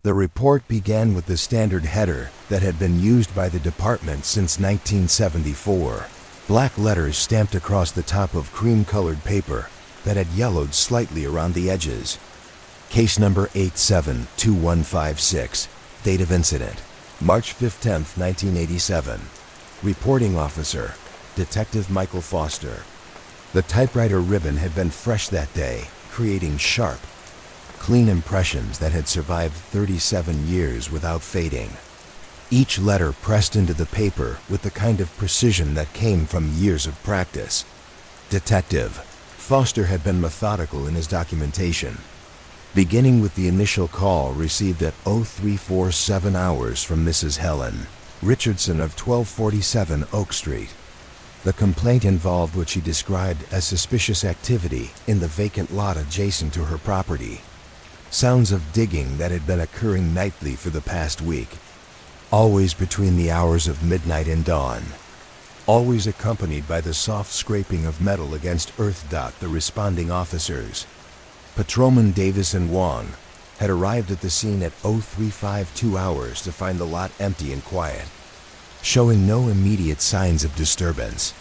The report began with the standard header that had been used by the department since 1974. Black letters stamped across the top of cream-colored paper that had yellowed slightly around the edges. Case number 872156. Date of incident: March 15, 1987. Reporting officer: Detective Michael Foster. The typewriter ribbon had been fresh that day, creating sharp, clean impressions that had survived 37 years without fading. Each letter pressed into the paper with the kind of precision that came from years of practice. Detective Foster had been methodical in his documentation, beginning with the initial call received at 0347 hours from Mrs. Helen Richardson of 1247 Oak Street. The complaint involved what she described as suspicious activity in the vacant lot adjacent to her property. Sounds of digging that had been occurring nightly for the past week, always between the hours of midnight and dawn, always accompanied by the soft scraping of metal against earth. The responding officers, Patrolman Davis and Wong, had arrived at the scene at 0352 hours to find the lot empty and quiet, showing no immediate signs of disturbance.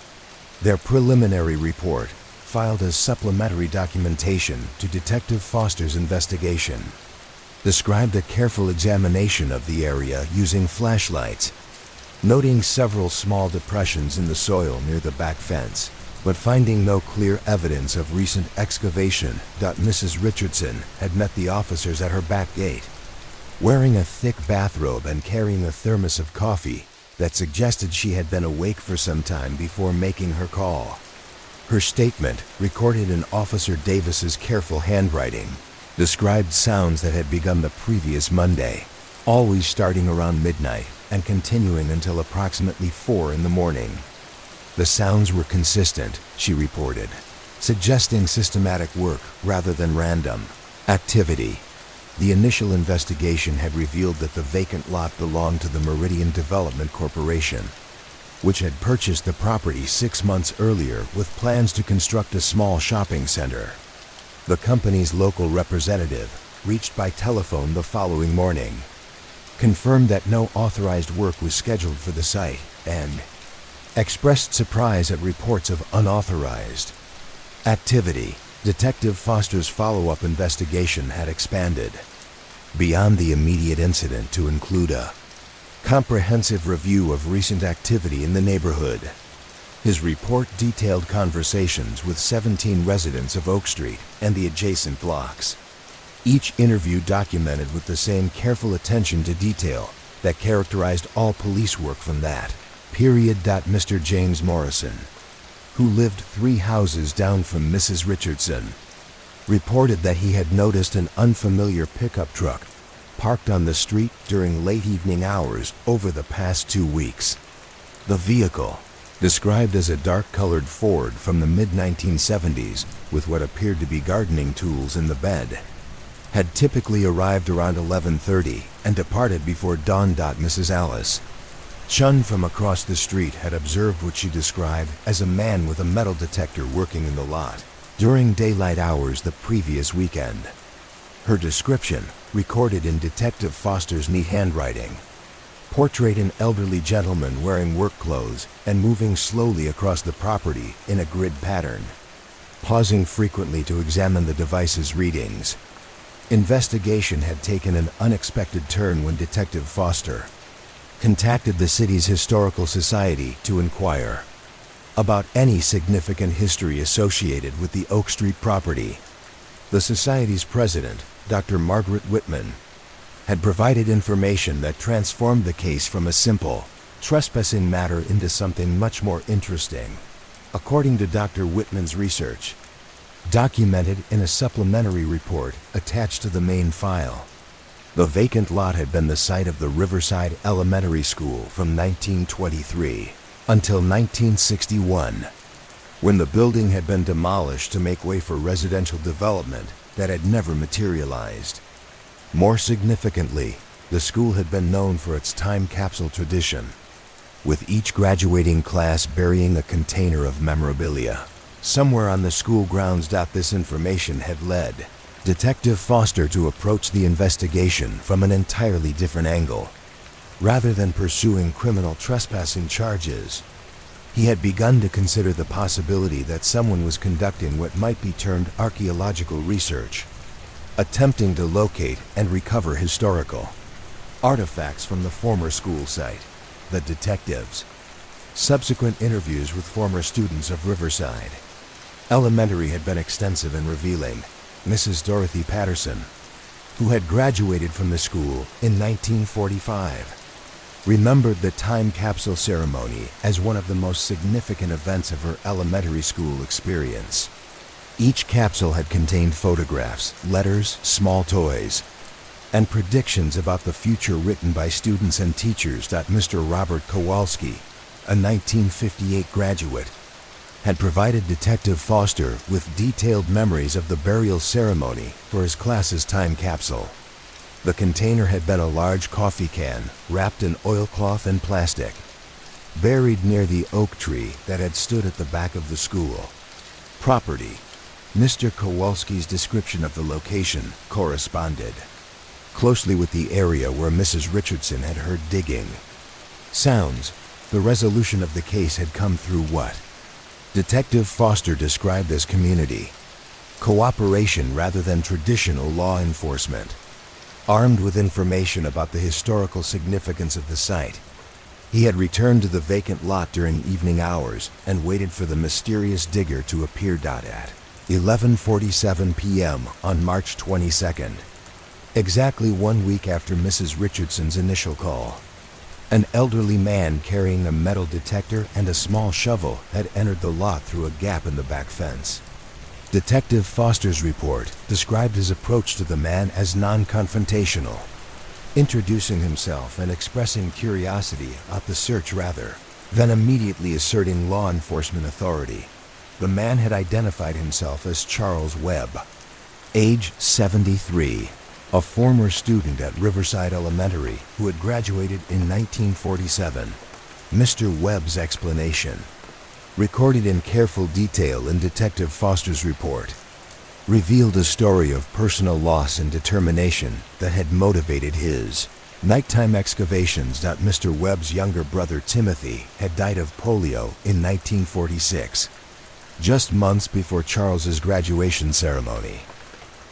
Their preliminary report, filed as supplementary documentation to Detective Foster's investigation, described a careful examination of the area using flashlights, noting several small depressions in the soil near the back fence, but finding no clear evidence of recent excavation. Mrs. Richardson had met the officers at her back gate, wearing a thick bathrobe and carrying a thermos of coffee that suggested she had been awake for some time before making her call. Her statement, recorded in Officer Davis's careful handwriting, described sounds that had begun the previous Monday, always starting around midnight and continuing until approximately 4 in the morning. The sounds were consistent, she reported, suggesting systematic work rather than random activity. The initial investigation had revealed that the vacant lot belonged to the Meridian Development Corporation, which had purchased the property 6 months earlier with plans to construct a small shopping center. The company's local representative, reached by telephone the following morning, confirmed that no authorized work was scheduled for the site and expressed surprise at reports of unauthorized activity. Detective Foster's follow-up investigation had expanded beyond the immediate incident to include a comprehensive review of recent activity in the neighborhood. His report detailed conversations with 17 residents of Oak Street and the adjacent blocks, each interview documented with the same careful attention to detail that characterized all police work from that period. Mr. James Morrison, who lived 3 houses down from Mrs. Richardson, reported that he had noticed an unfamiliar pickup truck parked on the street during late evening hours over the past 2 weeks. The vehicle, described as a dark-colored Ford from the mid-1970s with what appeared to be gardening tools in the bed, had typically arrived around 11:30 and departed before dawn. Mrs. Alice Chun from across the street had observed what she described as a man with a metal detector working in the lot during daylight hours the previous weekend. Her description, recorded in Detective Foster's neat handwriting, portrayed an elderly gentleman wearing work clothes and moving slowly across the property in a grid pattern, pausing frequently to examine the device's readings. Investigation had taken an unexpected turn when Detective Foster contacted the city's Historical Society to inquire about any significant history associated with the Oak Street property. The Society's president, Dr. Margaret Whitman, had provided information that transformed the case from a simple trespassing matter into something much more interesting. According to Dr. Whitman's research, documented in a supplementary report attached to the main file, the vacant lot had been the site of the Riverside Elementary School from 1923 until 1961, when the building had been demolished to make way for residential development that had never materialized. More significantly, the school had been known for its time capsule tradition, with each graduating class burying a container of memorabilia somewhere on the school grounds. This information had led Detective Foster to approach the investigation from an entirely different angle. Rather than pursuing criminal trespassing charges, he had begun to consider the possibility that someone was conducting what might be termed archaeological research, attempting to locate and recover historical artifacts from the former school site. The detectives' subsequent interviews with former students of Riverside Elementary had been extensive and revealing. Mrs. Dorothy Patterson, who had graduated from the school in 1945, remembered the time capsule ceremony as one of the most significant events of her elementary school experience. Each capsule had contained photographs, letters, small toys, and predictions about the future written by students and teachers. Mr. Robert Kowalski, a 1958 graduate, had provided Detective Foster with detailed memories of the burial ceremony for his class's time capsule. The container had been a large coffee can wrapped in oilcloth and plastic, buried near the oak tree that had stood at the back of the school property. Mr. Kowalski's description of the location corresponded closely with the area where Mrs. Richardson had heard digging sounds. The resolution of the case had come through what Detective Foster described as community cooperation rather than traditional law enforcement. Armed with information about the historical significance of the site, he had returned to the vacant lot during evening hours and waited for the mysterious digger to appear. At 11:47 p.m. on March 22nd, exactly 1 week after Mrs. Richardson's initial call, an elderly man carrying a metal detector and a small shovel had entered the lot through a gap in the back fence. Detective Foster's report described his approach to the man as non-confrontational, introducing himself and expressing curiosity about the search rather than immediately asserting law enforcement authority. The man had identified himself as Charles Webb, age 73, a former student at Riverside Elementary who had graduated in 1947. Mr. Webb's explanation, recorded in careful detail in Detective Foster's report, revealed a story of personal loss and determination that had motivated his nighttime excavations. Mr. Webb's younger brother Timothy had died of polio in 1946, just months before Charles's graduation ceremony.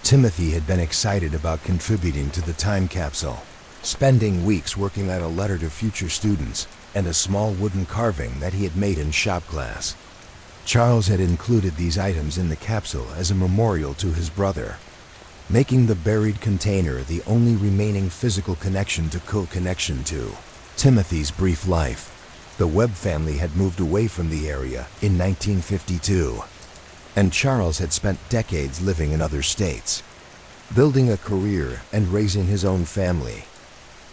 Timothy had been excited about contributing to the time capsule, spending weeks working on a letter to future students and a small wooden carving that he had made in shop class. Charles had included these items in the capsule as a memorial to his brother, making the buried container the only remaining physical connection to Timothy's brief life. The Webb family had moved away from the area in 1952. And Charles had spent decades living in other states, building a career and raising his own family.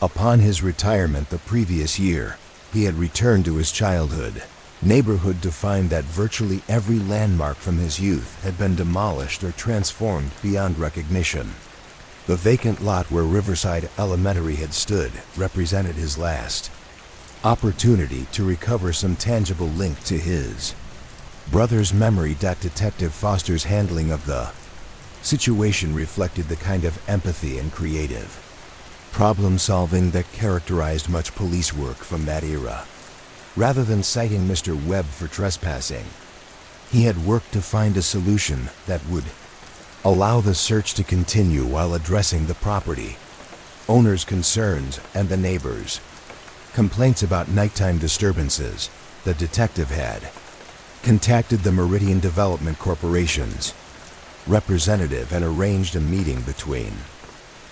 Upon his retirement the previous year, he had returned to his childhood neighborhood to find that virtually every landmark from his youth had been demolished or transformed beyond recognition. The vacant lot where Riverside Elementary had stood represented his last opportunity to recover some tangible link to his brother's memory. Detective Foster's handling of the situation reflected the kind of empathy and creative problem-solving that characterized much police work from that era. Rather than citing Mr. Webb for trespassing, he had worked to find a solution that would allow the search to continue while addressing the property owner's concerns and the neighbors' complaints about nighttime disturbances. The detective had contacted the Meridian Development Corporation's representative and arranged a meeting between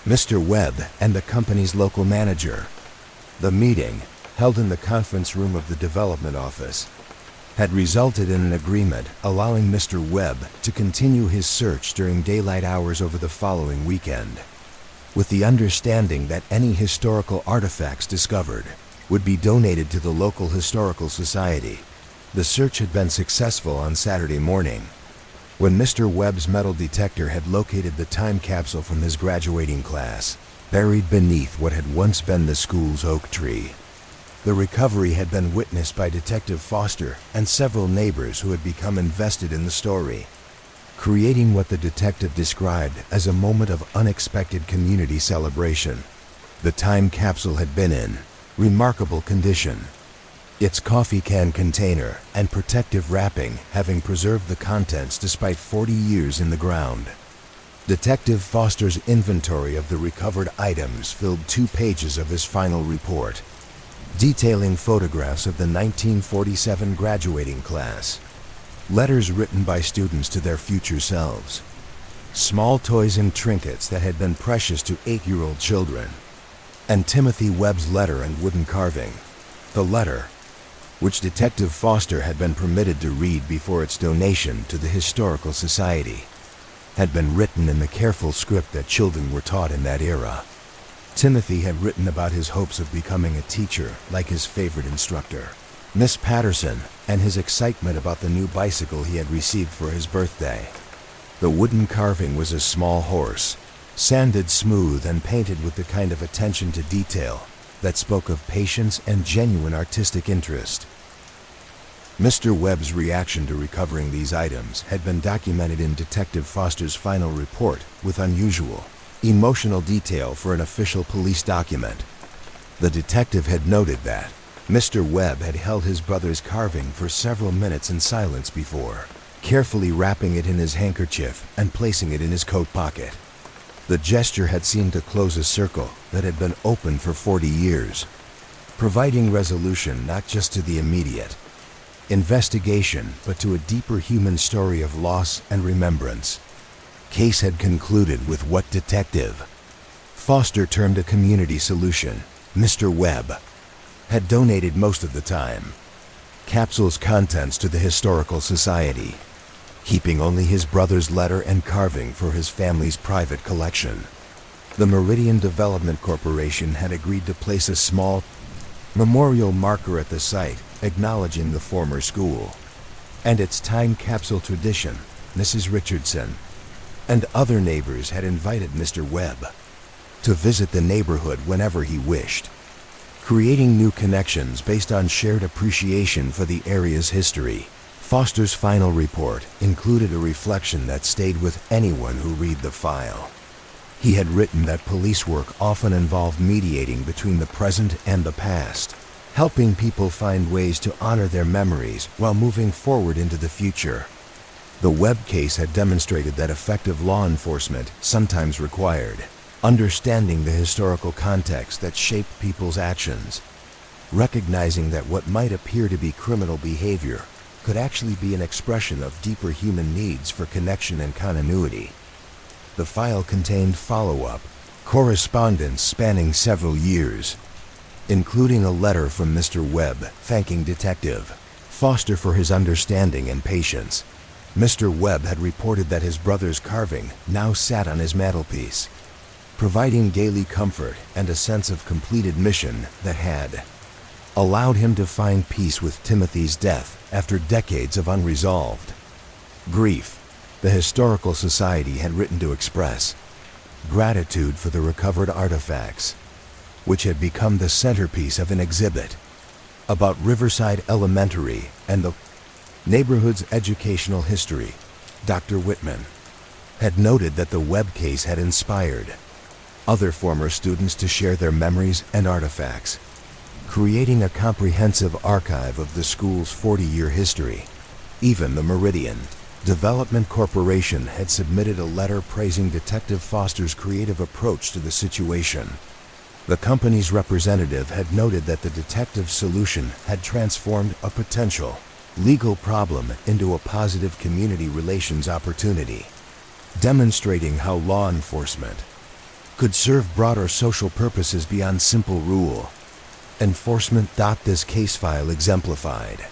Mr. Webb and the company's local manager. The meeting, held in the conference room of the development office, had resulted in an agreement allowing Mr. Webb to continue his search during daylight hours over the following weekend, with the understanding that any historical artifacts discovered would be donated to the local historical society. The search had been successful on Saturday morning, when Mr. Webb's metal detector had located the time capsule from his graduating class, buried beneath what had once been the school's oak tree. The recovery had been witnessed by Detective Foster and several neighbors who had become invested in the story. creating what the detective described as a moment of unexpected community celebration. The time capsule had been in remarkable condition, its coffee can container and protective wrapping having preserved the contents despite 40 years in the ground. Detective Foster's inventory of the recovered items filled 2 pages of his final report, detailing photographs of the 1947 graduating class, letters written by students to their future selves, small toys and trinkets that had been precious to 8-year-old children, and Timothy Webb's letter and wooden carving. The letter, which Detective Foster had been permitted to read before its donation to the Historical Society, had been written in the careful script that children were taught in that era. Timothy had written about his hopes of becoming a teacher like his favorite instructor, Miss Patterson, and his excitement about the new bicycle he had received for his birthday. The wooden carving was a small horse, sanded smooth and painted with the kind of attention to detail that spoke of patience and genuine artistic interest. Mr. Webb's reaction to recovering these items had been documented in Detective Foster's final report with unusual, emotional detail for an official police document. The detective had noted that Mr. Webb had held his brother's carving for several minutes in silence before, carefully wrapping it in his handkerchief and placing it in his coat pocket. The gesture had seemed to close a circle that had been open for 40 years, providing resolution not just to the immediate investigation, but to a deeper human story of loss and remembrance. Case had concluded with what Detective Foster termed a community solution. Mr. Webb had donated most of the time capsule's contents to the Historical Society, keeping only his brother's letter and carving for his family's private collection. The Meridian Development Corporation had agreed to place a small memorial marker at the site, acknowledging the former school and its time capsule tradition. Mrs. Richardson and other neighbors had invited Mr. Webb to visit the neighborhood whenever he wished, creating new connections based on shared appreciation for the area's history. Foster's final report included a reflection that stayed with anyone who read the file. He had written that police work often involved mediating between the present and the past, helping people find ways to honor their memories while moving forward into the future. The Webb case had demonstrated that effective law enforcement sometimes required understanding the historical context that shaped people's actions, recognizing that what might appear to be criminal behavior could actually be an expression of deeper human needs for connection and continuity. The file contained follow-up correspondence spanning several years, including a letter from Mr. Webb thanking Detective Foster for his understanding and patience. Mr. Webb had reported that his brother's carving now sat on his mantelpiece, providing daily comfort and a sense of completed mission that had allowed him to find peace with Timothy's death after decades of unresolved grief. The Historical Society had written to express gratitude for the recovered artifacts, which had become the centerpiece of an exhibit about Riverside Elementary and the neighborhood's educational history. Dr. Whitman had noted that the Webb case had inspired other former students to share their memories and artifacts, creating a comprehensive archive of the school's 40-year history. Even the Meridian Development Corporation had submitted a letter praising Detective Foster's creative approach to the situation. The company's representative had noted that the detective's solution had transformed a potential legal problem into a positive community relations opportunity, demonstrating how law enforcement could serve broader social purposes beyond simple rule enforcement. This case file exemplified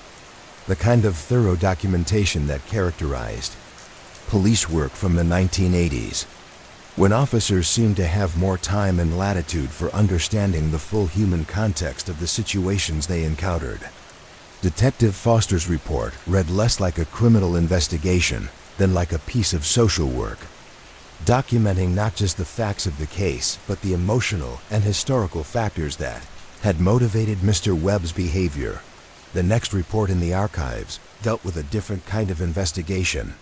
the kind of thorough documentation that characterized police work from the 1980s, when officers seemed to have more time and latitude for understanding the full human context of the situations they encountered. Detective Foster's report read less like a criminal investigation than like a piece of social work, documenting not just the facts of the case, but the emotional and historical factors that had motivated Mr. Webb's behavior. The next report in the archives dealt with a different kind of investigation,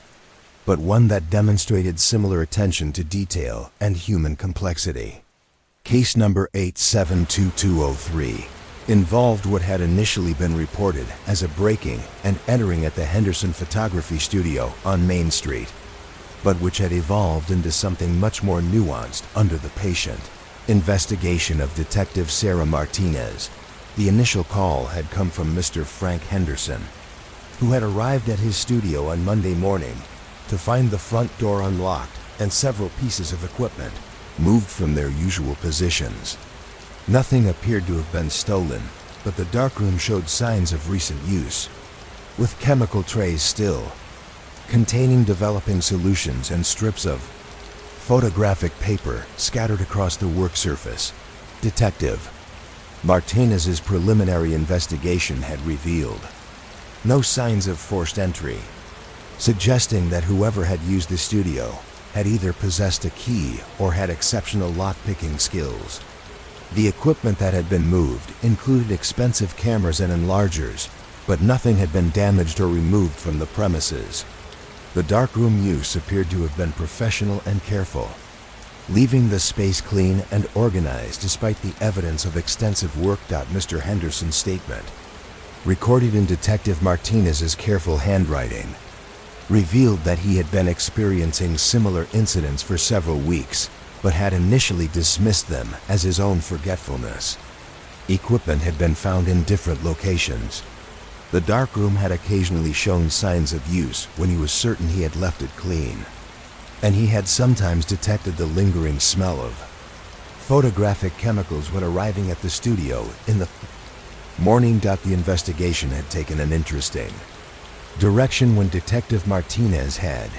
but one that demonstrated similar attention to detail and human complexity. Case number 872203 involved what had initially been reported as a breaking and entering at the Henderson Photography Studio on Main Street, but which had evolved into something much more nuanced under the patient. Investigation of Detective Sarah Martinez. The initial call had come from Mr. Frank Henderson, who had arrived at his studio on Monday morning to find the front door unlocked and several pieces of equipment moved from their usual positions. Nothing appeared to have been stolen, but the darkroom showed signs of recent use, with chemical trays still containing developing solutions and strips of photographic paper scattered across the work surface. Detective Martinez's preliminary investigation had revealed no signs of forced entry, suggesting that whoever had used the studio had either possessed a key or had exceptional lock-picking skills. The equipment that had been moved included expensive cameras and enlargers, but nothing had been damaged or removed from the premises. The darkroom use appeared to have been professional and careful, leaving the space clean and organized despite the evidence of extensive work. Mr. Henderson's statement, recorded in Detective Martinez's careful handwriting, revealed that he had been experiencing similar incidents for several weeks, but had initially dismissed them as his own forgetfulness. Equipment had been found in different locations. The darkroom had occasionally shown signs of use when he was certain he had left it clean, and he had sometimes detected the lingering smell of photographic chemicals when arriving at the studio in the morning. The investigation had taken an interesting direction when Detective Martinez had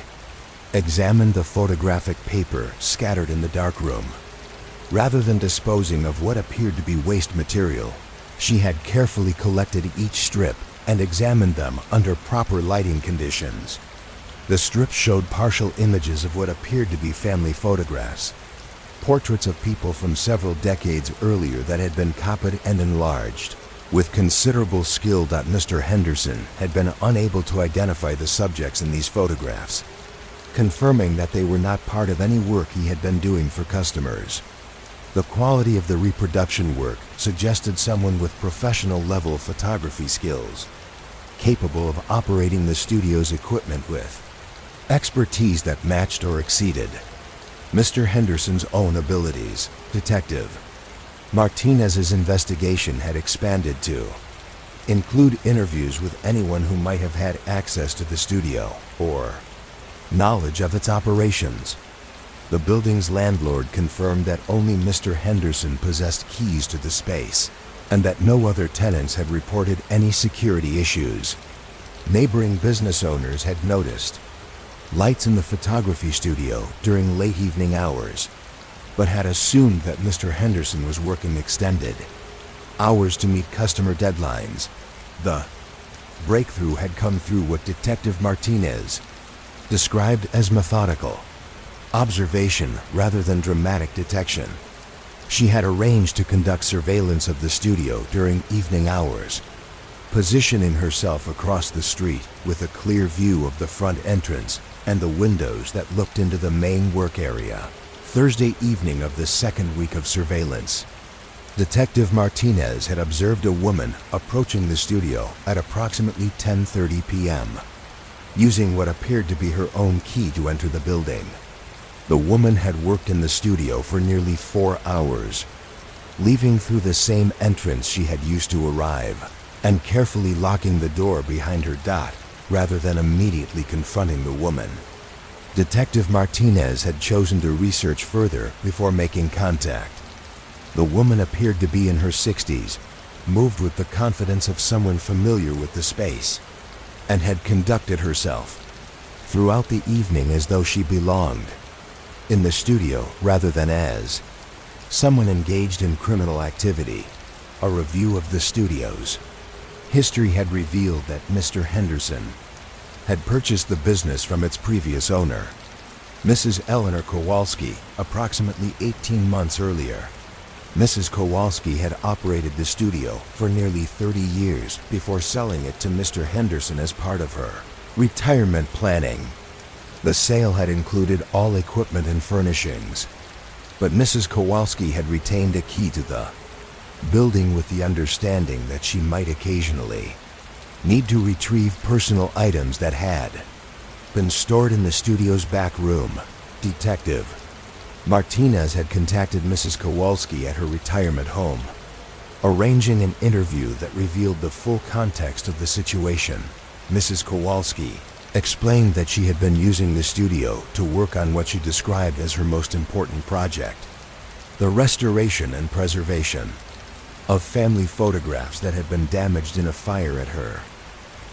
examined the photographic paper scattered in the darkroom. Rather than disposing of what appeared to be waste material, she had carefully collected each strip and examined them under proper lighting conditions. The strips showed partial images of what appeared to be family photographs, portraits of people from several decades earlier that had been copied and enlarged. With considerable skill, Mr. Henderson had been unable to identify the subjects in these photographs, confirming that they were not part of any work he had been doing for customers. The quality of the reproduction work suggested someone with professional-level photography skills, capable of operating the studio's equipment with expertise that matched or exceeded Mr. Henderson's own abilities. Detective Martinez's investigation had expanded to include interviews with anyone who might have had access to the studio or knowledge of its operations. The building's landlord confirmed that only Mr. Henderson possessed keys to the space, and that no other tenants had reported any security issues. Neighboring business owners had noticed lights in the photography studio during late evening hours, but had assumed that Mr. Henderson was working extended hours to meet customer deadlines. The breakthrough had come through what Detective Martinez described as methodical observation rather than dramatic detection. She had arranged to conduct surveillance of the studio during evening hours, positioning herself across the street with a clear view of the front entrance and the windows that looked into the main work area. Thursday evening of the second week of surveillance, Detective Martinez had observed a woman approaching the studio at approximately 10:30 p.m., using what appeared to be her own key to enter the building. The woman had worked in the studio for nearly 4 hours, leaving through the same entrance she had used to arrive, and carefully locking the door behind her rather than immediately confronting the woman. Detective Martinez had chosen to research further before making contact. The woman appeared to be in her 60s, moved with the confidence of someone familiar with the space, and had conducted herself throughout the evening as though she belonged in the studio rather than as someone engaged in criminal activity. A review of the studio's history had revealed that Mr. Henderson had purchased the business from its previous owner, Mrs. Eleanor Kowalski, approximately 18 months earlier. Mrs. Kowalski had operated the studio for nearly 30 years before selling it to Mr. Henderson as part of her retirement planning. The sale had included all equipment and furnishings, but Mrs. Kowalski had retained a key to the building with the understanding that she might occasionally need to retrieve personal items that had been stored in the studio's back room. Detective Martinez had contacted Mrs. Kowalski at her retirement home, arranging an interview that revealed the full context of the situation. Mrs. Kowalski explained that she had been using the studio to work on what she described as her most important project, the restoration and preservation of family photographs that had been damaged in a fire at her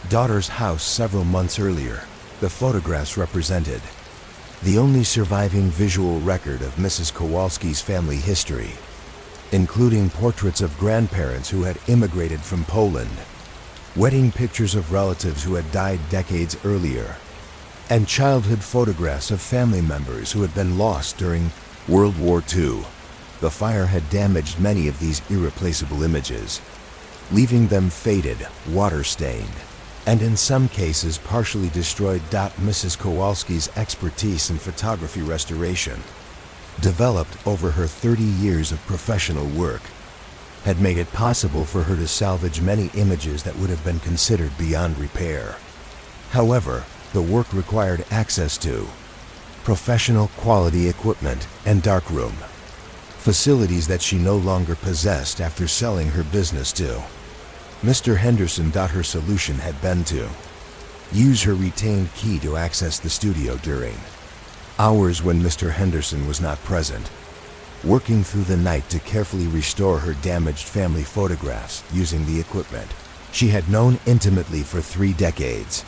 daughter's house several months earlier. The photographs represented the only surviving visual record of Mrs. Kowalski's family history, including portraits of grandparents who had immigrated from Poland, wedding pictures of relatives who had died decades earlier, and childhood photographs of family members who had been lost during World War II. The fire had damaged many of these irreplaceable images, leaving them faded, water-stained, and in some cases partially destroyed. Mrs. Kowalski's expertise in photography restoration, developed over her 30 years of professional work, had made it possible for her to salvage many images that would have been considered beyond repair. However, the work required access to professional quality equipment and darkroom, facilities that she no longer possessed after selling her business to Mr. Henderson. Her solution had been to use her retained key to access the studio during hours when Mr. Henderson was not present, working through the night to carefully restore her damaged family photographs using the equipment she had known intimately for 3 decades.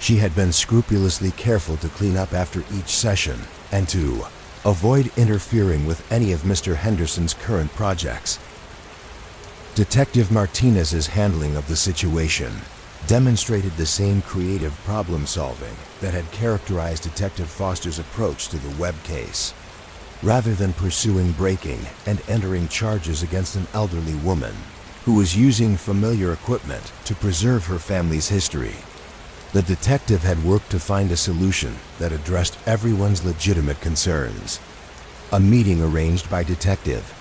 She had been scrupulously careful to clean up after each session and to avoid interfering with any of Mr. Henderson's current projects. Detective Martinez's handling of the situation demonstrated the same creative problem-solving that had characterized Detective Foster's approach to the Webb case. Rather than pursuing breaking and entering charges against an elderly woman who was using familiar equipment to preserve her family's history, the detective had worked to find a solution that addressed everyone's legitimate concerns. A meeting arranged by Detective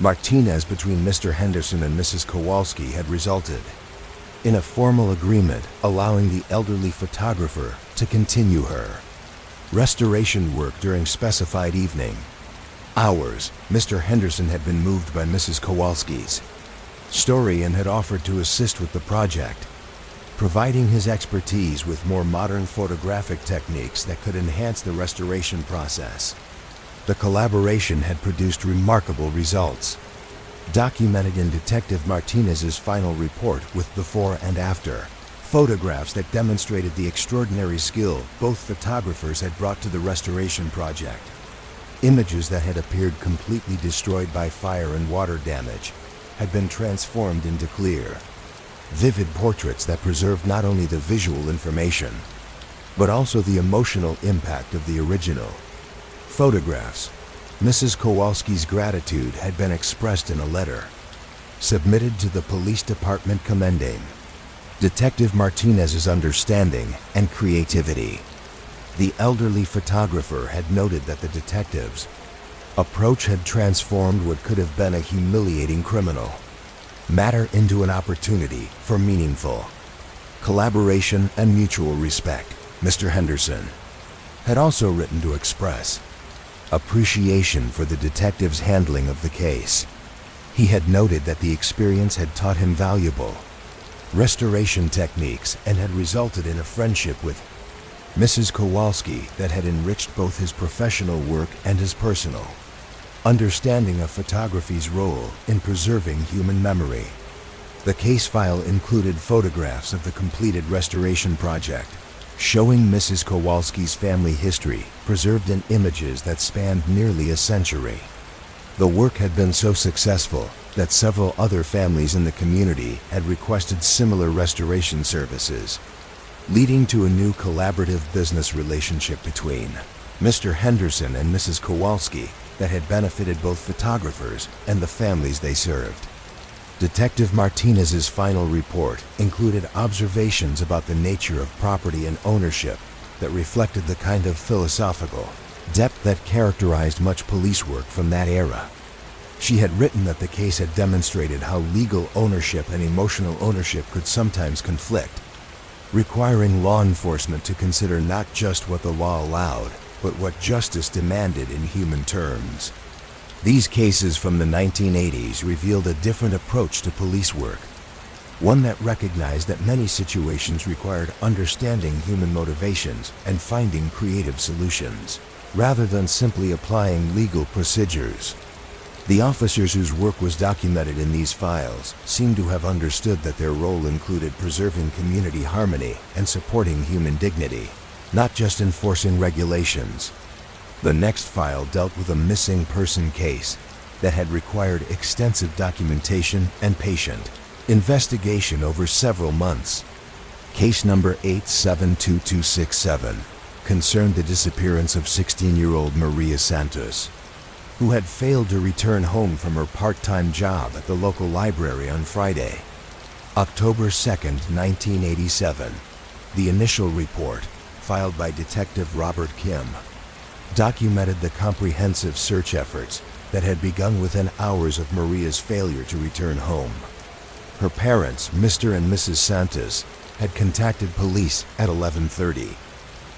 Martinez between Mr. Henderson and Mrs. Kowalski had resulted in a formal agreement allowing the elderly photographer to continue her restoration work during specified evening hours. Mr. Henderson had been moved by Mrs. Kowalski's story and had offered to assist with the project, providing his expertise with more modern photographic techniques that could enhance the restoration process. The collaboration had produced remarkable results, documented in Detective Martinez's final report with before and after photographs that demonstrated the extraordinary skill both photographers had brought to the restoration project. Images that had appeared completely destroyed by fire and water damage had been transformed into clear, vivid portraits that preserved not only the visual information, but also the emotional impact of the original photographs. Mrs. Kowalski's gratitude had been expressed in a letter submitted to the police department commending Detective Martinez's understanding and creativity. The elderly photographer had noted that the detective's approach had transformed what could have been a humiliating criminal matter into an opportunity for meaningful collaboration and mutual respect. Mr. Henderson had also written to express appreciation for the detective's handling of the case. He had noted that the experience had taught him valuable restoration techniques and had resulted in a friendship with Mrs. Kowalski that had enriched both his professional work and his personal understanding of photography's role in preserving human memory. The case file included photographs of the completed restoration project, showing Mrs. Kowalski's family history preserved in images that spanned nearly a century. The work had been so successful that several other families in the community had requested similar restoration services, leading to a new collaborative business relationship between Mr. Henderson and Mrs. Kowalski that had benefited both photographers and the families they served. Detective Martinez's final report included observations about the nature of property and ownership that reflected the kind of philosophical depth that characterized much police work from that era. She had written that the case had demonstrated how legal ownership and emotional ownership could sometimes conflict, requiring law enforcement to consider not just what the law allowed, but what justice demanded in human terms. These cases from the 1980s revealed a different approach to police work, one that recognized that many situations required understanding human motivations and finding creative solutions, rather than simply applying legal procedures. The officers whose work was documented in these files seem to have understood that their role included preserving community harmony and supporting human dignity, not just enforcing regulations. The next file dealt with a missing person case that had required extensive documentation and patient investigation over several months. Case number 872267 concerned the disappearance of 16-year-old Maria Santos, who had failed to return home from her part-time job at the local library on Friday, October 2nd, 1987. The initial report, filed by Detective Robert Kim, documented the comprehensive search efforts that had begun within hours of Maria's failure to return home. Her parents, Mr. and Mrs. Santos, had contacted police at 11:30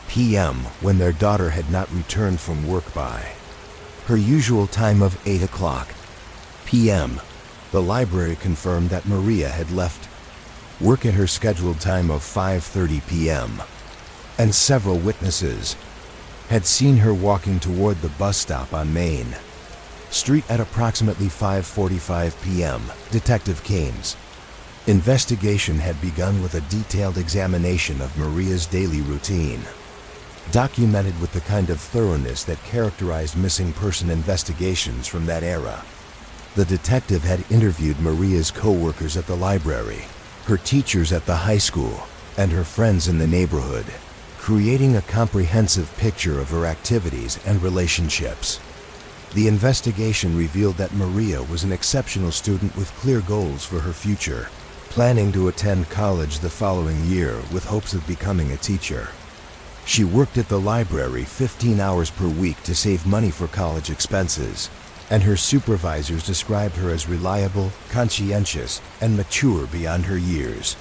p.m. when their daughter had not returned from work by her usual time of 8 o'clock p.m. The library confirmed that Maria had left work at her scheduled time of 5:30 p.m. and several witnesses had seen her walking toward the bus stop on Main Street at approximately 5:45 p.m. Detective Kim's investigation had begun with a detailed examination of Maria's daily routine, documented with the kind of thoroughness that characterized missing person investigations from that era. The detective had interviewed Maria's co-workers at the library, her teachers at the high school, and her friends in the neighborhood, creating a comprehensive picture of her activities and relationships. The investigation revealed that Maria was an exceptional student with clear goals for her future, planning to attend college the following year with hopes of becoming a teacher. She worked at the library 15 hours per week to save money for college expenses, and her supervisors described her as reliable, conscientious, and mature beyond her years.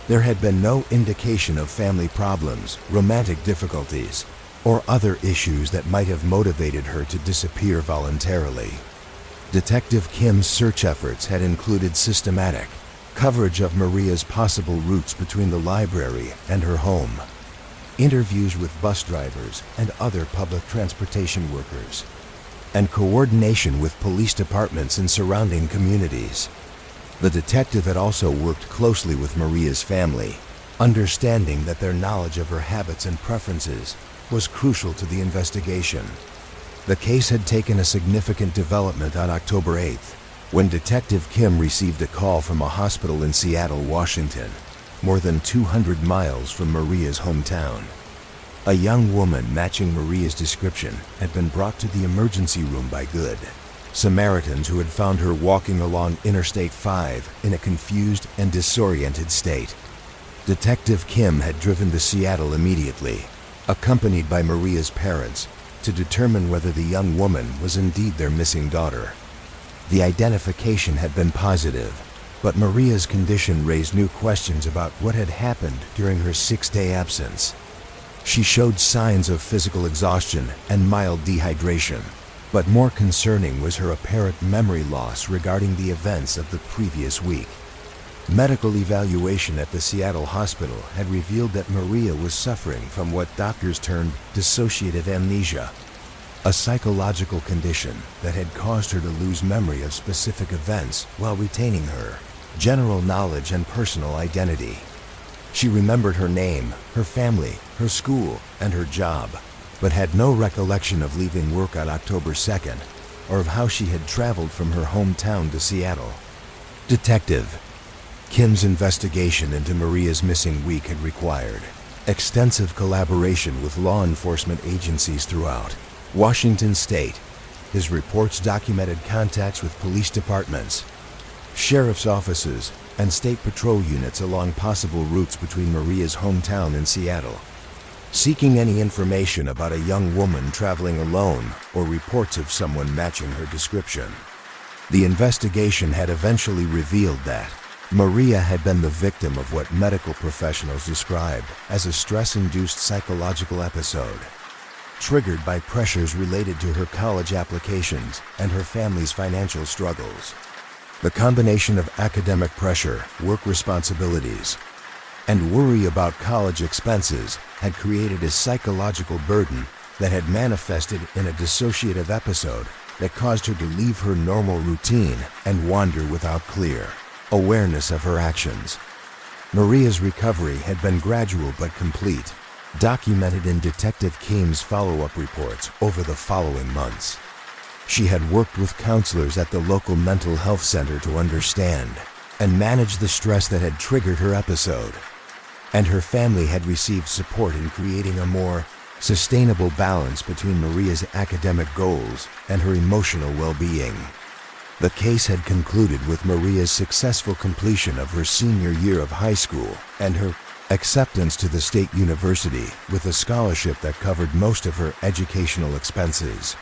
There had been no indication of family problems, romantic difficulties, or other issues that might have motivated her to disappear voluntarily. Detective Kim's search efforts had included systematic coverage of Maria's possible routes between the library and her home, interviews with bus drivers and other public transportation workers, and coordination with police departments in surrounding communities. The detective had also worked closely with Maria's family, understanding that their knowledge of her habits and preferences was crucial to the investigation. The case had taken a significant development on October 8th, when Detective Kim received a call from a hospital in Seattle, Washington, more than 200 miles from Maria's hometown. A young woman matching Maria's description had been brought to the emergency room by Good Samaritans who had found her walking along Interstate 5 in a confused and disoriented state. Detective Kim had driven to Seattle immediately, accompanied by Maria's parents, to determine whether the young woman was indeed their missing daughter. The identification had been positive, but Maria's condition raised new questions about what had happened during her 6-day absence. She showed signs of physical exhaustion and mild dehydration, but more concerning was her apparent memory loss regarding the events of the previous week. Medical evaluation at the Seattle hospital had revealed that Maria was suffering from what doctors termed dissociative amnesia, a psychological condition that had caused her to lose memory of specific events while retaining her general knowledge and personal identity. She remembered her name, her family, her school, and her job, but had no recollection of leaving work on October 2nd or of how she had traveled from her hometown to Seattle. Detective Kim's investigation into Maria's missing week had required extensive collaboration with law enforcement agencies throughout Washington state. His reports documented contacts with police departments, sheriff's offices, and state patrol units along possible routes between Maria's hometown and Seattle. seeking any information about a young woman traveling alone or reports of someone matching her description. The investigation had eventually revealed that Maria had been the victim of what medical professionals described as a stress-induced psychological episode, triggered by pressures related to her college applications and her family's financial struggles. The combination of academic pressure, work responsibilities, and worry about college expenses had created a psychological burden that had manifested in a dissociative episode that caused her to leave her normal routine and wander without clear awareness of her actions. Maria's recovery had been gradual but complete, documented in Detective Kim's follow-up reports over the following months. She had worked with counselors at the local mental health center to understand and manage the stress that had triggered her episode, and her family had received support in creating a more sustainable balance between Maria's academic goals and her emotional well-being. The case had concluded with Maria's successful completion of her senior year of high school and her acceptance to the state university with a scholarship that covered most of her educational expenses.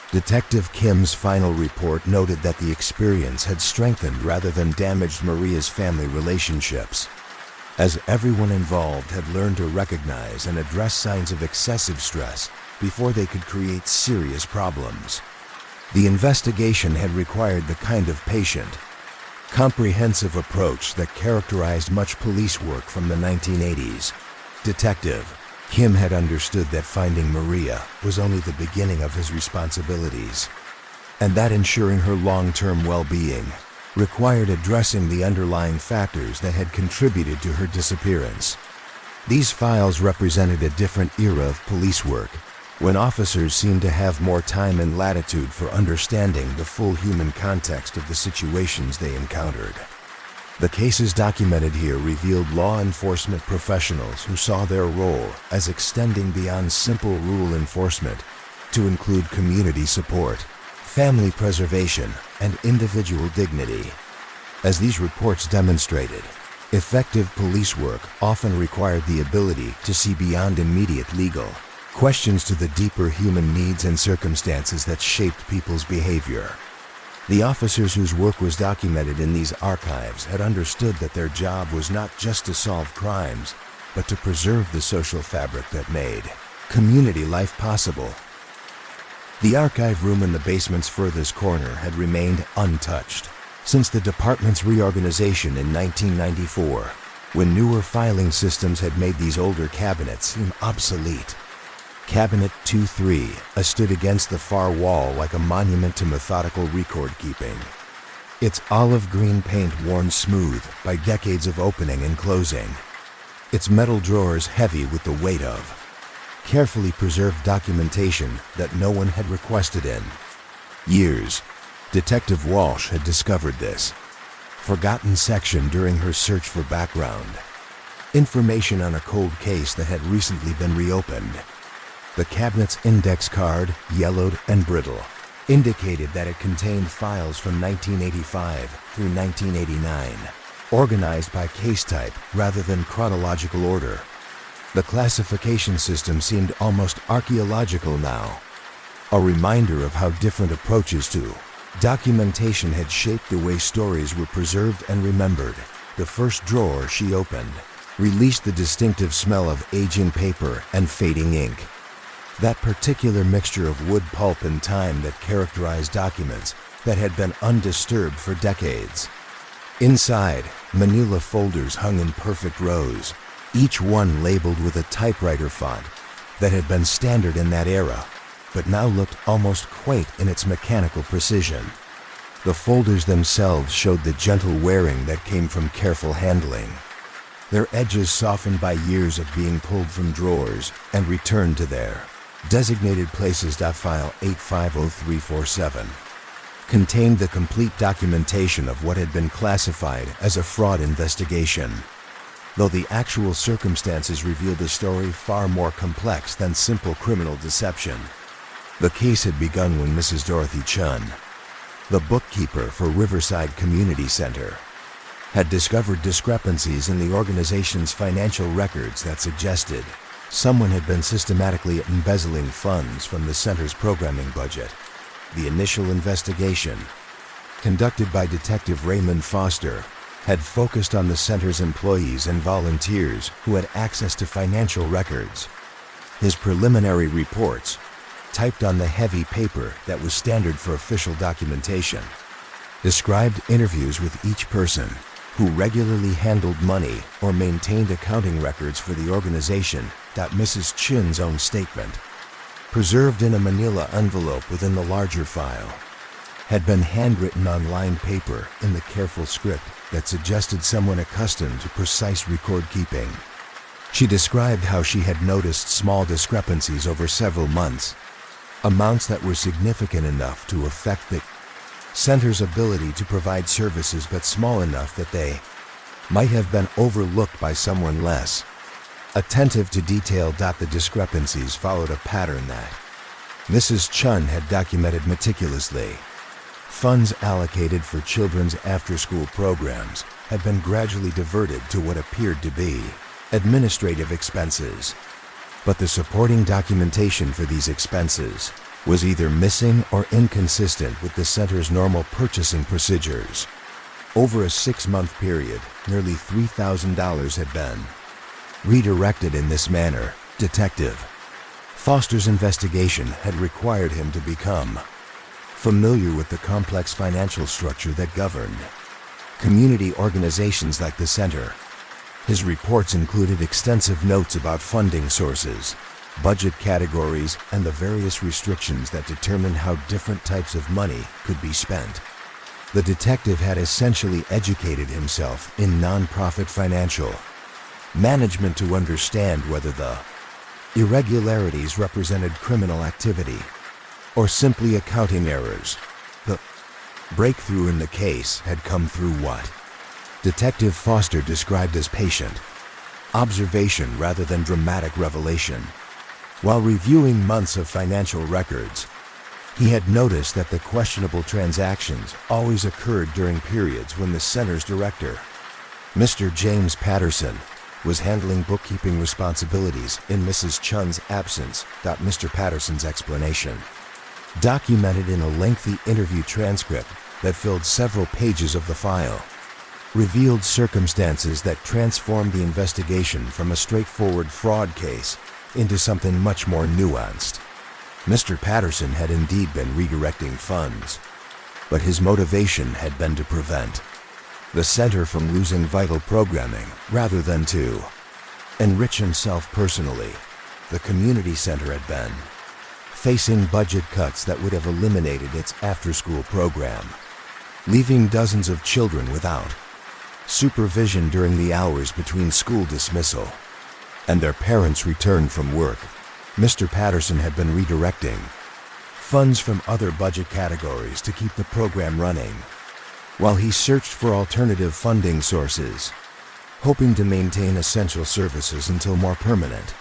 Detective Kim's final report noted that the experience had strengthened rather than damaged Maria's family relationships, as everyone involved had learned to recognize and address signs of excessive stress before they could create serious problems. The investigation had required the kind of patient, comprehensive approach that characterized much police work from the 1980s. Detective Kim had understood that finding Maria was only the beginning of his responsibilities, and that ensuring her long-term well-being required addressing the underlying factors that had contributed to her disappearance. These files represented a different era of police work, when officers seemed to have more time and latitude for understanding the full human context of the situations they encountered. The cases documented here revealed law enforcement professionals who saw their role as extending beyond simple rule enforcement to include community support, family preservation, and individual dignity. As these reports demonstrated, effective police work often required the ability to see beyond immediate legal questions to the deeper human needs and circumstances that shaped people's behavior. The officers whose work was documented in these archives had understood that their job was not just to solve crimes, but to preserve the social fabric that made community life possible. The archive room in the basement's furthest corner had remained untouched since the department's reorganization in 1994, when newer filing systems had made these older cabinets seem obsolete. Cabinet 2-3 stood against the far wall like a monument to methodical record-keeping, its olive green paint worn smooth by decades of opening and closing, its metal drawers heavy with the weight of carefully preserved documentation that no one had requested in years. Detective Walsh had discovered this forgotten section during her search for background information on a cold case that had recently been reopened. The cabinet's index card, yellowed and brittle, indicated that it contained files from 1985 through 1989, organized by case type rather than chronological order. The classification system seemed almost archaeological now, a reminder of how different approaches to documentation had shaped the way stories were preserved and remembered. The first drawer she opened released the distinctive smell of aging paper and fading ink, that particular mixture of wood pulp and time that characterized documents that had been undisturbed for decades. Inside, manila folders hung in perfect rows, each one labeled with a typewriter font that had been standard in that era, but now looked almost quaint in its mechanical precision. The folders themselves showed the gentle wearing that came from careful handling, their edges softened by years of being pulled from drawers and returned to their designated places. File 850347 contained the complete documentation of what had been classified as a fraud investigation, though the actual circumstances revealed a story far more complex than simple criminal deception. The case had begun when Mrs. Dorothy Chun, the bookkeeper for Riverside Community Center, had discovered discrepancies in the organization's financial records that suggested Someone had been systematically embezzling funds from the center's programming budget. The initial investigation, conducted by Detective Raymond Foster, had focused on the center's employees and volunteers who had access to financial records. His preliminary reports, typed on the heavy paper that was standard for official documentation, described interviews with each person who regularly handled money or maintained accounting records for the organization. Mrs. Chin's own statement, preserved in a manila envelope within the larger file, had been handwritten on lined paper in the careful script that suggested someone accustomed to precise record keeping. She described how she had noticed small discrepancies over several months, amounts that were significant enough to affect the center's ability to provide services but small enough that they might have been overlooked by someone less attentive to detail. The discrepancies followed a pattern that Mrs. Chun had documented meticulously. Funds allocated for children's after-school programs had been gradually diverted to what appeared to be administrative expenses. But the supporting documentation for these expenses was either missing or inconsistent with the center's normal purchasing procedures. Over a 6-month period, nearly $3,000 had been redirected in this manner. Detective Foster's investigation had required him to become familiar with the complex financial structure that governed community organizations like the center. His reports included extensive notes about funding sources, budget categories, and the various restrictions that determined how different types of money could be spent. The detective had essentially educated himself in nonprofit financial management to understand whether the irregularities represented criminal activity or simply accounting errors. The breakthrough in the case had come through what Detective Foster described as patient observation rather than dramatic revelation. While reviewing months of financial records, he had noticed that the questionable transactions always occurred during periods when the center's director, Mr. James Patterson, was handling bookkeeping responsibilities in Mrs. Chun's absence. Mr. Patterson's explanation, documented in a lengthy interview transcript that filled several pages of the file, revealed circumstances that transformed the investigation from a straightforward fraud case into something much more nuanced. Mr. Patterson had indeed been redirecting funds, but his motivation had been to prevent the center from losing vital programming rather than to enrich himself personally. The community center had been facing budget cuts that would have eliminated its after-school program, leaving dozens of children without supervision during the hours between school dismissal and their parents' return from work. Mr. Patterson had been redirecting funds from other budget categories to keep the program running, while he searched for alternative funding sources, hoping to maintain essential services until more permanent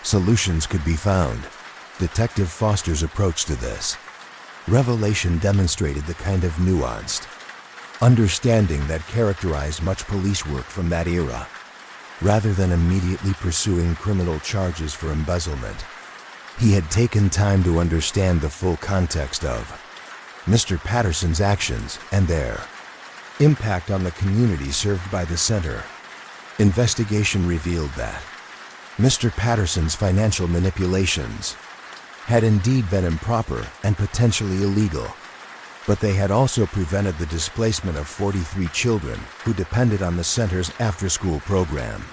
solutions could be found. Detective Foster's approach to this revelation demonstrated the kind of nuanced understanding that characterized much police work from that era. Rather than immediately pursuing criminal charges for embezzlement, he had taken time to understand the full context of Mr. Patterson's actions and their impact on the community served by the center. Investigation revealed that Mr. Patterson's financial manipulations had indeed been improper and potentially illegal, but they had also prevented the displacement of 43 children who depended on the center's after-school program.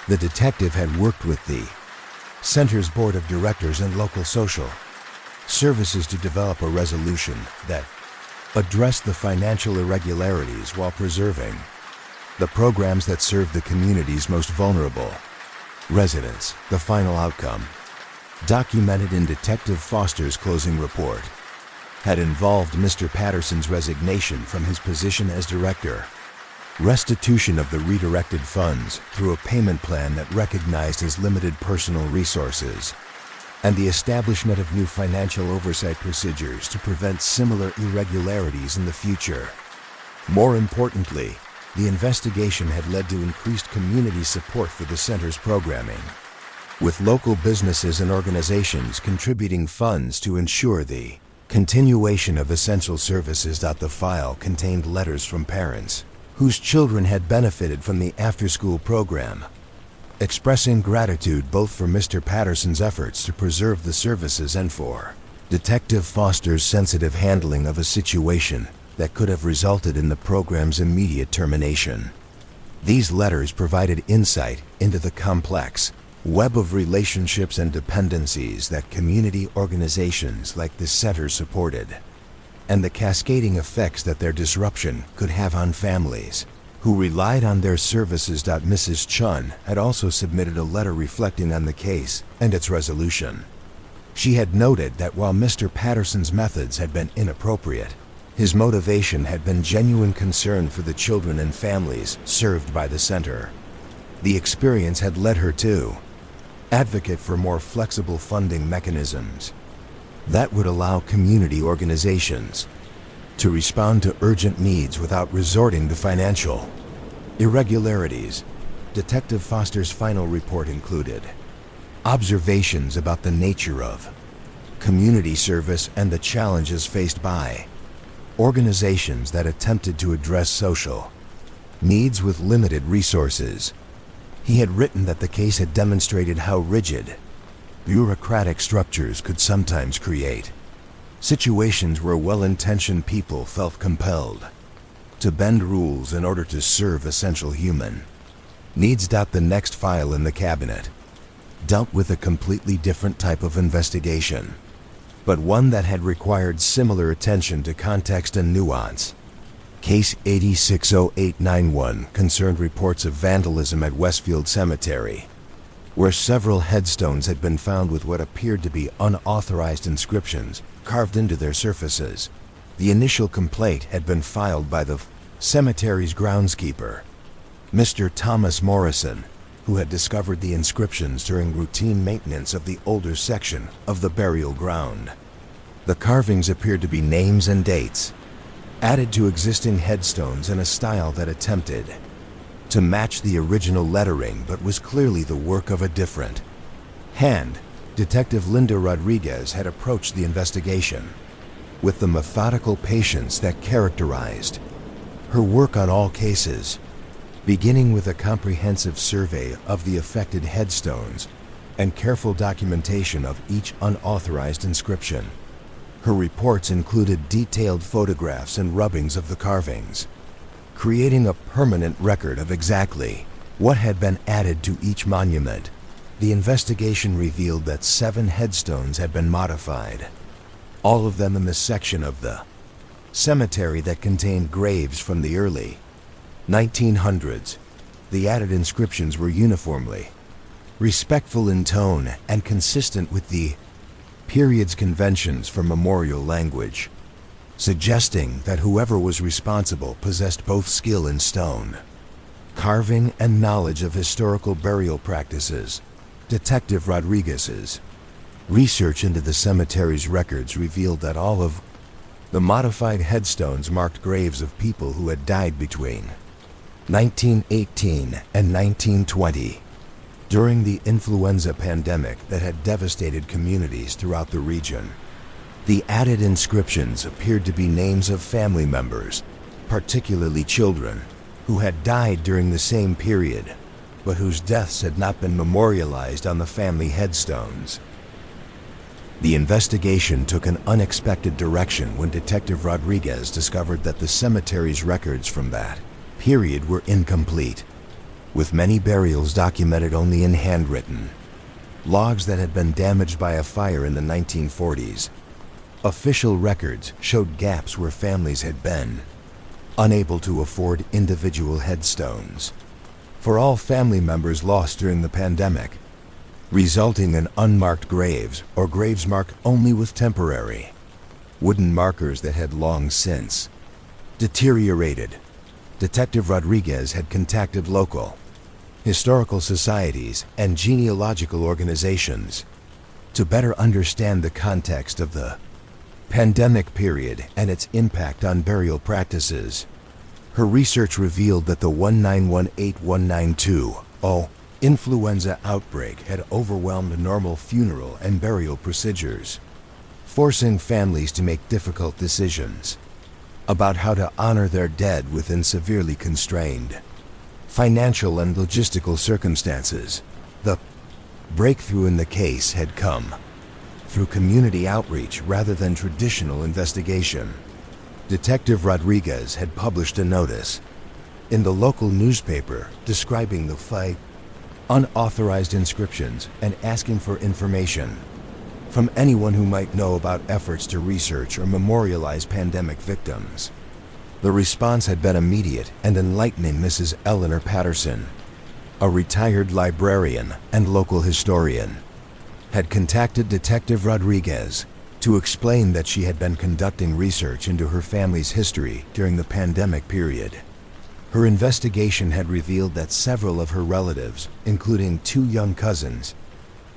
The detective had worked with the center's board of directors and local social services to develop a resolution that addressed the financial irregularities while preserving the programs that served the community's most vulnerable residents. The final outcome, documented in Detective Foster's closing report, had involved Mr. Patterson's resignation from his position as director, restitution of the redirected funds through a payment plan that recognized his limited personal resources, and the establishment of new financial oversight procedures to prevent similar irregularities in the future. More importantly, the investigation had led to increased community support for the center's programming. with local businesses and organizations contributing funds to ensure the continuation of essential services. The file contained letters from parents whose children had benefited from the after-school program, expressing gratitude both for Mr. Patterson's efforts to preserve the services and for Detective Foster's sensitive handling of a situation that could have resulted in the program's immediate termination. These letters provided insight into the complex web of relationships and dependencies that community organizations like the center supported, and the cascading effects that their disruption could have on families who relied on their services. Mrs. Chun had also submitted a letter reflecting on the case and its resolution. She had noted that while Mr. Patterson's methods had been inappropriate, his motivation had been genuine concern for the children and families served by the center. The experience had led her to advocate for more flexible funding mechanisms that would allow community organizations to respond to urgent needs without resorting to financial irregularities. Detective Foster's final report included observations about the nature of community service and the challenges faced by organizations that attempted to address social needs with limited resources. He had written that the case had demonstrated how rigid bureaucratic structures could sometimes create situations where well-intentioned people felt compelled to bend rules in order to serve essential human needs. The next file in the cabinet dealt with a completely different type of investigation, but one that had required similar attention to context and nuance. Case 860891 concerned reports of vandalism at Westfield Cemetery, where several headstones had been found with what appeared to be unauthorized inscriptions carved into their surfaces. The initial complaint had been filed by the cemetery's groundskeeper, Mr. Thomas Morrison, who had discovered the inscriptions during routine maintenance of the older section of the burial ground. The carvings appeared to be names and dates, added to existing headstones in a style that attempted to match the original lettering but was clearly the work of a different hand. Detective Linda Rodriguez had approached the investigation with the methodical patience that characterized her work on all cases, beginning with a comprehensive survey of the affected headstones and careful documentation of each unauthorized inscription. Her reports included detailed photographs and rubbings of the carvings, creating a permanent record of exactly what had been added to each monument. The investigation revealed that 7 headstones had been modified, all of them in the section of the cemetery that contained graves from the early 1900s. The added inscriptions were uniformly respectful in tone and consistent with the period's conventions for memorial language, suggesting that whoever was responsible possessed both skill in stone carving and knowledge of historical burial practices. Detective Rodriguez's research into the cemetery's records revealed that all of the modified headstones marked graves of people who had died between 1918 and 1920 during the influenza pandemic that had devastated communities throughout the region. The added inscriptions appeared to be names of family members, particularly children, who had died during the same period, but whose deaths had not been memorialized on the family headstones. The investigation took an unexpected direction when Detective Rodriguez discovered that the cemetery's records from that period were incomplete, with many burials documented only in handwritten logs that had been damaged by a fire in the 1940s. Official records showed gaps where families had been unable to afford individual headstones for all family members lost during the pandemic, resulting in unmarked graves or graves marked only with temporary wooden markers that had long since deteriorated. Detective Rodriguez had contacted local historical societies and genealogical organizations to better understand the context of the pandemic period and its impact on burial practices. Her research revealed that the 1918-1920 influenza outbreak had overwhelmed normal funeral and burial procedures, forcing families to make difficult decisions about how to honor their dead within severely constrained financial and logistical circumstances. The breakthrough in the case had come through community outreach rather than traditional investigation. Detective Rodriguez had published a notice in the local newspaper describing the fight, unauthorized inscriptions, and asking for information from anyone who might know about efforts to research or memorialize pandemic victims. The response had been immediate and enlightening. Mrs. Eleanor Patterson, a retired librarian and local historian, had contacted Detective Rodriguez to explain that she had been conducting research into her family's history during the pandemic period. Her investigation had revealed that several of her relatives, including 2 young cousins,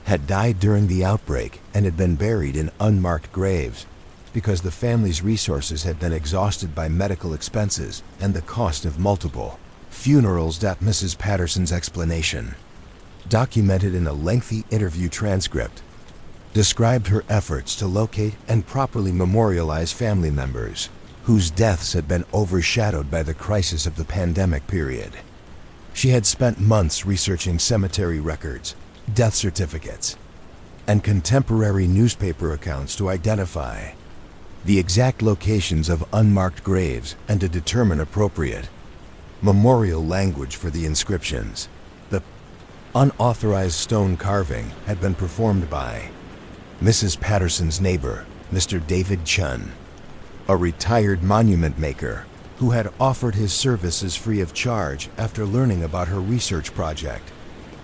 had died during the outbreak and had been buried in unmarked graves because the family's resources had been exhausted by medical expenses and the cost of multiple funerals. Mrs. Patterson's explanation, documented in a lengthy interview transcript, described her efforts to locate and properly memorialize family members whose deaths had been overshadowed by the crisis of the pandemic period. She had spent months researching cemetery records, death certificates, and contemporary newspaper accounts to identify the exact locations of unmarked graves and to determine appropriate memorial language for the inscriptions. The unauthorized stone carving had been performed by Mrs. Patterson's neighbor, Mr. David Chun, a retired monument maker who had offered his services free of charge after learning about her research project.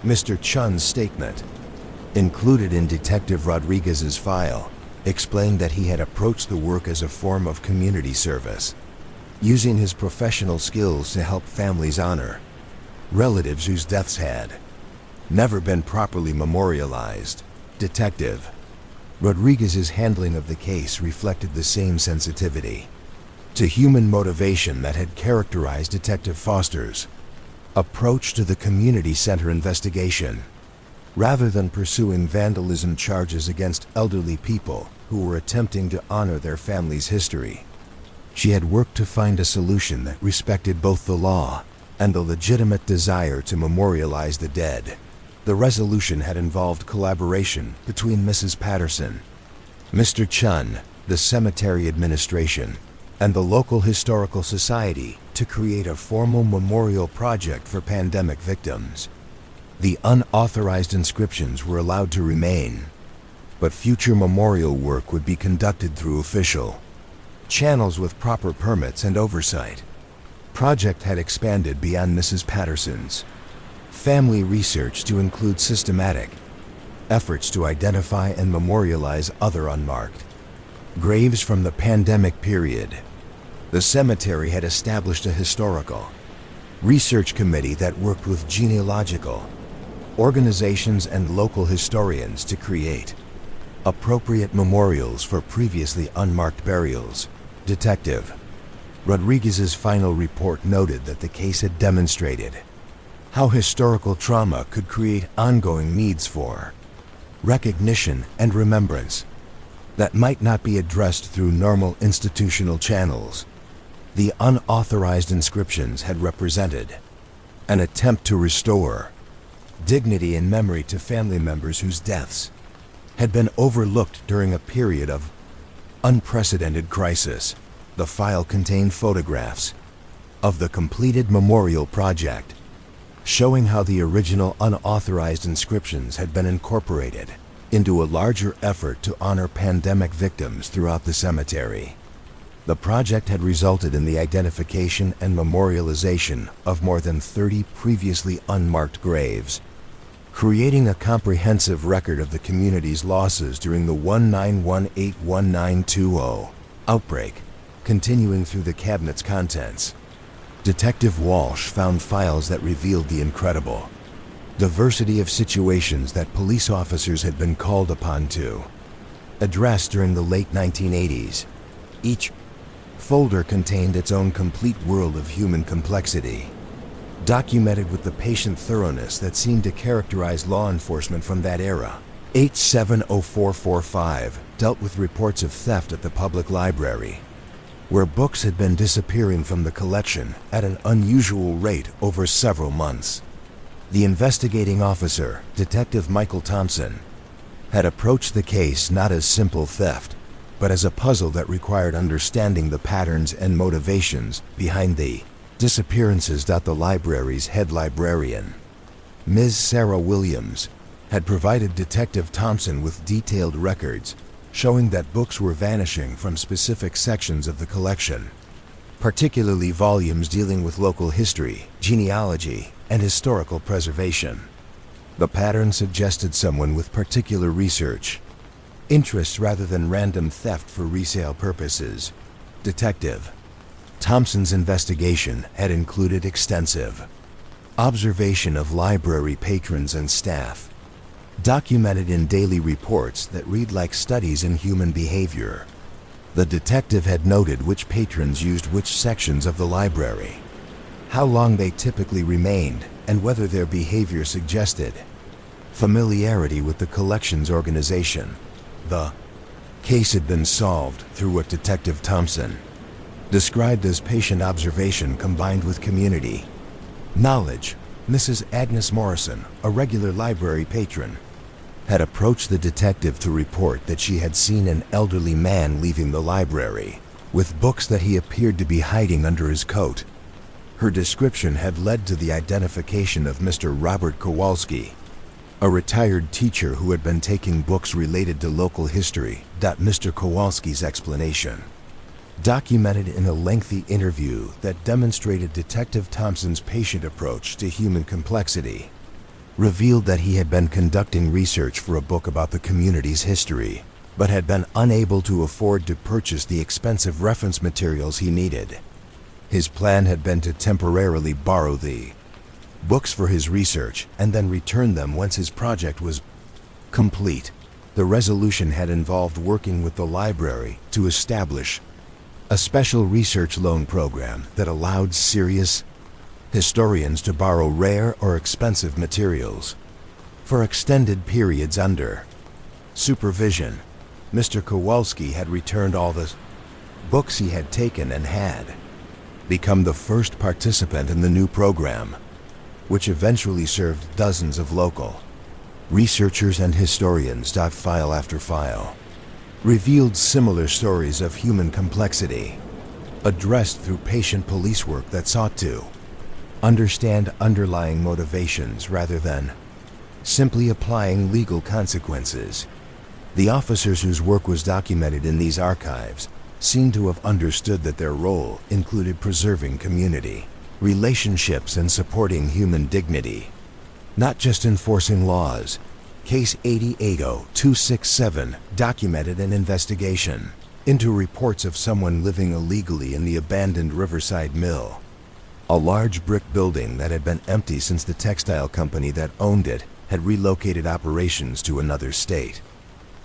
Mr. Chun's statement, included in Detective Rodriguez's file, explained that he had approached the work as a form of community service, using his professional skills to help families honor relatives whose deaths had never been properly memorialized. Detective Rodriguez's handling of the case reflected the same sensitivity to human motivation that had characterized Detective Foster's approach to the community center investigation. Rather than pursuing vandalism charges against elderly people who were attempting to honor their family's history, she had worked to find a solution that respected both the law and the legitimate desire to memorialize the dead. The resolution had involved collaboration between Mrs. Patterson, Mr. Chun, the cemetery administration, and the local historical society to create a formal memorial project for pandemic victims. The unauthorized inscriptions were allowed to remain, but future memorial work would be conducted through official channels with proper permits and oversight. Project had expanded beyond Mrs. Patterson's family research to include systematic efforts to identify and memorialize other unmarked graves from the pandemic period. The cemetery had established a historical research committee that worked with genealogical organizations and local historians to create appropriate memorials for previously unmarked burials. Detective Rodriguez's final report noted that the case had demonstrated how historical trauma could create ongoing needs for recognition and remembrance that might not be addressed through normal institutional channels. The unauthorized inscriptions had represented an attempt to restore dignity and memory to family members whose deaths had been overlooked during a period of unprecedented crisis. The file contained photographs of the completed memorial project, showing how the original unauthorized inscriptions had been incorporated into a larger effort to honor pandemic victims throughout the cemetery. The project had resulted in the identification and memorialization of more than 30 previously unmarked graves, creating a comprehensive record of the community's losses during the 1918-1920 outbreak. Continuing through the cabinet's contents, Detective Walsh found files that revealed the incredible diversity of situations that police officers had been called upon to address during the late 1980s. Each folder contained its own complete world of human complexity, documented with the patient thoroughness that seemed to characterize law enforcement from that era. 870445 dealt with reports of theft at the public library, where books had been disappearing from the collection at an unusual rate over several months. The investigating officer, Detective Michael Thompson, had approached the case not as simple theft, but as a puzzle that required understanding the patterns and motivations behind the disappearances. The library's head librarian, Ms. Sarah Williams, had provided Detective Thompson with detailed records showing that books were vanishing from specific sections of the collection, particularly volumes dealing with local history, genealogy, and historical preservation. The pattern suggested someone with particular research interests rather than random theft for resale purposes. Detective Thompson's investigation had included extensive observation of library patrons and staff, documented in daily reports that read like studies in human behavior. The detective had noted which patrons used which sections of the library, how long they typically remained, and whether their behavior suggested familiarity with the collection's organization. The case had been solved through what Detective Thompson described as patient observation combined with community knowledge. Mrs. Agnes Morrison, a regular library patron, had approached the detective to report that she had seen an elderly man leaving the library with books that he appeared to be hiding under his coat. Her description had led to the identification of Mr. Robert Kowalski, a retired teacher who had been taking books related to local history. Mr. Kowalski's explanation, documented in a lengthy interview that demonstrated Detective Thompson's patient approach to human complexity, revealed that he had been conducting research for a book about the community's history, but had been unable to afford to purchase the expensive reference materials he needed. His plan had been to temporarily borrow the books for his research and then return them once his project was complete. The resolution had involved working with the library to establish a special research loan program that allowed serious historians to borrow rare or expensive materials for extended periods under supervision. Mr. Kowalski had returned all the books he had taken and had become the first participant in the new program, which eventually served dozens of local researchers and historians. File after file revealed similar stories of human complexity, addressed through patient police work that sought to understand underlying motivations rather than simply applying legal consequences. The officers whose work was documented in these archives seem to have understood that their role included preserving community relationships and supporting human dignity, not just enforcing laws. Case 880267 documented an investigation into reports of someone living illegally in the abandoned Riverside Mill, a large brick building that had been empty since the textile company that owned it had relocated operations to another state.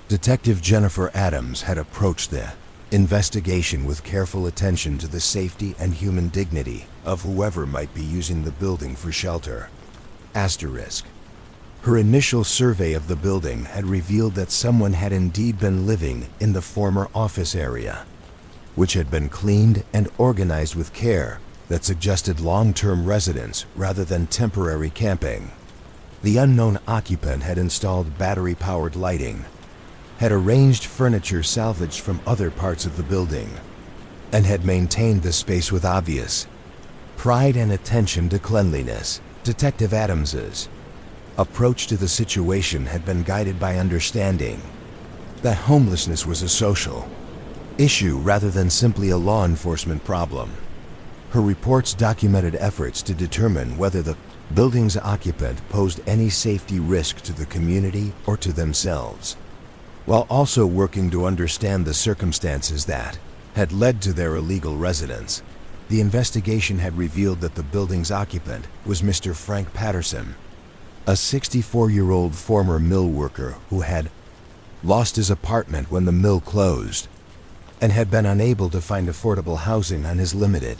Detective Jennifer Adams had approached the investigation with careful attention to the safety and human dignity of whoever might be using the building for shelter. Asterisk. Her initial survey of the building had revealed that someone had indeed been living in the former office area, which had been cleaned and organized with care that suggested long-term residence rather than temporary camping. The unknown occupant had installed battery-powered lighting, had arranged furniture salvaged from other parts of the building, and had maintained the space with obvious pride and attention to cleanliness. Detective Adams's approach to the situation had been guided by understanding that homelessness was a social issue rather than simply a law enforcement problem. Her reports documented efforts to determine whether the building's occupant posed any safety risk to the community or to themselves, while also working to understand the circumstances that had led to their illegal residence. The investigation had revealed that the building's occupant was Mr. Frank Patterson, a 64-year-old former mill worker who had lost his apartment when the mill closed and had been unable to find affordable housing on his limited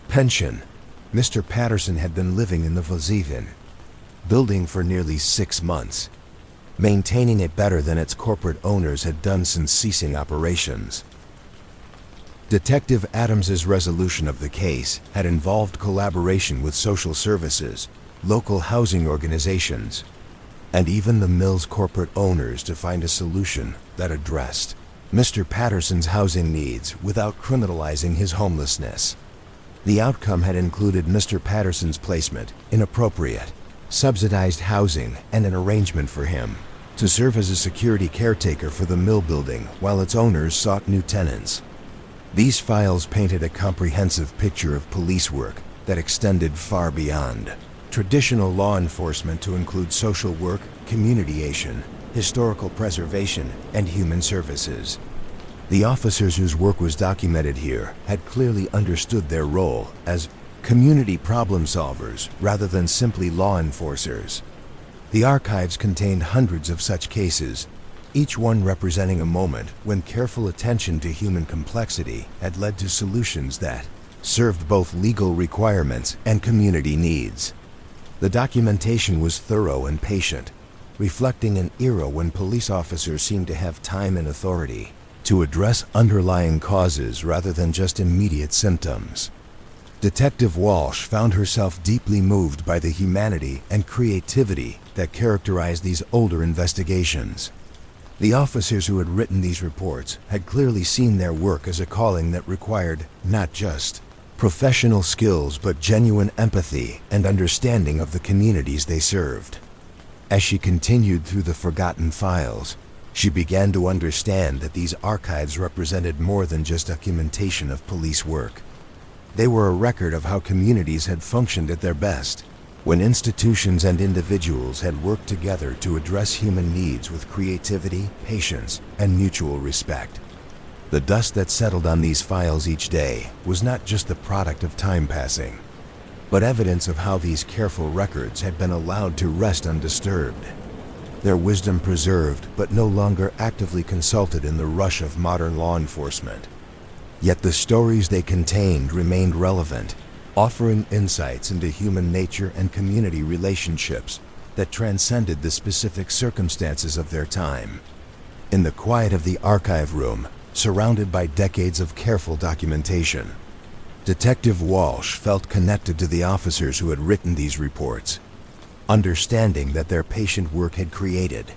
pension. Mr. Patterson had been living in the Vazeven building for nearly 6 months, maintaining it better than its corporate owners had done since ceasing operations. Detective Adams's resolution of the case had involved collaboration with social services, local housing organizations, and even the mill's corporate owners to find a solution that addressed Mr. Patterson's housing needs without criminalizing his homelessness. The outcome had included Mr. Patterson's placement in appropriate, subsidized housing and an arrangement for him to serve as a security caretaker for the mill building while its owners sought new tenants. These files painted a comprehensive picture of police work that extended far beyond traditional law enforcement to include social work, community action, historical preservation, and human services. The officers whose work was documented here had clearly understood their role as community problem solvers rather than simply law enforcers. The archives contained hundreds of such cases, each one representing a moment when careful attention to human complexity had led to solutions that served both legal requirements and community needs. The documentation was thorough and patient, reflecting an era when police officers seemed to have time and authority to address underlying causes rather than just immediate symptoms. Detective Walsh found herself deeply moved by the humanity and creativity that characterized these older investigations. The officers who had written these reports had clearly seen their work as a calling that required not just professional skills but genuine empathy and understanding of the communities they served. As she continued through the forgotten files, she began to understand that these archives represented more than just documentation of police work. They were a record of how communities had functioned at their best, when institutions and individuals had worked together to address human needs with creativity, patience, and mutual respect. The dust that settled on these files each day was not just the product of time passing, but evidence of how these careful records had been allowed to rest undisturbed, their wisdom preserved but no longer actively consulted in the rush of modern law enforcement. Yet the stories they contained remained relevant, offering insights into human nature and community relationships that transcended the specific circumstances of their time. In the quiet of the archive room, surrounded by decades of careful documentation, Detective Walsh felt connected to the officers who had written these reports, understanding that their patient work had created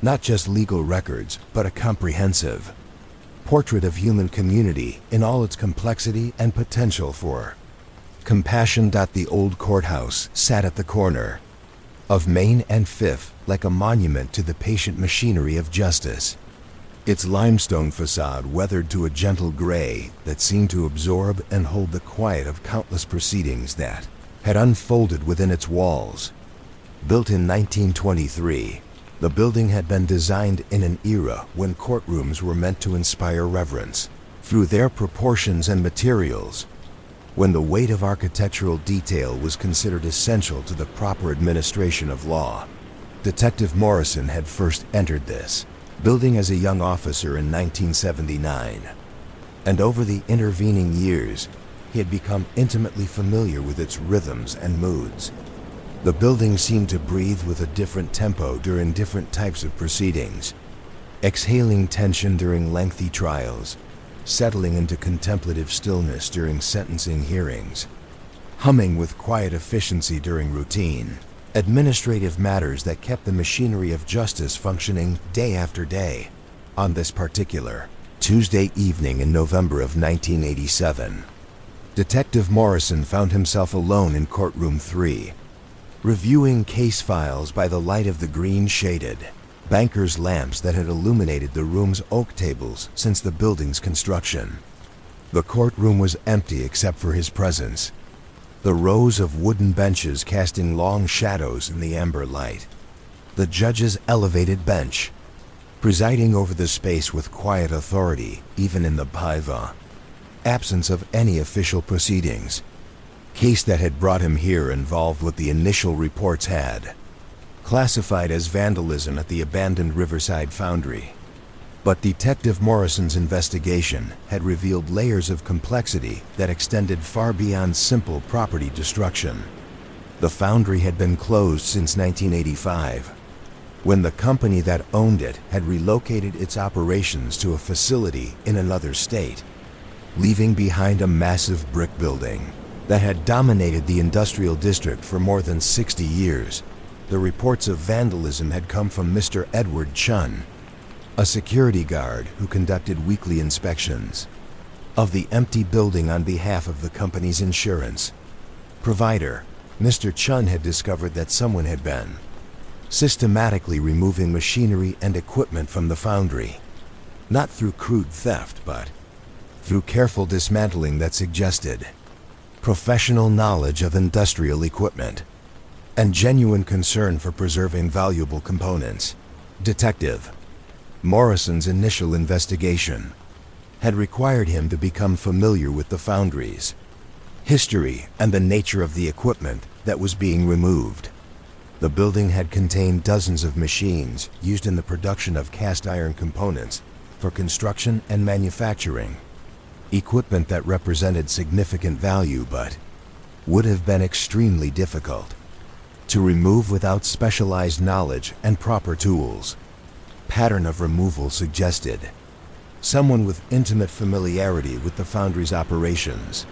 not just legal records, but a comprehensive portrait of human community in all its complexity and potential for compassion. The old courthouse sat at the corner of Main and Fifth like a monument to the patient machinery of justice, its limestone facade weathered to a gentle gray that seemed to absorb and hold the quiet of countless proceedings that had unfolded within its walls. Built in 1923, the building had been designed in an era when courtrooms were meant to inspire reverence through their proportions and materials, when the weight of architectural detail was considered essential to the proper administration of law. Detective Morrison had first entered this building as a young officer in 1979, and over the intervening years, he had become intimately familiar with its rhythms and moods. The building seemed to breathe with a different tempo during different types of proceedings, exhaling tension during lengthy trials, settling into contemplative stillness during sentencing hearings, humming with quiet efficiency during routine administrative matters that kept the machinery of justice functioning day after day. On this particular Tuesday evening in November of 1987, Detective Morrison found himself alone in courtroom 3, reviewing case files by the light of the green-shaded banker's lamps that had illuminated the room's oak tables since the building's construction. The courtroom was empty except for his presence, the rows of wooden benches casting long shadows in the amber light. The judge's elevated bench, presiding over the space with quiet authority even in the absence of any official proceedings. Case that had brought him here involved what the initial reports had classified as vandalism at the abandoned Riverside Foundry. But Detective Morrison's investigation had revealed layers of complexity that extended far beyond simple property destruction. The foundry had been closed since 1985, when the company that owned it had relocated its operations to a facility in another state, leaving behind a massive brick building that had dominated the industrial district for more than 60 years. The reports of vandalism had come from Mr. Edward Chun, a security guard who conducted weekly inspections of the empty building on behalf of the company's insurance provider. Mr. Chun had discovered that someone had been systematically removing machinery and equipment from the foundry, not through crude theft, but through careful dismantling that suggested professional knowledge of industrial equipment and genuine concern for preserving valuable components. Detective Morrison's initial investigation had required him to become familiar with the foundry's history and the nature of the equipment that was being removed. The building had contained dozens of machines used in the production of cast iron components for construction and manufacturing, equipment that represented significant value but would have been extremely difficult to remove without specialized knowledge and proper tools. Pattern of removal suggested someone with intimate familiarity with the foundry's operations.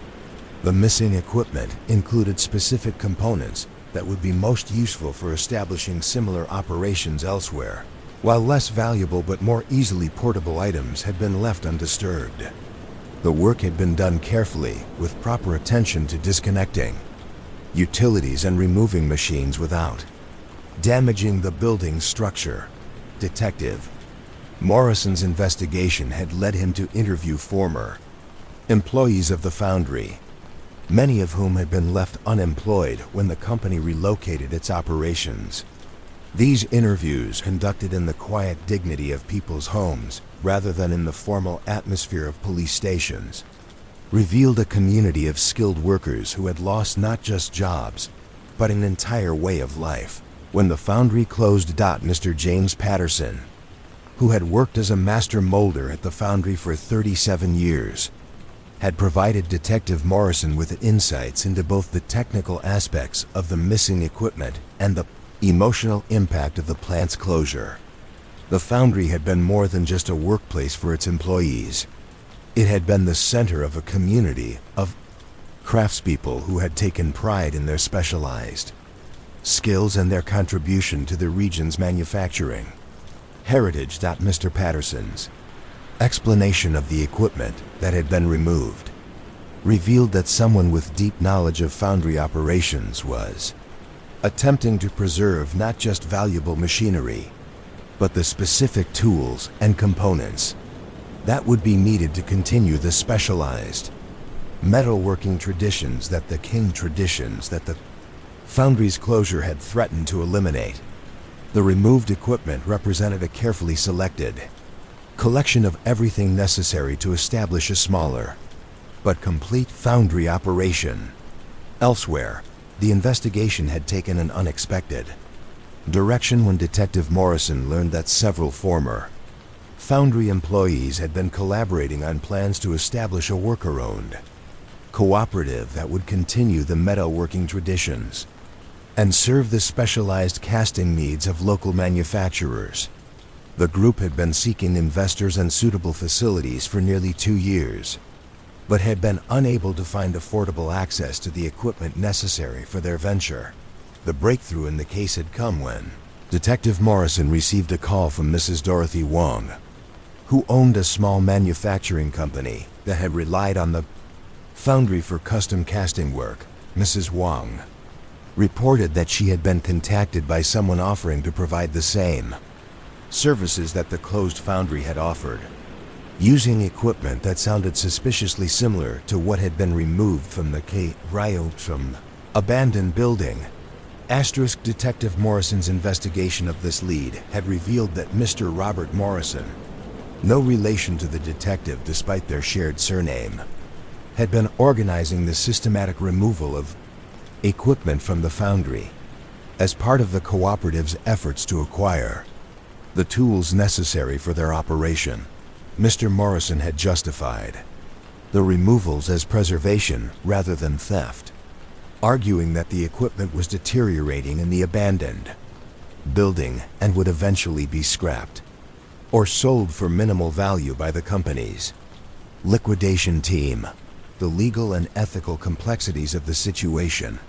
The missing equipment included specific components that would be most useful for establishing similar operations elsewhere, while less valuable but more easily portable items had been left undisturbed. The work had been done carefully, with proper attention to disconnecting utilities and removing machines without damaging the building's structure. Detective Morrison's investigation had led him to interview former employees of the foundry, many of whom had been left unemployed when the company relocated its operations. These interviews, conducted in the quiet dignity of people's homes rather than in the formal atmosphere of police stations, revealed a community of skilled workers who had lost not just jobs, but an entire way of life. When the foundry closed, Mr. James Patterson, who had worked as a master molder at the foundry for 37 years, had provided Detective Morrison with insights into both the technical aspects of the missing equipment and the emotional impact of the plant's closure. The foundry had been more than just a workplace for its employees. It had been the center of a community of craftspeople who had taken pride in their specialized skills and their contribution to the region's manufacturing heritage. Mr. Patterson's explanation of the equipment that had been removed revealed that someone with deep knowledge of foundry operations was attempting to preserve not just valuable machinery, but the specific tools and components that would be needed to continue the specialized metalworking traditions that the foundry's closure had threatened to eliminate. The removed equipment represented a carefully selected collection of everything necessary to establish a smaller but complete foundry operation. Elsewhere, the investigation had taken an unexpected direction when Detective Morrison learned that several former foundry employees had been collaborating on plans to establish a worker-owned cooperative that would continue the metalworking traditions and serve the specialized casting needs of local manufacturers. The group had been seeking investors and suitable facilities for nearly 2 years, but had been unable to find affordable access to the equipment necessary for their venture. The breakthrough in the case had come when Detective Morrison received a call from Mrs. Dorothy Wong, who owned a small manufacturing company that had relied on the foundry for custom casting work. Mrs. Wong reported that she had been contacted by someone offering to provide the same services that the closed foundry had offered, using equipment that sounded suspiciously similar to what had been removed from the abandoned building. Detective Morrison's investigation of this lead had revealed that Mr. Robert Morrison, no relation to the detective despite their shared surname, had been organizing the systematic removal of equipment from the foundry as part of the cooperative's efforts to acquire the tools necessary for their operation. Mr. Morrison had justified the removals as preservation rather than theft, arguing that the equipment was deteriorating in the abandoned building and would eventually be scrapped or sold for minimal value by the company's liquidation team. The legal and ethical complexities of the situation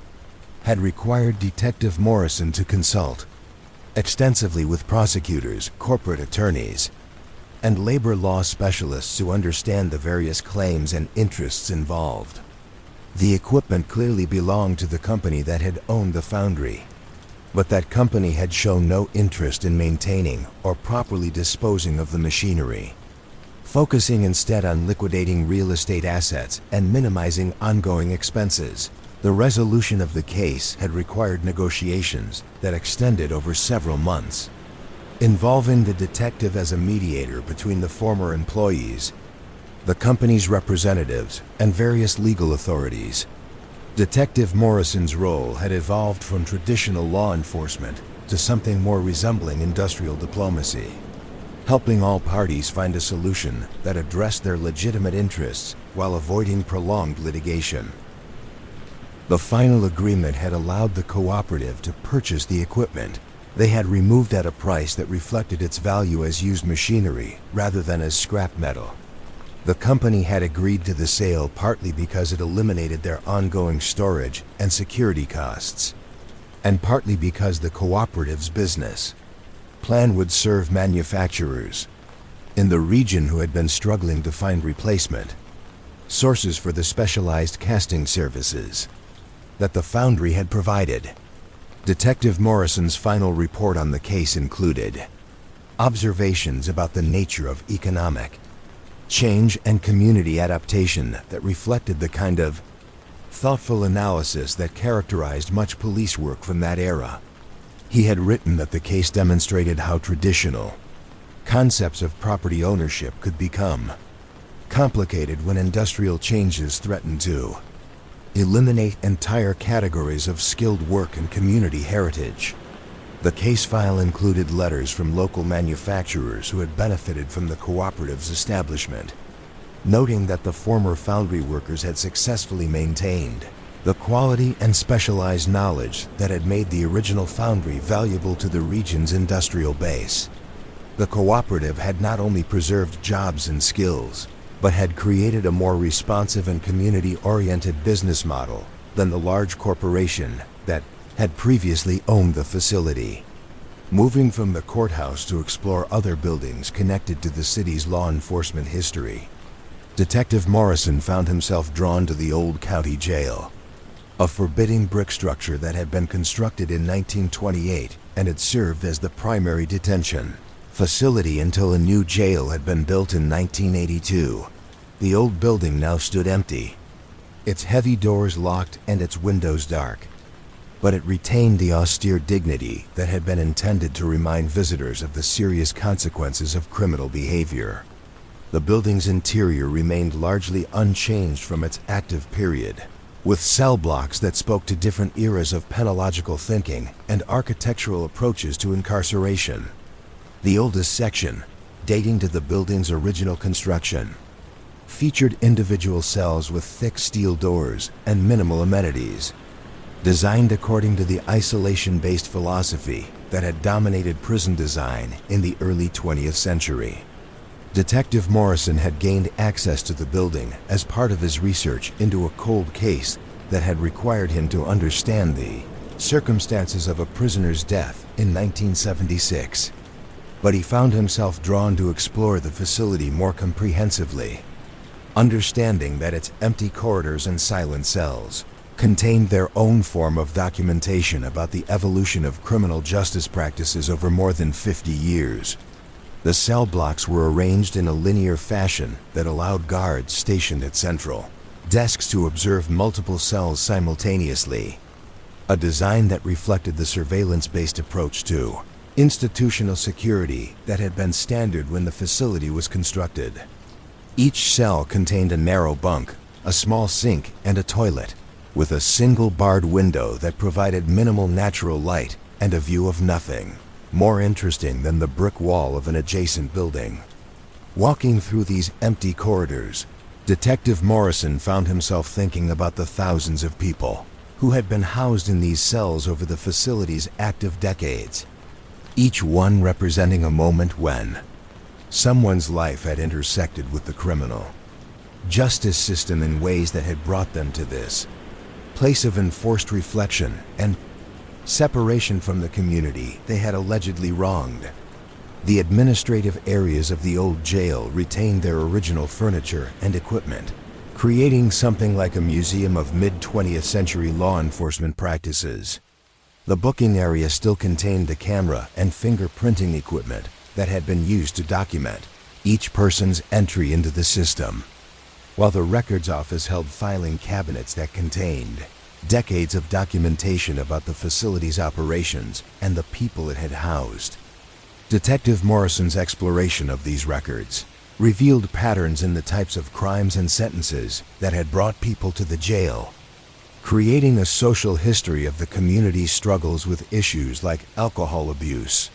had required Detective Morrison to consult extensively with prosecutors, corporate attorneys, and labor law specialists to understand the various claims and interests involved. The equipment clearly belonged to the company that had owned the foundry, but that company had shown no interest in maintaining or properly disposing of the machinery, focusing instead on liquidating real estate assets and minimizing ongoing expenses. The resolution of the case had required negotiations that extended over several months, involving the detective as a mediator between the former employees, the company's representatives, and various legal authorities. Detective Morrison's role had evolved from traditional law enforcement to something more resembling industrial diplomacy, helping all parties find a solution that addressed their legitimate interests while avoiding prolonged litigation. The final agreement had allowed the cooperative to purchase the equipment. They had removed at a price that reflected its value as used machinery rather than as scrap metal. The company had agreed to the sale partly because it eliminated their ongoing storage and security costs, and partly because the cooperative's business plan would serve manufacturers in the region who had been struggling to find replacement sources for the specialized casting services that the foundry had provided. Detective Morrison's final report on the case included observations about the nature of economic change and community adaptation that reflected the kind of thoughtful analysis that characterized much police work from that era. He had written that the case demonstrated how traditional concepts of property ownership could become complicated when industrial changes threatened to eliminate entire categories of skilled work and community heritage. The case file included letters from local manufacturers who had benefited from the cooperative's establishment, noting that the former foundry workers had successfully maintained the quality and specialized knowledge that had made the original foundry valuable to the region's industrial base. The cooperative had not only preserved jobs and skills, but had created a more responsive and community-oriented business model than the large corporation that had previously owned the facility. Moving from the courthouse to explore other buildings connected to the city's law enforcement history, Detective Morrison found himself drawn to the old county jail, a forbidding brick structure that had been constructed in 1928 and had served as the primary detention facility until a new jail had been built in 1982. The old building now stood empty, its heavy doors locked and its windows dark, but it retained the austere dignity that had been intended to remind visitors of the serious consequences of criminal behavior. The building's interior remained largely unchanged from its active period, with cell blocks that spoke to different eras of penological thinking and architectural approaches to incarceration. The oldest section, dating to the building's original construction, featured individual cells with thick steel doors and minimal amenities, designed according to the isolation-based philosophy that had dominated prison design in the early 20th century. Detective Morrison had gained access to the building as part of his research into a cold case that had required him to understand the circumstances of a prisoner's death in 1976. But he found himself drawn to explore the facility more comprehensively, understanding that its empty corridors and silent cells contained their own form of documentation about the evolution of criminal justice practices over more than 50 years. The cell blocks were arranged in a linear fashion that allowed guards stationed at central desks to observe multiple cells simultaneously, a design that reflected the surveillance-based approach to institutional security that had been standard when the facility was constructed. Each cell contained a narrow bunk, a small sink, and a toilet, with a single barred window that provided minimal natural light and a view of nothing. more interesting than the brick wall of an adjacent building. Walking through these empty corridors, Detective Morrison found himself thinking about the thousands of people who had been housed in these cells over the facility's active decades, each one representing a moment when someone's life had intersected with the criminal justice system in ways that had brought them to this place of enforced reflection and separation from the community they had allegedly wronged. The administrative areas of the old jail retained their original furniture and equipment, creating something like a museum of mid-20th century law enforcement practices. The booking area still contained the camera and fingerprinting equipment that had been used to document each person's entry into the system, while the records office held filing cabinets that contained decades of documentation about the facility's operations and the people it had housed. Detective Morrison's exploration of these records revealed patterns in the types of crimes and sentences that had brought people to the jail, creating a social history of the community's struggles with issues like alcohol abuse,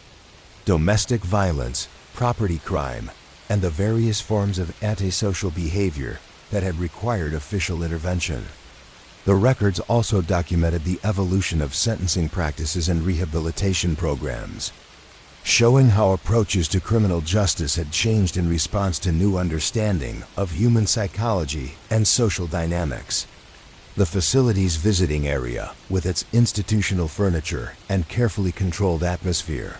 domestic violence, property crime, and the various forms of antisocial behavior that had required official intervention. The records also documented the evolution of sentencing practices and rehabilitation programs, showing how approaches to criminal justice had changed in response to new understanding of human psychology and social dynamics. The facility's visiting area, with its institutional furniture and carefully controlled atmosphere,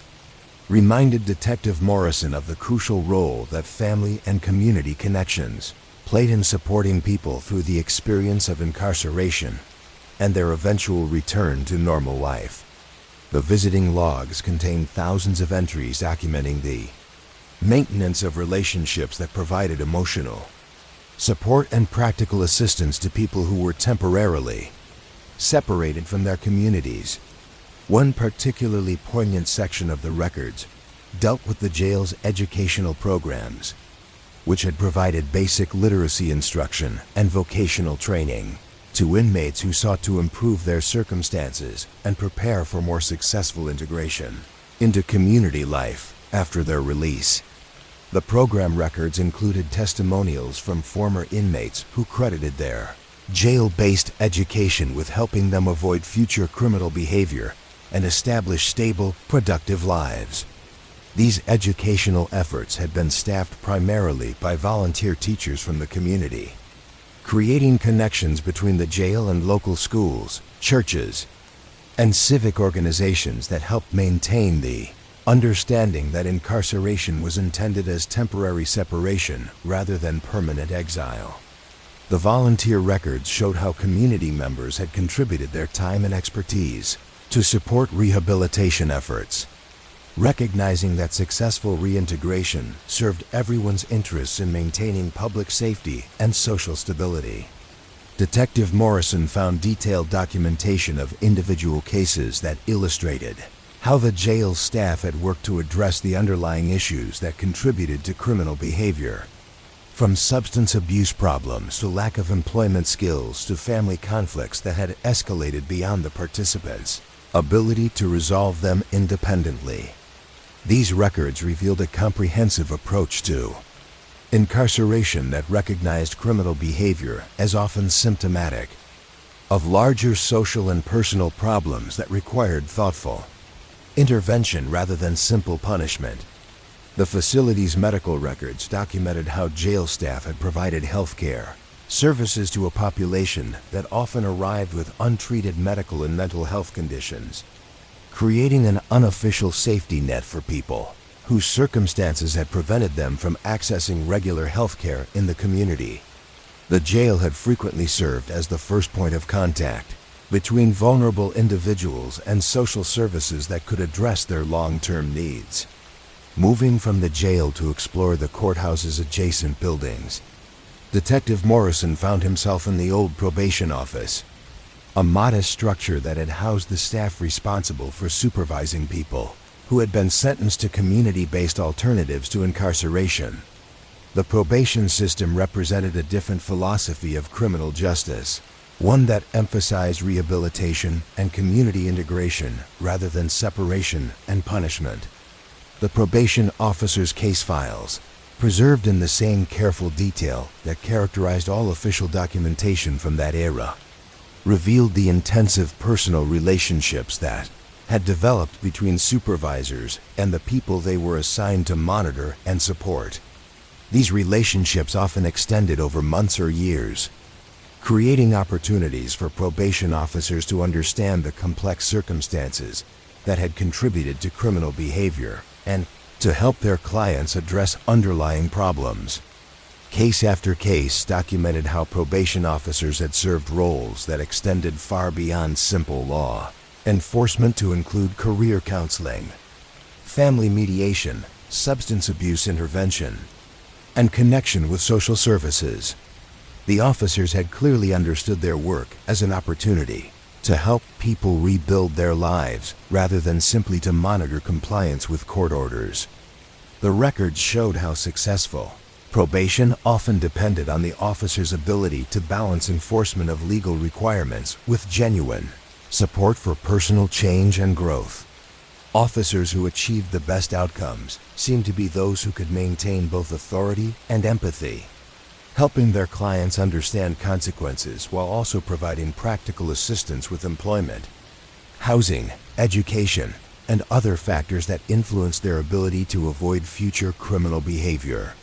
reminded Detective Morrison of the crucial role that family and community connections played in supporting people through the experience of incarceration and their eventual return to normal life. The visiting logs contained thousands of entries documenting the maintenance of relationships that provided emotional support and practical assistance to people who were temporarily separated from their communities. One particularly poignant section of the records dealt with the jail's educational programs, which had provided basic literacy instruction and vocational training to inmates who sought to improve their circumstances and prepare for more successful integration into community life after their release. The program records included testimonials from former inmates who credited their jail-based education with helping them avoid future criminal behavior and establish stable, productive lives. These educational efforts had been staffed primarily by volunteer teachers from the community, creating connections between the jail and local schools, churches, and civic organizations that helped maintain the understanding that incarceration was intended as temporary separation rather than permanent exile. The volunteer records showed how community members had contributed their time and expertise to support rehabilitation efforts, recognizing that successful reintegration served everyone's interests in maintaining public safety and social stability. Detective Morrison found detailed documentation of individual cases that illustrated how the jail's staff had worked to address the underlying issues that contributed to criminal behavior, from substance abuse problems to lack of employment skills to family conflicts that had escalated beyond the participants' ability to resolve them independently. These records revealed a comprehensive approach to incarceration that recognized criminal behavior as often symptomatic of larger social and personal problems that required thoughtful intervention rather than simple punishment. The facility's medical records documented how jail staff had provided health care services to a population that often arrived with untreated medical and mental health conditions, creating an unofficial safety net for people whose circumstances had prevented them from accessing regular health care in the community. The jail had frequently served as the first point of contact between vulnerable individuals and social services that could address their long-term needs. Moving from the jail to explore the courthouse's adjacent buildings, Detective Morrison found himself in the old probation office, a modest structure that had housed the staff responsible for supervising people who had been sentenced to community-based alternatives to incarceration. The probation system represented a different philosophy of criminal justice, one that emphasized rehabilitation and community integration rather than separation and punishment. The probation officer's case files, preserved in the same careful detail that characterized all official documentation from that era, revealed the intensive personal relationships that had developed between supervisors and the people they were assigned to monitor and support. These relationships often extended over months or years, creating opportunities for probation officers to understand the complex circumstances that had contributed to criminal behavior and to help their clients address underlying problems. Case after case documented how probation officers had served roles that extended far beyond simple law enforcement to include career counseling, family mediation, substance abuse intervention, and connection with social services. The officers had clearly understood their work as an opportunity to help people rebuild their lives rather than simply to monitor compliance with court orders. The records showed how successful probation often depended on the officer's ability to balance enforcement of legal requirements with genuine support for personal change and growth. Officers who achieved the best outcomes seemed to be those who could maintain both authority and empathy, helping their clients understand consequences while also providing practical assistance with employment, housing, education, and other factors that influence their ability to avoid future criminal behavior.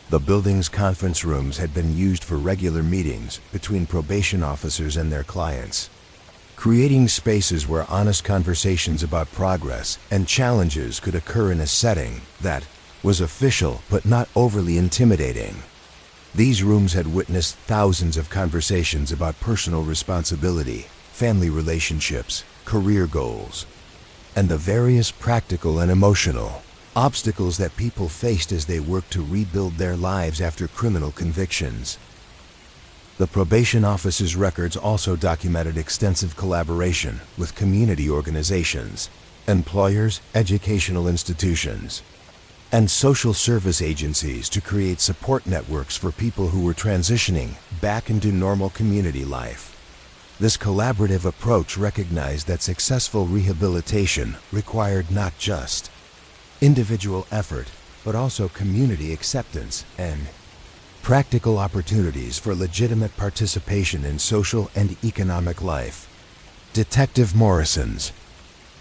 The building's conference rooms had been used for regular meetings between probation officers and their clients, creating spaces where honest conversations about progress and challenges could occur in a setting that was official but not overly intimidating. These rooms had witnessed thousands of conversations about personal responsibility, family relationships, career goals, and the various practical and emotional obstacles that people faced as they worked to rebuild their lives after criminal convictions. The probation office's records also documented extensive collaboration with community organizations, employers, educational institutions, and social service agencies to create support networks for people who were transitioning back into normal community life. This collaborative approach recognized that successful rehabilitation required not just individual effort, but also community acceptance and practical opportunities for legitimate participation in social and economic life. Detective Morrison's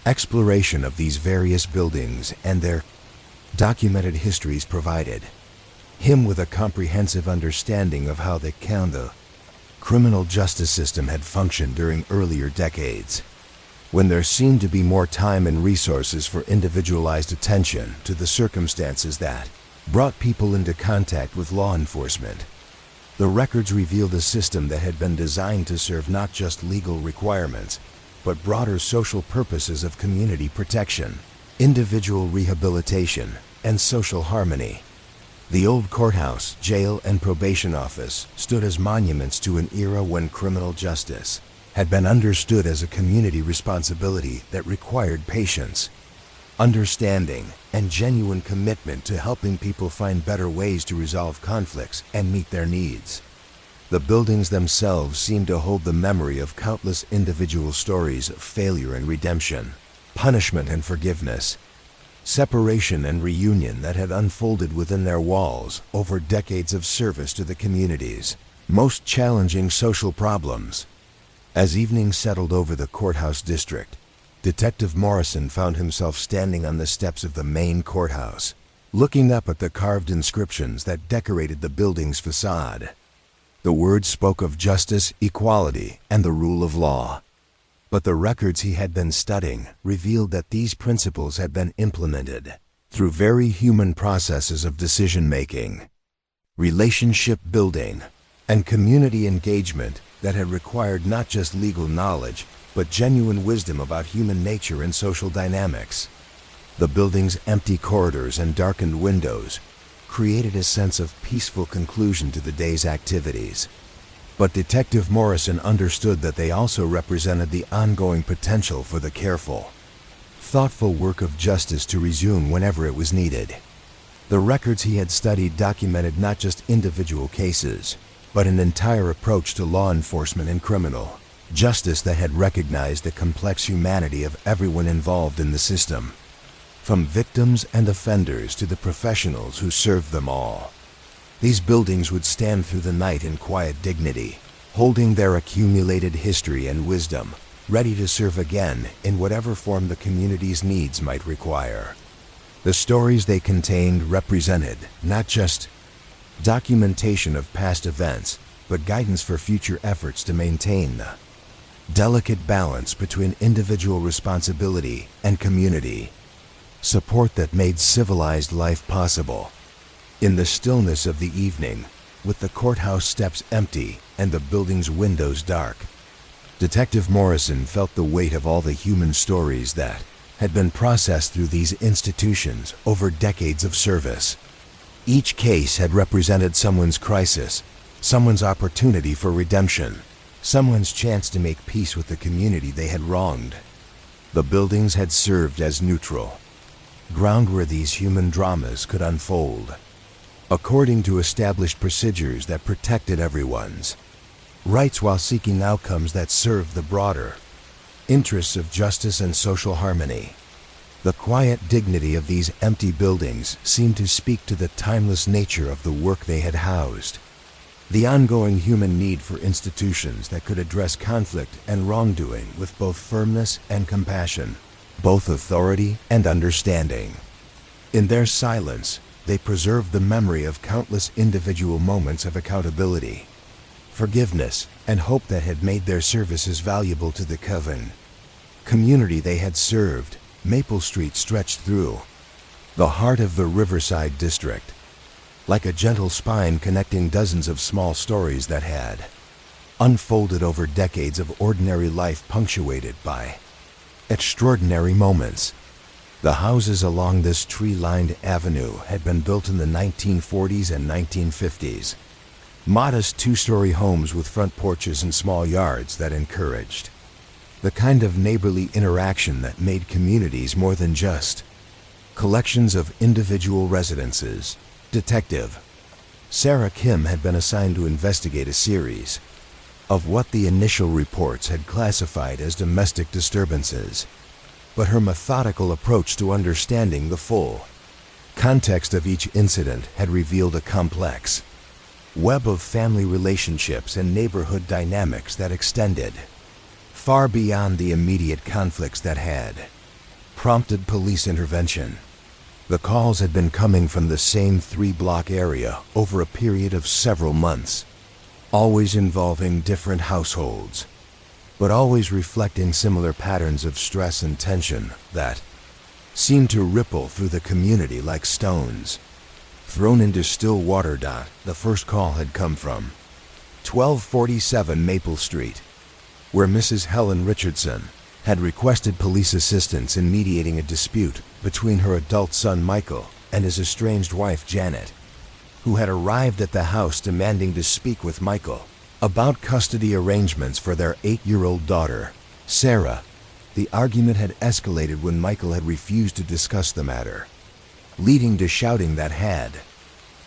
exploration of these various buildings and their documented histories provided him with a comprehensive understanding of how the criminal justice system had functioned during earlier decades, when there seemed to be more time and resources for individualized attention to the circumstances that brought people into contact with law enforcement. The records revealed a system that had been designed to serve not just legal requirements, but broader social purposes of community protection, individual rehabilitation, and social harmony. The old courthouse, jail, and probation office stood as monuments to an era when criminal justice had been understood as a community responsibility that required patience, understanding, and genuine commitment to helping people find better ways to resolve conflicts and meet their needs. The buildings themselves seemed to hold the memory of countless individual stories of failure and redemption, punishment and forgiveness, separation and reunion that had unfolded within their walls over decades of service to the community's most challenging social problems. As evening settled over the courthouse district, Detective Morrison found himself standing on the steps of the main courthouse, looking up at the carved inscriptions that decorated the building's facade. The words spoke of justice, equality, and the rule of law. But the records he had been studying revealed that these principles had been implemented through very human processes of decision-making, relationship building, and community engagement that had required not just legal knowledge, but genuine wisdom about human nature and social dynamics. The building's empty corridors and darkened windows created a sense of peaceful conclusion to the day's activities. But Detective Morrison understood that they also represented the ongoing potential for the careful, thoughtful work of justice to resume whenever it was needed. The records he had studied documented not just individual cases, but an entire approach to law enforcement and criminal justice that had recognized the complex humanity of everyone involved in the system, from victims and offenders to the professionals who served them all. These buildings would stand through the night in quiet dignity, holding their accumulated history and wisdom, ready to serve again in whatever form the community's needs might require. The stories they contained represented not just documentation of past events, but guidance for future efforts to maintain the delicate balance between individual responsibility and community support that made civilized life possible. In the stillness of the evening, with the courthouse steps empty and the building's windows dark, Detective Morrison felt the weight of all the human stories that had been processed through these institutions over decades of service. Each case had represented someone's crisis, someone's opportunity for redemption, someone's chance to make peace with the community they had wronged. The buildings had served as neutral ground where these human dramas could unfold, according to established procedures that protected everyone's rights while seeking outcomes that served the broader interests of justice and social harmony. The quiet dignity of these empty buildings seemed to speak to the timeless nature of the work they had housed, the ongoing human need for institutions that could address conflict and wrongdoing with both firmness and compassion, both authority and understanding. In their silence, they preserved the memory of countless individual moments of accountability, forgiveness, and hope that had made their services valuable to the coven community they had served. Maple Street stretched through the heart of the Riverside district, like a gentle spine connecting dozens of small stories that had unfolded over decades of ordinary life punctuated by extraordinary moments. The houses along this tree-lined avenue had been built in the 1940s and 1950s. Modest two-story homes with front porches and small yards that encouraged the kind of neighborly interaction that made communities more than just collections of individual residences. Detective Sarah Kim had been assigned to investigate a series of what the initial reports had classified as domestic disturbances, but her methodical approach to understanding the full context of each incident had revealed a complex web of family relationships and neighborhood dynamics that extended far beyond the immediate conflicts that had prompted police intervention. The calls had been coming from the same three-block area over a period of several months, always involving different households, but always reflecting similar patterns of stress and tension that seemed to ripple through the community like stones thrown into still water. The first call had come from 1247 Maple Street, where Mrs. Helen Richardson had requested police assistance in mediating a dispute between her adult son Michael and his estranged wife Janet, who had arrived at the house demanding to speak with Michael about custody arrangements for their 8-year-old daughter, Sarah. The argument had escalated when Michael had refused to discuss the matter, leading to shouting that had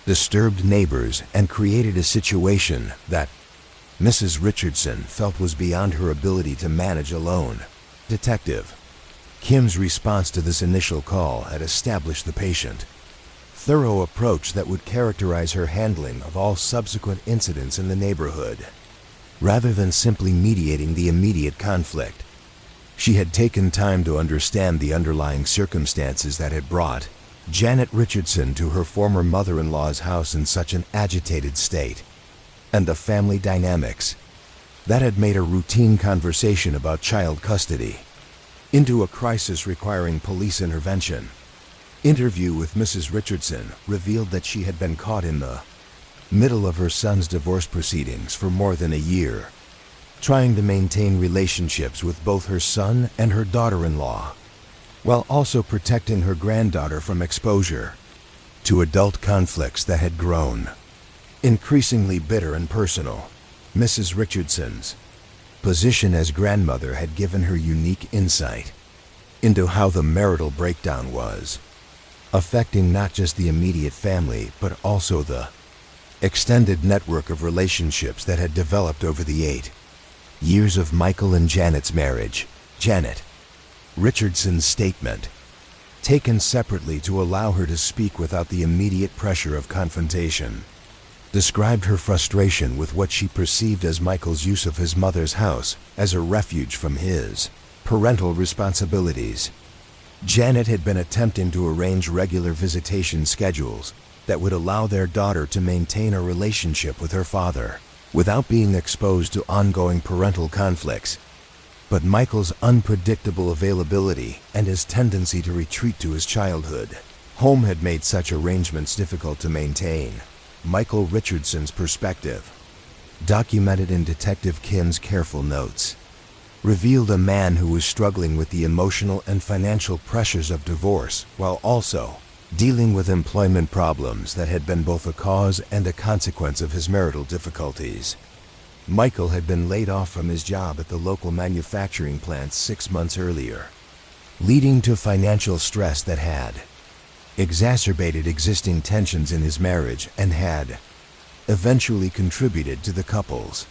disturbed neighbors and created a situation that Mrs. Richardson felt was beyond her ability to manage alone. Detective Kim's response to this initial call had established the patient, thorough approach that would characterize her handling of all subsequent incidents in the neighborhood. Rather than simply mediating the immediate conflict, she had taken time to understand the underlying circumstances that had brought Janet Richardson to her former mother-in-law's house in such an agitated state, and the family dynamics that had made a routine conversation about child custody into a crisis requiring police intervention. Interview with Mrs. Richardson revealed that she had been caught in the middle of her son's divorce proceedings for more than a year, trying to maintain relationships with both her son and her daughter-in-law, while also protecting her granddaughter from exposure to adult conflicts that had grown increasingly bitter and personal. Mrs. Richardson's position as grandmother had given her unique insight into how the marital breakdown was affecting not just the immediate family, but also the extended network of relationships that had developed over the 8 years of Michael and Janet's marriage. Janet Richardson's statement, taken separately to allow her to speak without the immediate pressure of confrontation, described her frustration with what she perceived as Michael's use of his mother's house as a refuge from his parental responsibilities. Janet had been attempting to arrange regular visitation schedules that would allow their daughter to maintain a relationship with her father without being exposed to ongoing parental conflicts. But Michael's unpredictable availability and his tendency to retreat to his childhood home had made such arrangements difficult to maintain. Michael Richardson's perspective, documented in Detective Kim's careful notes, revealed a man who was struggling with the emotional and financial pressures of divorce while also dealing with employment problems that had been both a cause and a consequence of his marital difficulties. Michael had been laid off from his job at the local manufacturing plant 6 months earlier, leading to financial stress that had exacerbated existing tensions in his marriage and had eventually contributed to the couple's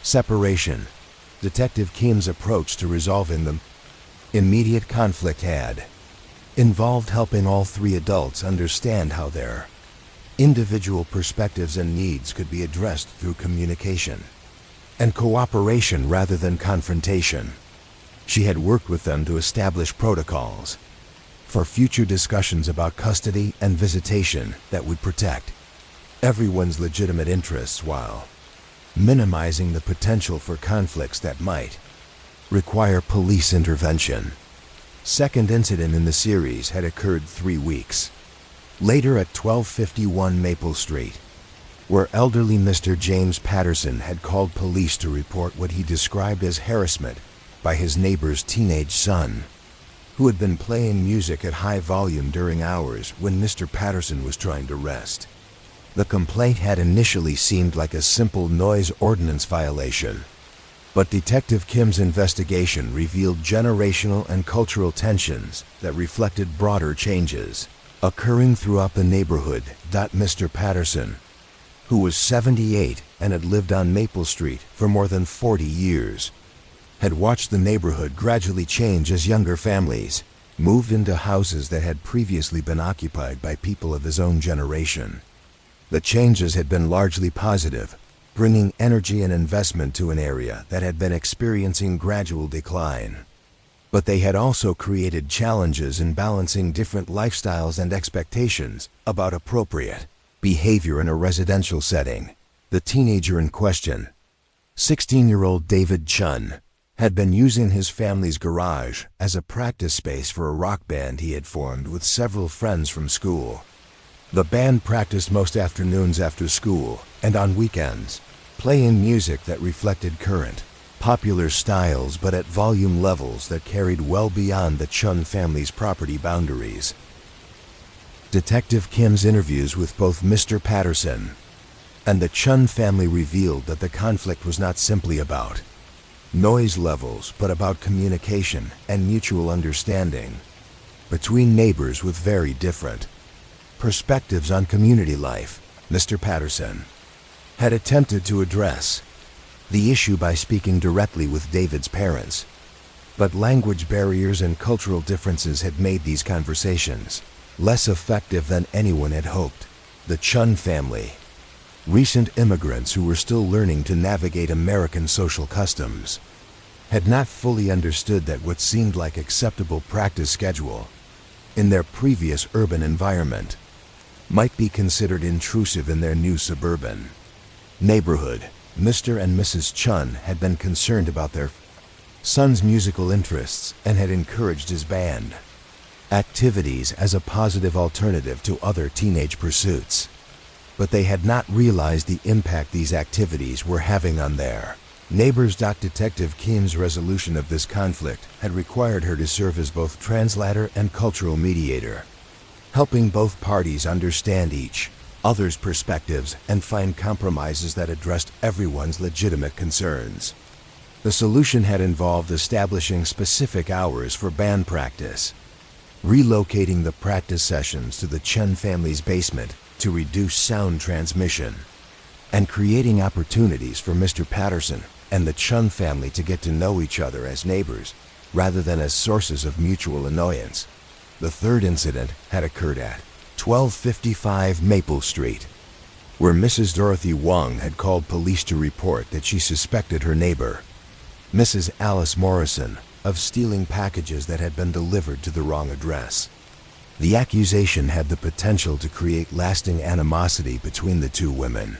separation. Detective Kim's approach to resolving the immediate conflict had involved helping all 3 adults understand how their individual perspectives and needs could be addressed through communication and cooperation rather than confrontation. She had worked with them to establish protocols for future discussions about custody and visitation that would protect everyone's legitimate interests while minimizing the potential for conflicts that might require police intervention. Second incident in the series had occurred 3 weeks later at 1251 Maple Street, where elderly Mr. James Patterson had called police to report what he described as harassment by his neighbor's teenage son, who had been playing music at high volume during hours when Mr. Patterson was trying to rest. The complaint had initially seemed like a simple noise ordinance violation, but Detective Kim's investigation revealed generational and cultural tensions that reflected broader changes occurring throughout the neighborhood. Mr. Patterson, who was 78 and had lived on Maple Street for more than 40 years, had watched the neighborhood gradually change as younger families moved into houses that had previously been occupied by people of his own generation. The changes had been largely positive, bringing energy and investment to an area that had been experiencing gradual decline. But they had also created challenges in balancing different lifestyles and expectations about appropriate behavior in a residential setting. The teenager in question, 16-year-old David Chun, had been using his family's garage as a practice space for a rock band he had formed with several friends from school. The band practiced most afternoons after school and on weekends, playing music that reflected current, popular styles but at volume levels that carried well beyond the Chun family's property boundaries. Detective Kim's interviews with both Mr. Patterson and the Chun family revealed that the conflict was not simply about noise levels but about communication and mutual understanding between neighbors with very different perspectives on community life. Mr. Patterson had attempted to address the issue by speaking directly with David's parents, but language barriers and cultural differences had made these conversations less effective than anyone had hoped. The Chun family, recent immigrants who were still learning to navigate American social customs, had not fully understood that what seemed like acceptable practice schedule in their previous urban environment might be considered intrusive in their new suburban neighborhood. Mr. and Mrs. Chun had been concerned about their son's musical interests and had encouraged his band activities as a positive alternative to other teenage pursuits. But they had not realized the impact these activities were having on their neighbors. Detective Kim's resolution of this conflict had required her to serve as both translator and cultural mediator, helping both parties understand each other's perspectives and find compromises that addressed everyone's legitimate concerns. The solution had involved establishing specific hours for band practice, relocating the practice sessions to the Chun family's basement to reduce sound transmission, and creating opportunities for Mr. Patterson and the Chun family to get to know each other as neighbors rather than as sources of mutual annoyance. The third incident had occurred at 1255 Maple Street, where Mrs. Dorothy Wong had called police to report that she suspected her neighbor, Mrs. Alice Morrison, of stealing packages that had been delivered to the wrong address. The accusation had the potential to create lasting animosity between the two women,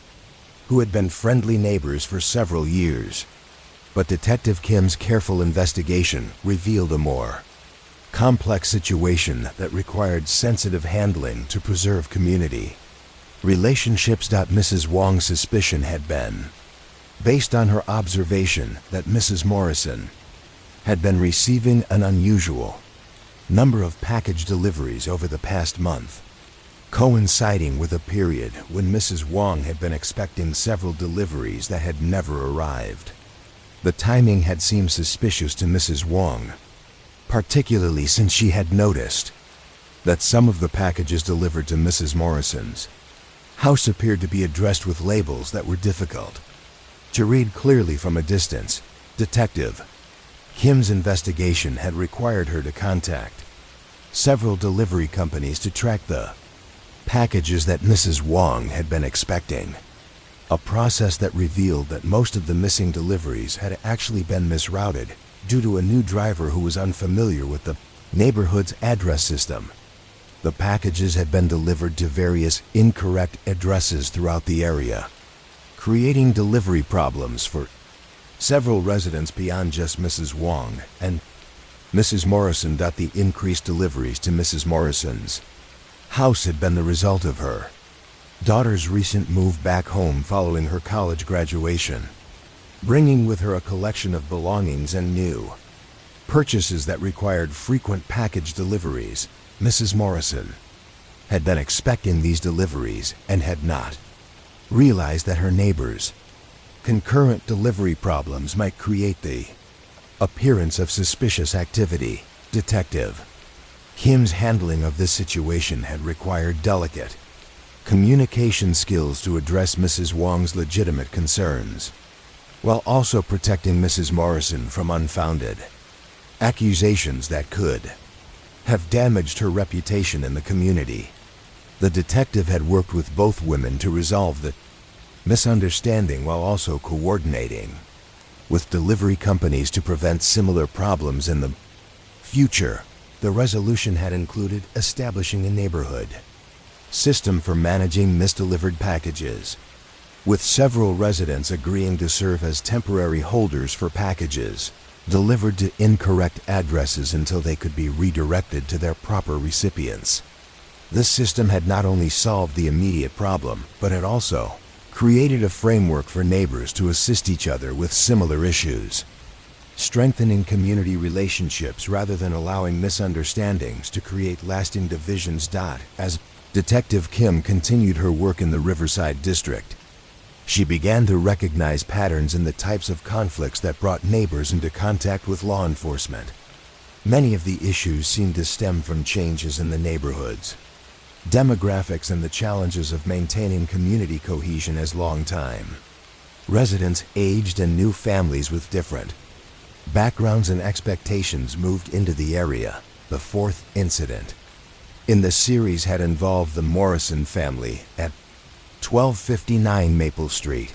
who had been friendly neighbors for several years. But Detective Kim's careful investigation revealed a more complex situation that required sensitive handling to preserve community relationships. Mrs. Wong's suspicion had been based on her observation that Mrs. Morrison had been receiving an unusual number of package deliveries over the past month, coinciding with a period when Mrs. Wong had been expecting several deliveries that had never arrived. The timing had seemed suspicious to Mrs. Wong, particularly since she had noticed that some of the packages delivered to Mrs. Morrison's house appeared to be addressed with labels that were difficult to read clearly from a distance. Detective Kim's investigation had required her to contact several delivery companies to track the packages that Mrs. Wong had been expecting, a process that revealed that most of the missing deliveries had actually been misrouted due to a new driver who was unfamiliar with the neighborhood's address system. The packages had been delivered to various incorrect addresses throughout the area, creating delivery problems for several residents beyond just Mrs. Wong and Mrs. Morrison. The increased deliveries to Mrs. Morrison's house had been the result of her daughter's recent move back home following her college graduation, bringing with her a collection of belongings and new purchases that required frequent package deliveries. Mrs. Morrison had been expecting these deliveries and had not realized that her neighbors' concurrent delivery problems might create the appearance of suspicious activity. Detective Kim's handling of this situation had required delicate communication skills to address Mrs. Wong's legitimate concerns, while also protecting Mrs. Morrison from unfounded accusations that could have damaged her reputation in the community. The detective had worked with both women to resolve the misunderstanding while also coordinating with delivery companies to prevent similar problems in the future. The resolution had included establishing a neighborhood system for managing misdelivered packages, with several residents agreeing to serve as temporary holders for packages delivered to incorrect addresses until they could be redirected to their proper recipients. This system had not only solved the immediate problem, but had also created a framework for neighbors to assist each other with similar issues, strengthening community relationships rather than allowing misunderstandings to create lasting divisions. As Detective Kim continued her work in the Riverside District, she began to recognize patterns in the types of conflicts that brought neighbors into contact with law enforcement. Many of the issues seemed to stem from changes in the neighborhoods, demographics, and the challenges of maintaining community cohesion as long-time residents aged and new families with different backgrounds and expectations moved into the area. The fourth incident in the series had involved the Morrison family at 1259 Maple Street,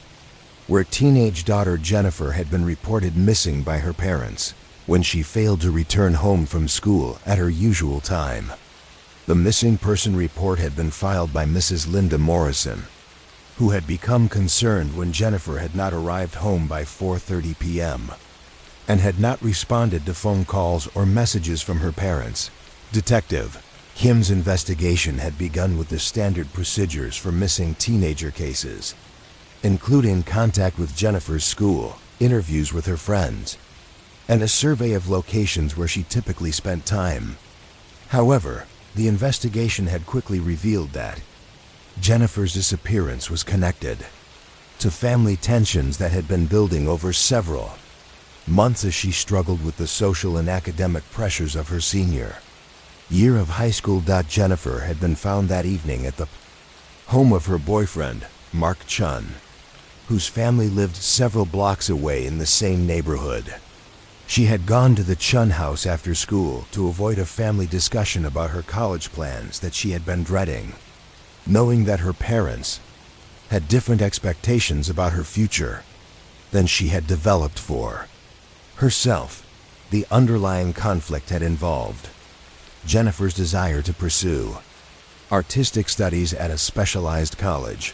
where teenage daughter Jennifer had been reported missing by her parents when she failed to return home from school at her usual time. The missing person report had been filed by Mrs. Linda Morrison, who had become concerned when Jennifer had not arrived home by 4:30 p.m. and had not responded to phone calls or messages from her parents. Detective Kim's investigation had begun with the standard procedures for missing teenager cases, including contact with Jennifer's school, interviews with her friends, and a survey of locations where she typically spent time. However, the investigation had quickly revealed that Jennifer's disappearance was connected to family tensions that had been building over several months as she struggled with the social and academic pressures of her senior year of high school. Jennifer had been found that evening at the home of her boyfriend, Mark Chun, whose family lived several blocks away in the same neighborhood. She had gone to the Chun house after school to avoid a family discussion about her college plans that she had been dreading, knowing that her parents had different expectations about her future than she had developed for herself. The underlying conflict had involved Jennifer's desire to pursue artistic studies at a specialized college,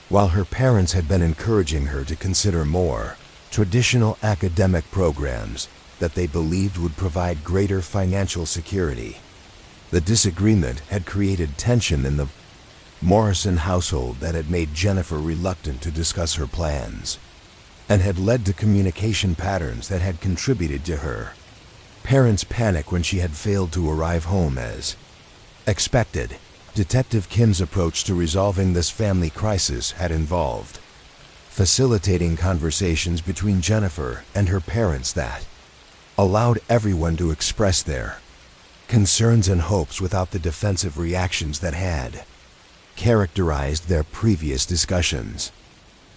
while her parents had been encouraging her to consider more traditional academic programs that they believed would provide greater financial security. The disagreement had created tension in the Morrison household that had made Jennifer reluctant to discuss her plans, and had led to communication patterns that had contributed to her parents' panic when she had failed to arrive home as expected. Detective Kim's approach to resolving this family crisis had involved facilitating conversations between Jennifer and her parents that allowed everyone to express their concerns and hopes without the defensive reactions that had characterized their previous discussions.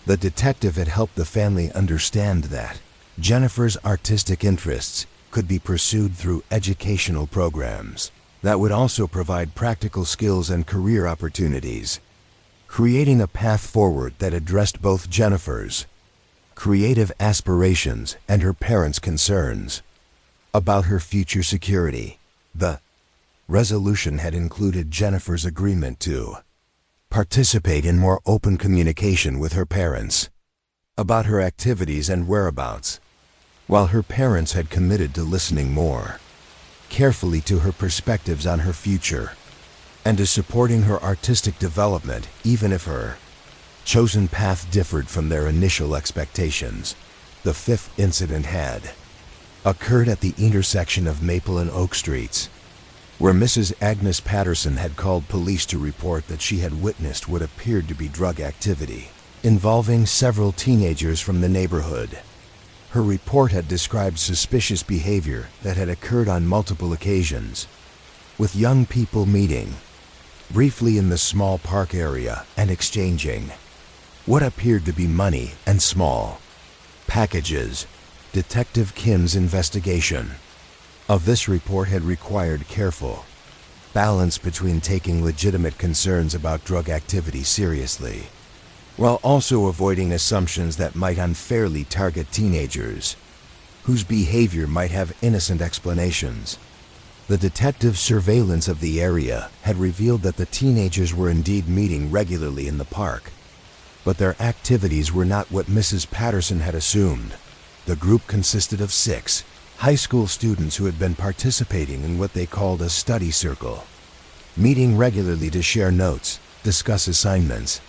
The detective had helped the family understand that Jennifer's artistic interests could be pursued through educational programs that would also provide practical skills and career opportunities, creating a path forward that addressed both Jennifer's creative aspirations and her parents' concerns about her future security. The resolution had included Jennifer's agreement to participate in more open communication with her parents about her activities and whereabouts, while her parents had committed to listening more carefully to her perspectives on her future and to supporting her artistic development even if her chosen path differed from their initial expectations. The fifth incident had occurred at the intersection of Maple and Oak Streets, where Mrs. Agnes Patterson had called police to report that she had witnessed what appeared to be drug activity involving several teenagers from the neighborhood. Her report had described suspicious behavior that had occurred on multiple occasions, with young people meeting briefly in the small park area and exchanging what appeared to be money and small packages. Detective Kim's investigation of this report had required careful balance between taking legitimate concerns about drug activity seriously, while also avoiding assumptions that might unfairly target teenagers whose behavior might have innocent explanations. The detective's surveillance of the area had revealed that the teenagers were indeed meeting regularly in the park, but their activities were not what Mrs. Patterson had assumed. The group consisted of 6 high school students who had been participating in what they called a study circle, meeting regularly to share notes, discuss assignments,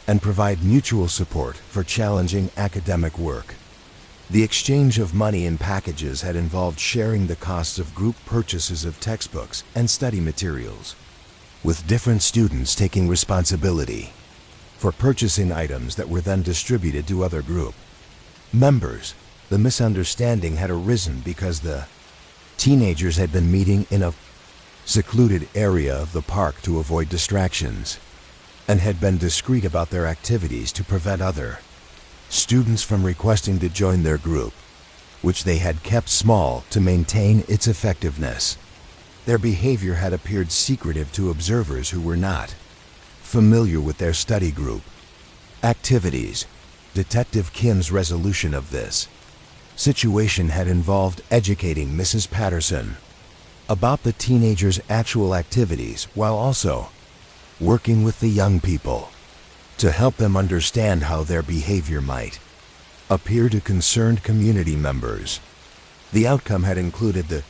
and provide mutual support for challenging academic work. The exchange of money and packages had involved sharing the costs of group purchases of textbooks and study materials, with different students taking responsibility for purchasing items that were then distributed to other group members. The misunderstanding had arisen because the teenagers had been meeting in a secluded area of the park to avoid distractions, and had been discreet about their activities to prevent other students from requesting to join their group, which they had kept small to maintain its effectiveness. Their behavior had appeared secretive to observers who were not familiar with their study group activities. Detective Kim's resolution of this situation had involved educating Mrs. Patterson about the teenagers' actual activities while also working with the young people to help them understand how their behavior might appear to concerned community members. The outcome had included the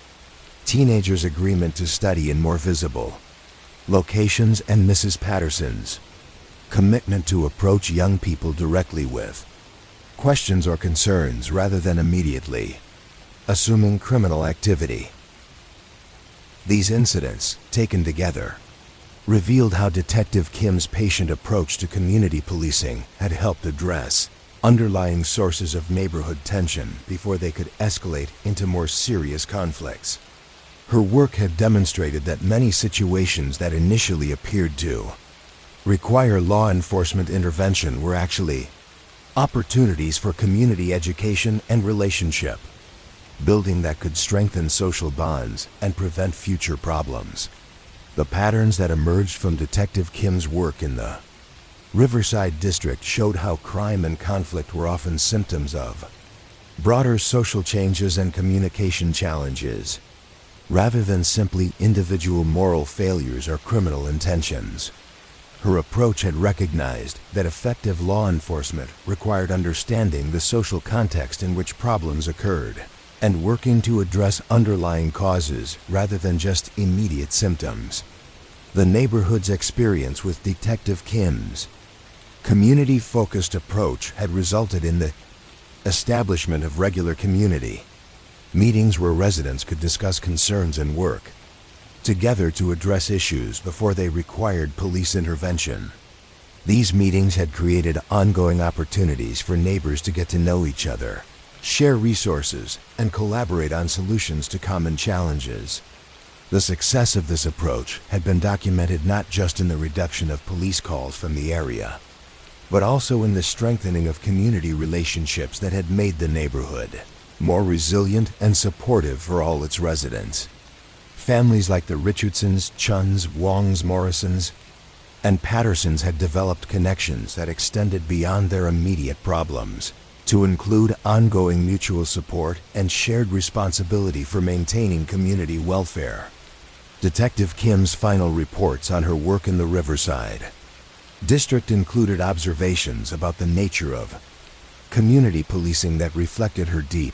teenagers' agreement to study in more visible locations and Mrs. Patterson's commitment to approach young people directly with questions or concerns rather than immediately assuming criminal activity. These incidents, taken together, revealed how Detective Kim's patient approach to community policing had helped address underlying sources of neighborhood tension before they could escalate into more serious conflicts. Her work had demonstrated that many situations that initially appeared to require law enforcement intervention were actually opportunities for community education and relationship, building that could strengthen social bonds and prevent future problems. The patterns that emerged from Detective Kim's work in the Riverside District showed how crime and conflict were often symptoms of broader social changes and communication challenges, rather than simply individual moral failures or criminal intentions. Her approach had recognized that effective law enforcement required understanding the social context in which problems occurred and working to address underlying causes rather than just immediate symptoms. The neighborhood's experience with Detective Kim's community-focused approach had resulted in the establishment of regular community meetings where residents could discuss concerns and work together to address issues before they required police intervention. These meetings had created ongoing opportunities for neighbors to get to know each other, share resources, and collaborate on solutions to common challenges. The success of this approach had been documented not just in the reduction of police calls from the area, but also in the strengthening of community relationships that had made the neighborhood more resilient and supportive for all its residents. Families like the Richardsons, Chuns, Wongs, Morrisons, and Pattersons had developed connections that extended beyond their immediate problems to include ongoing mutual support and shared responsibility for maintaining community welfare. Detective Kim's final reports on her work in the Riverside District included observations about the nature of community policing that reflected her deep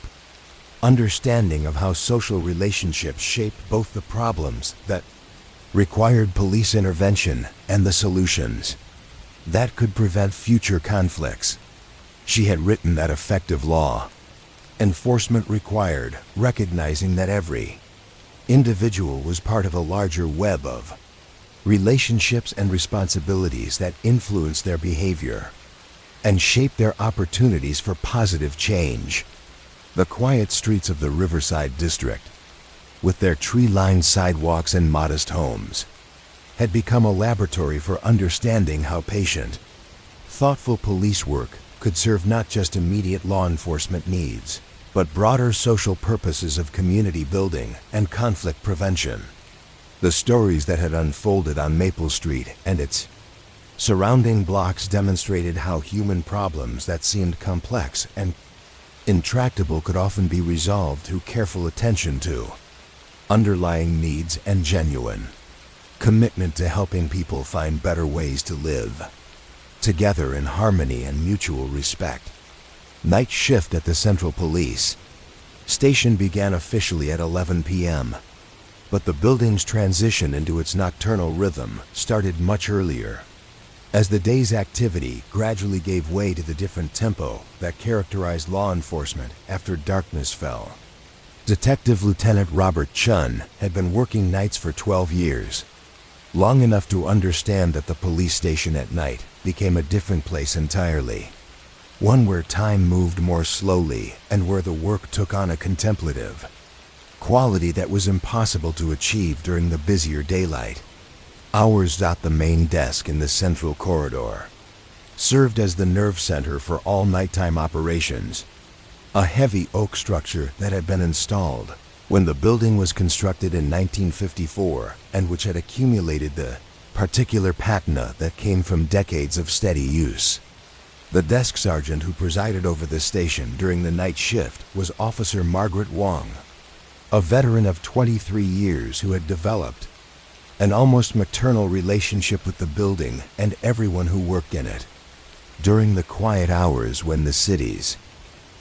understanding of how social relationships shaped both the problems that required police intervention and the solutions that could prevent future conflicts. She had written that effective law enforcement required recognizing that every individual was part of a larger web of relationships and responsibilities that influenced their behavior and shaped their opportunities for positive change. The quiet streets of the Riverside District, with their tree-lined sidewalks and modest homes, had become a laboratory for understanding how patient, thoughtful police work could serve not just immediate law enforcement needs, but broader social purposes of community building and conflict prevention. The stories that had unfolded on Maple Street and its surrounding blocks demonstrated how human problems that seemed complex and intractable could often be resolved through careful attention to underlying needs and genuine commitment to helping people find better ways to live together in harmony and mutual respect. Night shift at the Central Police Station began officially at 11 p.m., but the building's transition into its nocturnal rhythm started much earlier, as the day's activity gradually gave way to the different tempo that characterized law enforcement after darkness fell. Detective Lieutenant Robert Chun had been working nights for 12 years, long enough to understand that the police station at night became a different place entirely, one where time moved more slowly and where the work took on a contemplative quality that was impossible to achieve during the busier daylight. Hours. The main desk in the central corridor served as the nerve center for all nighttime operations, a heavy oak structure that had been installed when the building was constructed in 1954 and which had accumulated the particular patina that came from decades of steady use. The desk sergeant who presided over the station during the night shift was Officer Margaret Wong, a veteran of 23 years who had developed an almost maternal relationship with the building and everyone who worked in it. During the quiet hours when the city's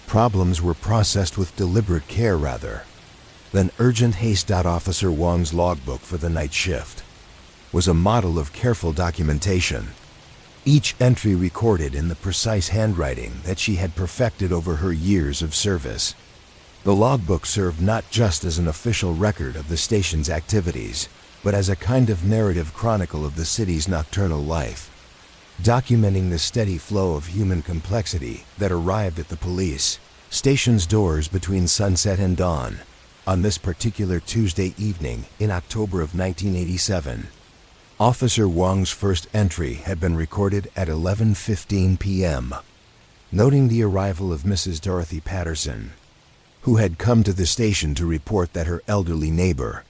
problems were processed with deliberate care rather than urgent haste. Officer Wong's logbook for the night shift was a model of careful documentation, each entry recorded in the precise handwriting that she had perfected over her years of service. The logbook served not just as an official record of the station's activities, but as a kind of narrative chronicle of the city's nocturnal life, documenting the steady flow of human complexity that arrived at the police station's doors between sunset and dawn on this particular Tuesday evening in October of 1987. Officer Wong's first entry had been recorded at 11:15 p.m., Noting the arrival of Mrs. Dorothy Patterson, who had come to the station to report that her elderly neighbor,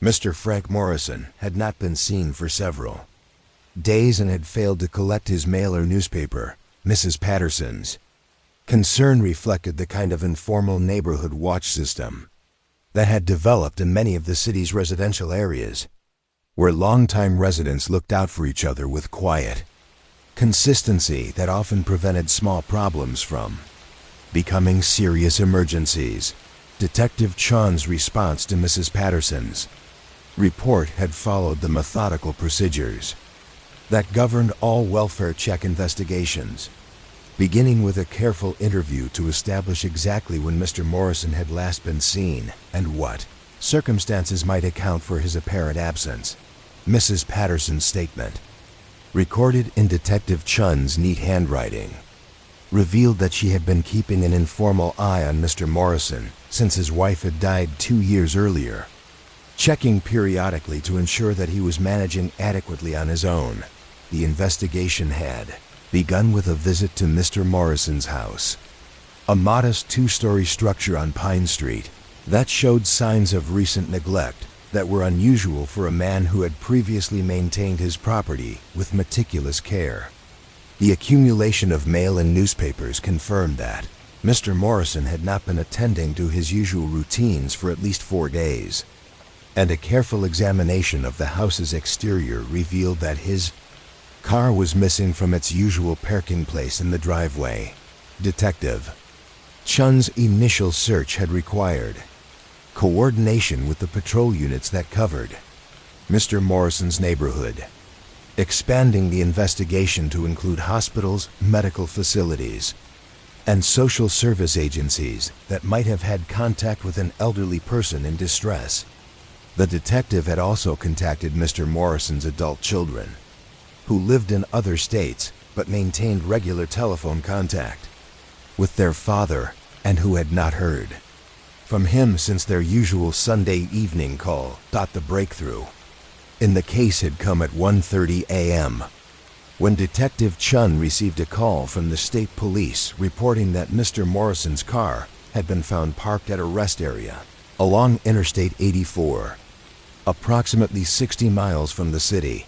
Mr. Frank Morrison, had not been seen for several days and had failed to collect his mail or newspaper, Mrs. Patterson's concern reflected the kind of informal neighborhood watch system that had developed in many of the city's residential areas, where longtime residents looked out for each other with quiet consistency that often prevented small problems from becoming serious emergencies. Detective Chun's response to Mrs. Patterson's report had followed the methodical procedures that governed all welfare check investigations, beginning with a careful interview to establish exactly when Mr. Morrison had last been seen and what circumstances might account for his apparent absence. Mrs. Patterson's statement, recorded in Detective Chun's neat handwriting, revealed that she had been keeping an informal eye on Mr. Morrison since his wife had died 2 years earlier, checking periodically to ensure that he was managing adequately on his own. The investigation had begun with a visit to Mr. Morrison's house, a modest 2-story structure on Pine Street that showed signs of recent neglect that were unusual for a man who had previously maintained his property with meticulous care. The accumulation of mail and newspapers confirmed that Mr. Morrison had not been attending to his usual routines for at least 4 days, and a careful examination of the house's exterior revealed that his car was missing from its usual parking place in the driveway. Detective Chun's initial search had required coordination with the patrol units that covered Mr. Morrison's neighborhood, expanding the investigation to include hospitals, medical facilities, and social service agencies that might have had contact with an elderly person in distress. The detective had also contacted Mr. Morrison's adult children, who lived in other states but maintained regular telephone contact with their father and who had not heard from him since their usual Sunday evening call. The breakthrough in the case had come at 1:30 a.m. when Detective Chun received a call from the state police reporting that Mr. Morrison's car had been found parked at a rest area along Interstate 84, approximately 60 miles from the city.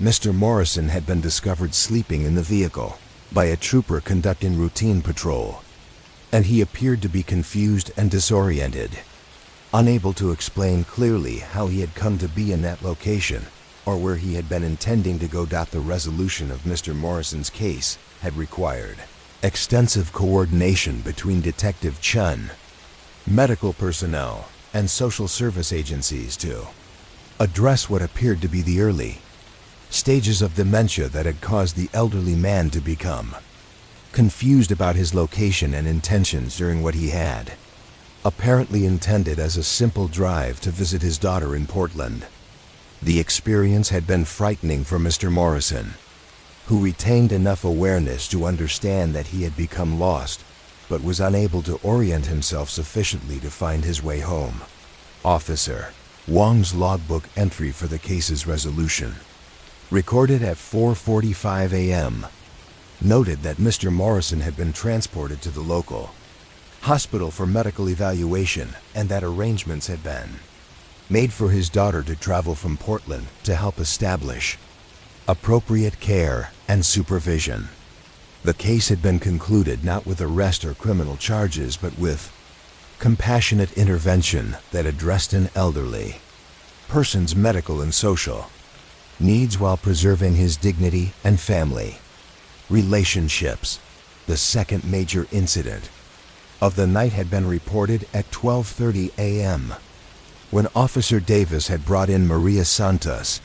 Mr. Morrison had been discovered sleeping in the vehicle by a trooper conducting routine patrol, and he appeared to be confused and disoriented, unable to explain clearly how he had come to be in that location or where he had been intending to go. The resolution of Mr. Morrison's case had required extensive coordination between Detective Chun, medical personnel, and social service agencies to address what appeared to be the early stages of dementia that had caused the elderly man to become confused about his location and intentions during what he had apparently intended as a simple drive to visit his daughter in Portland. The experience had been frightening for Mr. Morrison, who retained enough awareness to understand that he had become lost, but was unable to orient himself sufficiently to find his way home. Officer Wong's logbook entry for the case's resolution, recorded at 4:45 a.m., noted that Mr. Morrison had been transported to the local hospital for medical evaluation and that arrangements had been made for his daughter to travel from Portland to help establish appropriate care and supervision. The case had been concluded not with arrest or criminal charges, but with compassionate intervention that addressed an elderly person's medical and social needs while preserving his dignity and family relationships. The second major incident of the night had been reported at 12:30 a.m. when Officer Davis had brought in Maria Santos,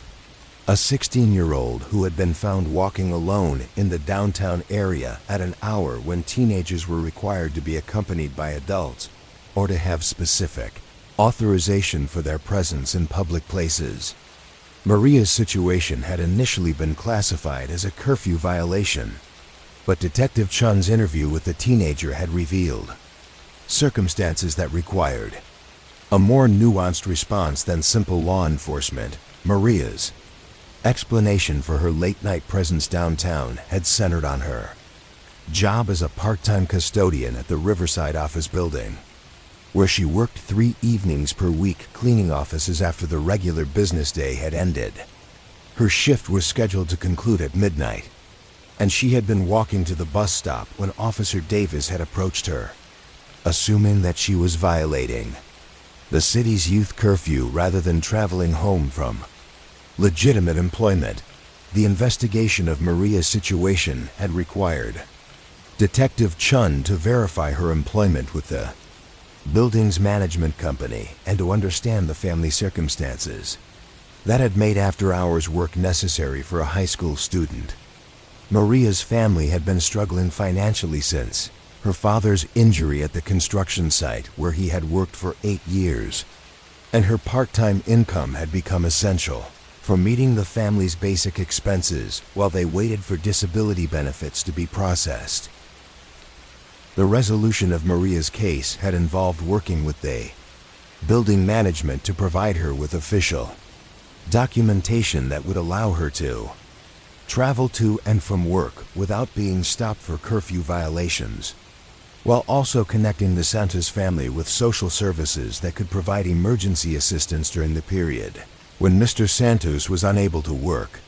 a 16-year-old who had been found walking alone in the downtown area at an hour when teenagers were required to be accompanied by adults or to have specific authorization for their presence in public places. Maria's situation had initially been classified as a curfew violation, but Detective Chun's interview with the teenager had revealed circumstances that required a more nuanced response than simple law enforcement. Maria's explanation for her late-night presence downtown had centered on her job as a part-time custodian at the Riverside office building, where she worked 3 evenings per week cleaning offices after the regular business day had ended. Her shift was scheduled to conclude at midnight, and she had been walking to the bus stop when Officer Davis had approached her, assuming that she was violating the city's youth curfew rather than traveling home from legitimate employment. The investigation of Maria's situation had required Detective Chun to verify her employment with the building's management company and to understand the family circumstances that had made after-hours work necessary for a high school student. Maria's family had been struggling financially since her father's injury at the construction site where he had worked for 8 years, and her part-time income had become essential for meeting the family's basic expenses while they waited for disability benefits to be processed. The resolution of Maria's case had involved working with the building management to provide her with official documentation that would allow her to travel to and from work without being stopped for curfew violations, while also connecting the Santos family with social services that could provide emergency assistance during the period when Mr. Santos was unable to work.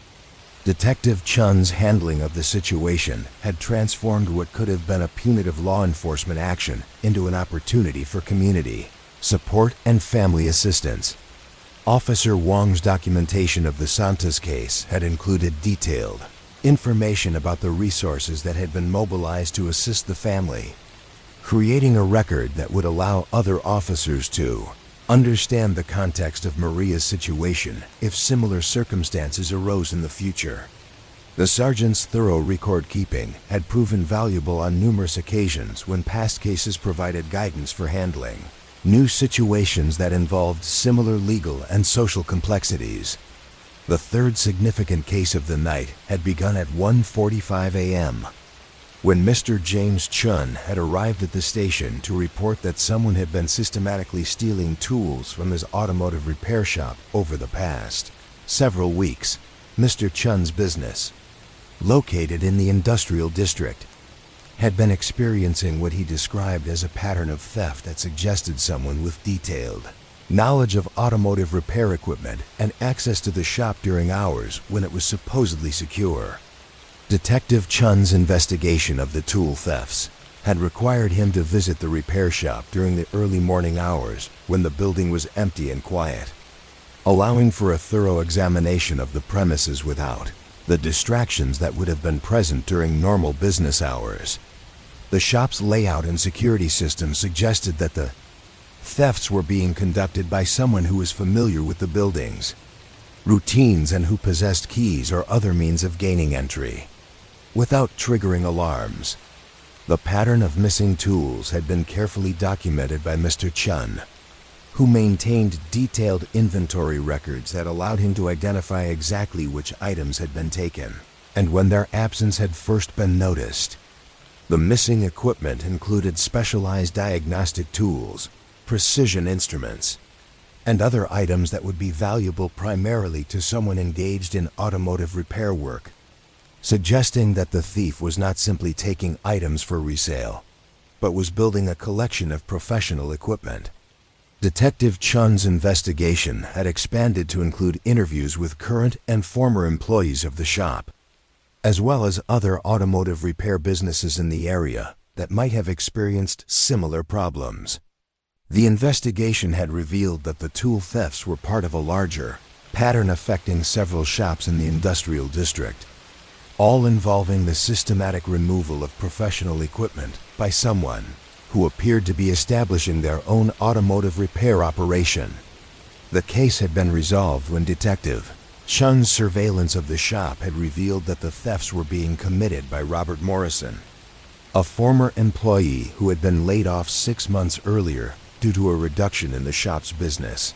Detective Chun's handling of the situation had transformed what could have been a punitive law enforcement action into an opportunity for community support and family assistance. Officer Wong's documentation of the Santos case had included detailed information about the resources that had been mobilized to assist the family, creating a record that would allow other officers to understand the context of Maria's situation if similar circumstances arose in the future. The sergeant's thorough record keeping had proven valuable on numerous occasions when past cases provided guidance for handling new situations that involved similar legal and social complexities. The third significant case of the night had begun at 1:45 a.m. when Mr. James Chun had arrived at the station to report that someone had been systematically stealing tools from his automotive repair shop over the past several weeks. Mr. Chun's business, located in the industrial district, had been experiencing what he described as a pattern of theft that suggested someone with detailed knowledge of automotive repair equipment and access to the shop during hours when it was supposedly secure. Detective Chun's investigation of the tool thefts had required him to visit the repair shop during the early morning hours when the building was empty and quiet, allowing for a thorough examination of the premises without the distractions that would have been present during normal business hours. The shop's layout and security system suggested that the thefts were being conducted by someone who was familiar with the building's routines and who possessed keys or other means of gaining entry without triggering alarms. The pattern of missing tools had been carefully documented by Mr. Chun, who maintained detailed inventory records that allowed him to identify exactly which items had been taken and when their absence had first been noticed. The missing equipment included specialized diagnostic tools, precision instruments, and other items that would be valuable primarily to someone engaged in automotive repair work, suggesting that the thief was not simply taking items for resale, but was building a collection of professional equipment. Detective Chun's investigation had expanded to include interviews with current and former employees of the shop, as well as other automotive repair businesses in the area that might have experienced similar problems. The investigation had revealed that the tool thefts were part of a larger pattern affecting several shops in the industrial district, all involving the systematic removal of professional equipment by someone who appeared to be establishing their own automotive repair operation. The case had been resolved when Detective Chun's surveillance of the shop had revealed that the thefts were being committed by Robert Morrison, a former employee who had been laid off 6 months earlier due to a reduction in the shop's business.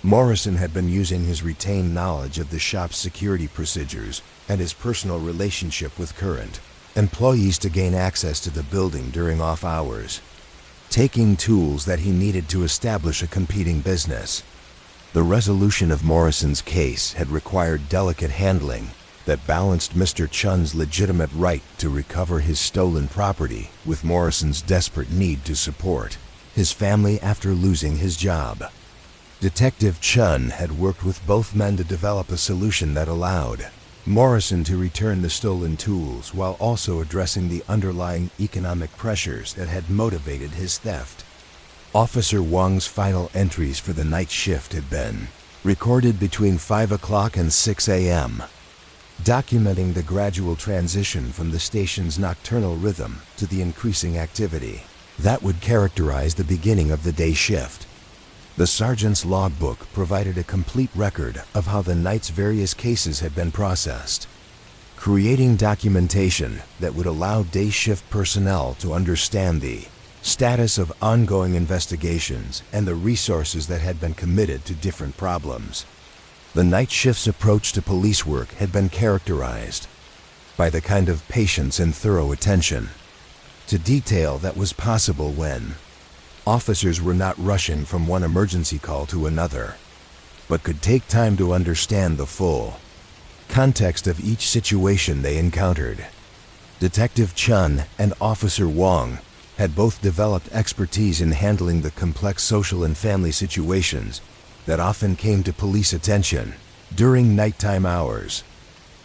Morrison had been using his retained knowledge of the shop's security procedures and his personal relationship with current employees to gain access to the building during off hours, taking tools that he needed to establish a competing business. The resolution of Morrison's case had required delicate handling that balanced Mr. Chun's legitimate right to recover his stolen property with Morrison's desperate need to support his family after losing his job. Detective Chun had worked with both men to develop a solution that allowed Morrison to return the stolen tools while also addressing the underlying economic pressures that had motivated his theft. Officer Wong's final entries for the night shift had been recorded between 5 o'clock and 6 a.m., documenting the gradual transition from the station's nocturnal rhythm to the increasing activity that would characterize the beginning of the day shift. The sergeant's logbook provided a complete record of how the night's various cases had been processed, creating documentation that would allow day shift personnel to understand the status of ongoing investigations and the resources that had been committed to different problems. The night shift's approach to police work had been characterized by the kind of patience and thorough attention to detail that was possible when officers were not rushing from one emergency call to another, but could take time to understand the full context of each situation they encountered. Detective Chun and Officer Wong had both developed expertise in handling the complex social and family situations that often came to police attention during nighttime hours,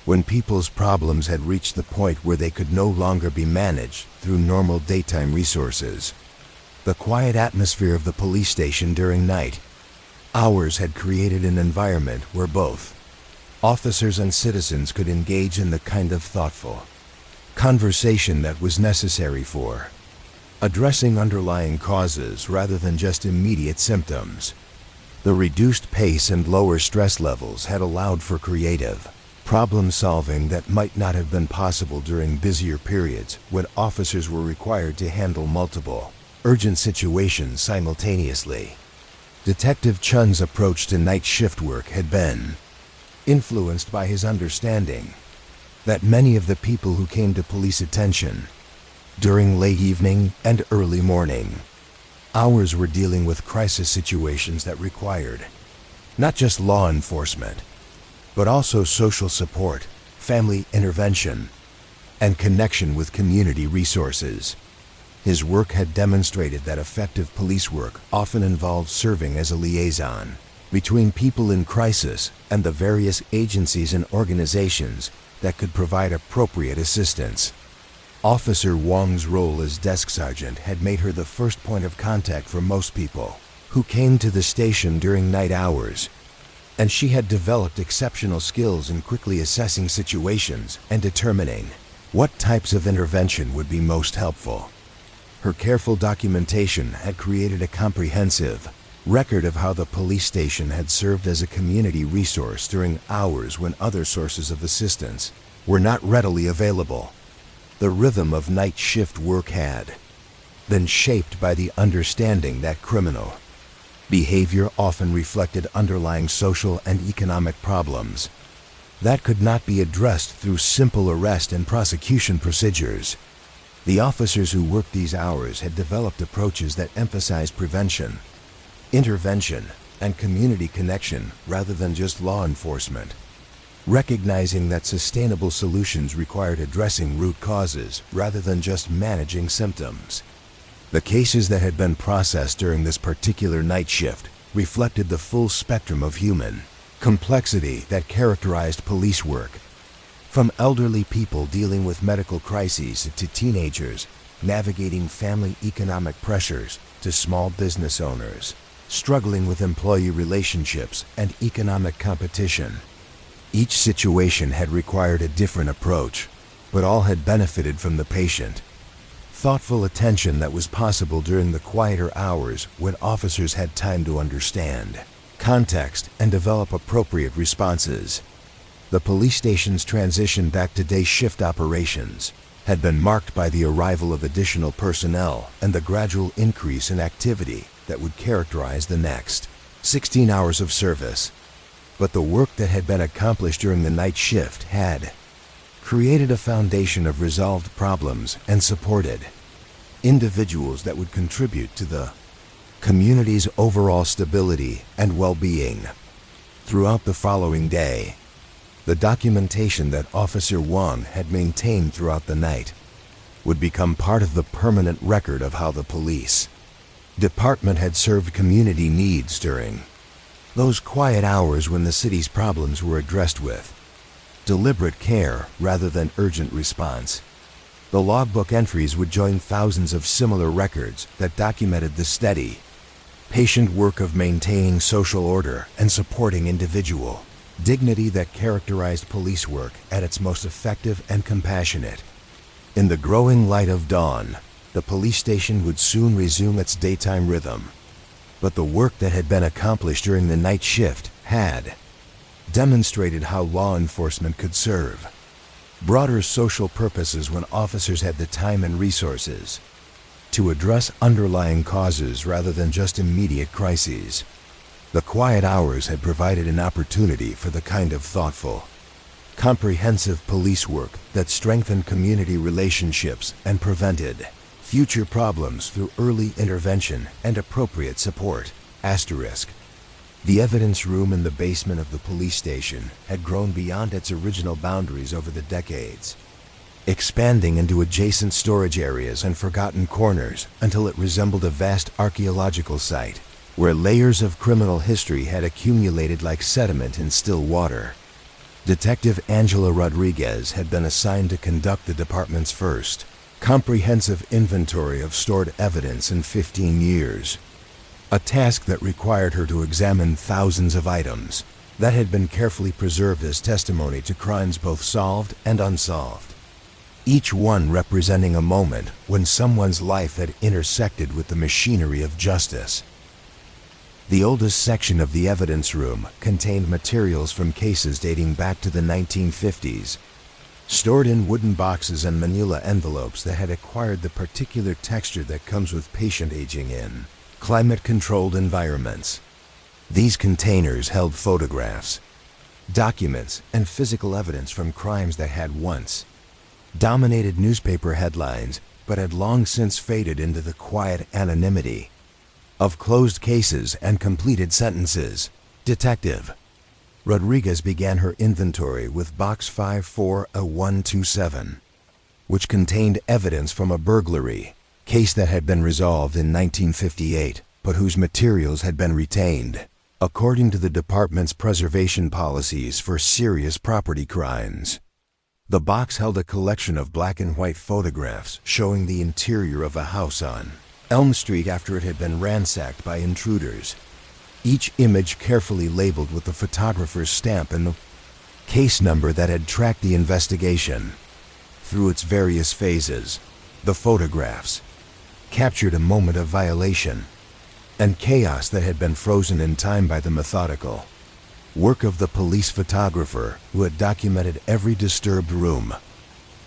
when people's problems had reached the point where they could no longer be managed through normal daytime resources. The quiet atmosphere of the police station during night hours had created an environment where both officers and citizens could engage in the kind of thoughtful conversation that was necessary for addressing underlying causes rather than just immediate symptoms. The reduced pace and lower stress levels had allowed for creative problem solving that might not have been possible during busier periods when officers were required to handle multiple urgent situations simultaneously. Detective Chun's approach to night shift work had been influenced by his understanding that many of the people who came to police attention during late evening and early morning hours were dealing with crisis situations that required not just law enforcement, but also social support, family intervention, and connection with community resources. His work had demonstrated that effective police work often involved serving as a liaison between people in crisis and the various agencies and organizations that could provide appropriate assistance. Officer Wong's role as desk sergeant had made her the first point of contact for most people who came to the station during night hours, and she had developed exceptional skills in quickly assessing situations and determining what types of intervention would be most helpful. Her careful documentation had created a comprehensive record of how the police station had served as a community resource during hours when other sources of assistance were not readily available. The rhythm of night shift work had been shaped by the understanding that criminal behavior often reflected underlying social and economic problems that could not be addressed through simple arrest and prosecution procedures. The officers who worked these hours had developed approaches that emphasized prevention, intervention, and community connection rather than just law enforcement, recognizing that sustainable solutions required addressing root causes rather than just managing symptoms. The cases that had been processed during this particular night shift reflected the full spectrum of human complexity that characterized police work, from elderly people dealing with medical crises to teenagers navigating family economic pressures to small business owners struggling with employee relationships and economic competition. Each situation had required a different approach, but all had benefited from the patient, thoughtful attention that was possible during the quieter hours when officers had time to understand context and develop appropriate responses. The police station's transition back to day shift operations had been marked by the arrival of additional personnel and the gradual increase in activity that would characterize the next 16 hours of service. But the work that had been accomplished during the night shift had created a foundation of resolved problems and supported individuals that would contribute to the community's overall stability and well-being. Throughout the following day, The documentation that Officer Wang had maintained throughout the night would become part of the permanent record of how the police department had served community needs during those quiet hours when the city's problems were addressed with deliberate care rather than urgent response. The logbook entries would join thousands of similar records that documented the steady, patient work of maintaining social order and supporting individual dignity that characterized police work at its most effective and compassionate. In the growing light of dawn, the police station would soon resume its daytime rhythm. But the work that had been accomplished during the night shift had demonstrated how law enforcement could serve broader social purposes when officers had the time and resources to address underlying causes rather than just immediate crises. The quiet hours had provided an opportunity for the kind of thoughtful, comprehensive police work that strengthened community relationships and prevented future problems through early intervention and appropriate support. Asterisk. The evidence room in the basement of the police station had grown beyond its original boundaries over the decades, expanding into adjacent storage areas and forgotten corners until it resembled a vast archaeological site where layers of criminal history had accumulated like sediment in still water. Detective Angela Rodriguez had been assigned to conduct the department's first comprehensive inventory of stored evidence in 15 years, a task that required her to examine thousands of items that had been carefully preserved as testimony to crimes both solved and unsolved, each one representing a moment when someone's life had intersected with the machinery of justice. The oldest section of the evidence room contained materials from cases dating back to the 1950s, stored in wooden boxes and manila envelopes that had acquired the particular texture that comes with patient aging in climate-controlled environments. These containers held photographs, documents, and physical evidence from crimes that had once dominated newspaper headlines but had long since faded into the quiet anonymity of closed cases and completed sentences. Detective Rodriguez began her inventory with Box 54127, which contained evidence from a burglary case that had been resolved in 1958, but whose materials had been retained, according to the department's preservation policies for serious property crimes. The box held a collection of black and white photographs showing the interior of a house on Elm Street after it had been ransacked by intruders, each image carefully labeled with the photographer's stamp and the case number that had tracked the investigation. Through its various phases, the photographs captured a moment of violation and chaos that had been frozen in time by the methodical work of the police photographer who had documented every disturbed room,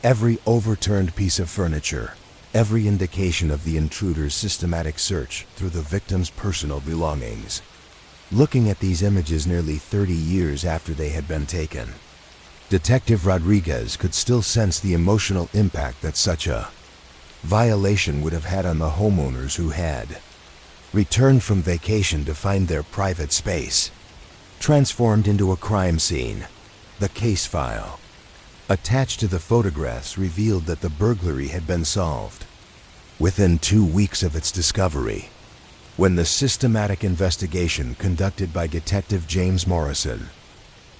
every overturned piece of furniture, every indication of the intruder's systematic search through the victim's personal belongings. Looking at these images nearly 30 years after they had been taken, Detective Rodriguez could still sense the emotional impact that such a violation would have had on the homeowners who had returned from vacation to find their private space transformed into a crime scene. The case file attached to the photographs revealed that the burglary had been solved within 2 weeks of its discovery, when the systematic investigation conducted by Detective James Morrison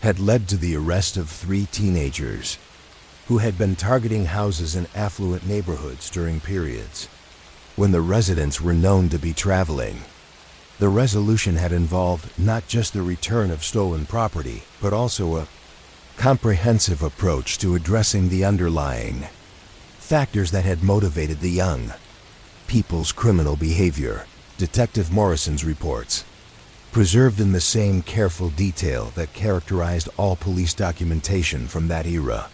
had led to the arrest of 3 teenagers who had been targeting houses in affluent neighborhoods during periods when the residents were known to be traveling. The resolution had involved not just the return of stolen property, but also a comprehensive approach to addressing the underlying factors that had motivated the young people's criminal behavior. Detective Morrison's reports, preserved in the same careful detail that characterized all police documentation from that era,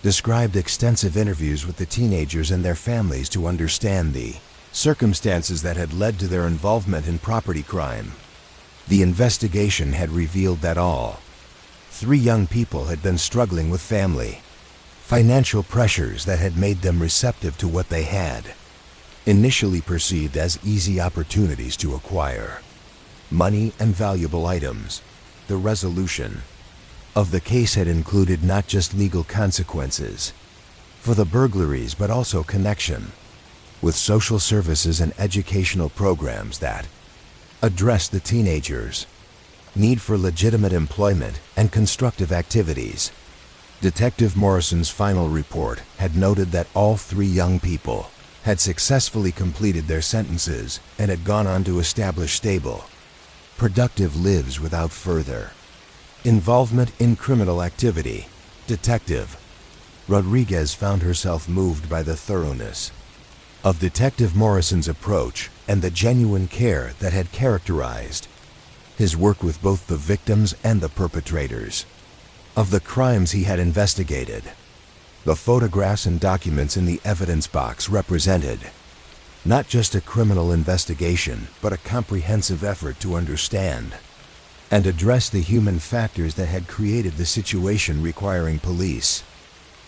described extensive interviews with the teenagers and their families to understand the circumstances that had led to their involvement in property crime. The investigation had revealed that all 3 young people had been struggling with financial pressures that had made them receptive to what they had initially perceived as easy opportunities to acquire money and valuable items. The resolution of the case had included not just legal consequences for the burglaries, but also connection with social services and educational programs that addressed the teenagers' need for legitimate employment and constructive activities. Detective Morrison's final report had noted that all three young people had successfully completed their sentences and had gone on to establish stable, productive lives without further involvement in criminal activity. Detective Rodriguez found herself moved by the thoroughness of Detective Morrison's approach and the genuine care that had characterized his work with both the victims and the perpetrators of the crimes he had investigated. The photographs and documents in the evidence box represented not just a criminal investigation, but a comprehensive effort to understand and address the human factors that had created the situation requiring police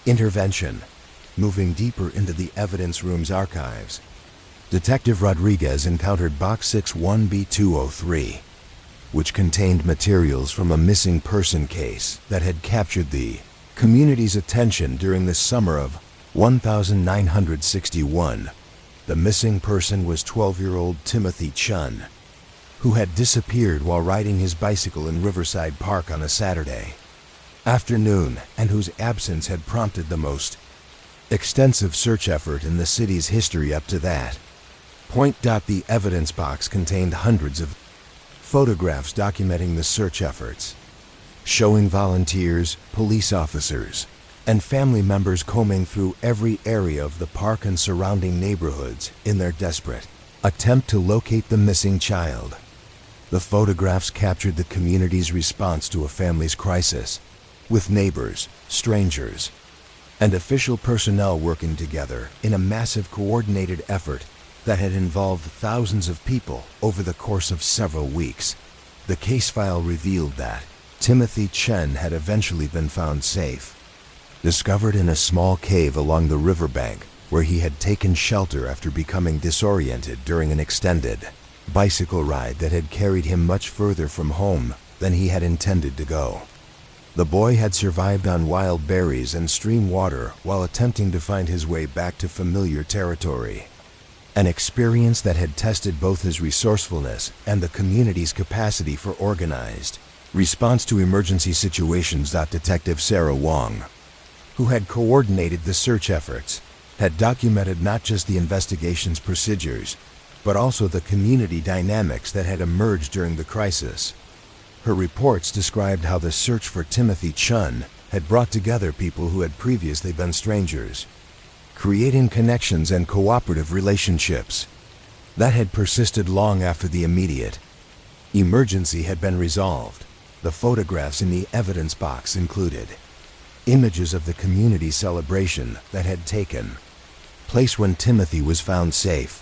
intervention. Moving deeper into the evidence room's archives, Detective Rodriguez encountered Box 61B203, which contained materials from a missing person case that had captured the community's attention during the summer of 1961. The missing person was 12-year-old Timothy Chun, who had disappeared while riding his bicycle in Riverside Park on a Saturday afternoon, and whose absence had prompted the most extensive search effort in the city's history up to that point. The evidence box contained hundreds of photographs documenting the search efforts, showing volunteers, police officers, and family members combing through every area of the park and surrounding neighborhoods in their desperate attempt to locate the missing child. The photographs captured the community's response to a family's crisis, with neighbors, strangers, and official personnel working together in a massive coordinated effort that had involved thousands of people over the course of several weeks. The case file revealed that Timothy Chen had eventually been found safe, discovered in a small cave along the riverbank where he had taken shelter after becoming disoriented during an extended bicycle ride that had carried him much further from home than he had intended to go. The boy had survived on wild berries and stream water while attempting to find his way back to familiar territory, an experience that had tested both his resourcefulness and the community's capacity for organized response to emergency situations. Detective Sarah Wong, who had coordinated the search efforts, had documented not just the investigation's procedures, but also the community dynamics that had emerged during the crisis. Her reports described how the search for Timothy Chun had brought together people who had previously been strangers, creating connections and cooperative relationships that had persisted long after the immediate emergency had been resolved. The photographs in the evidence box included images of the community celebration that had taken place when Timothy was found safe,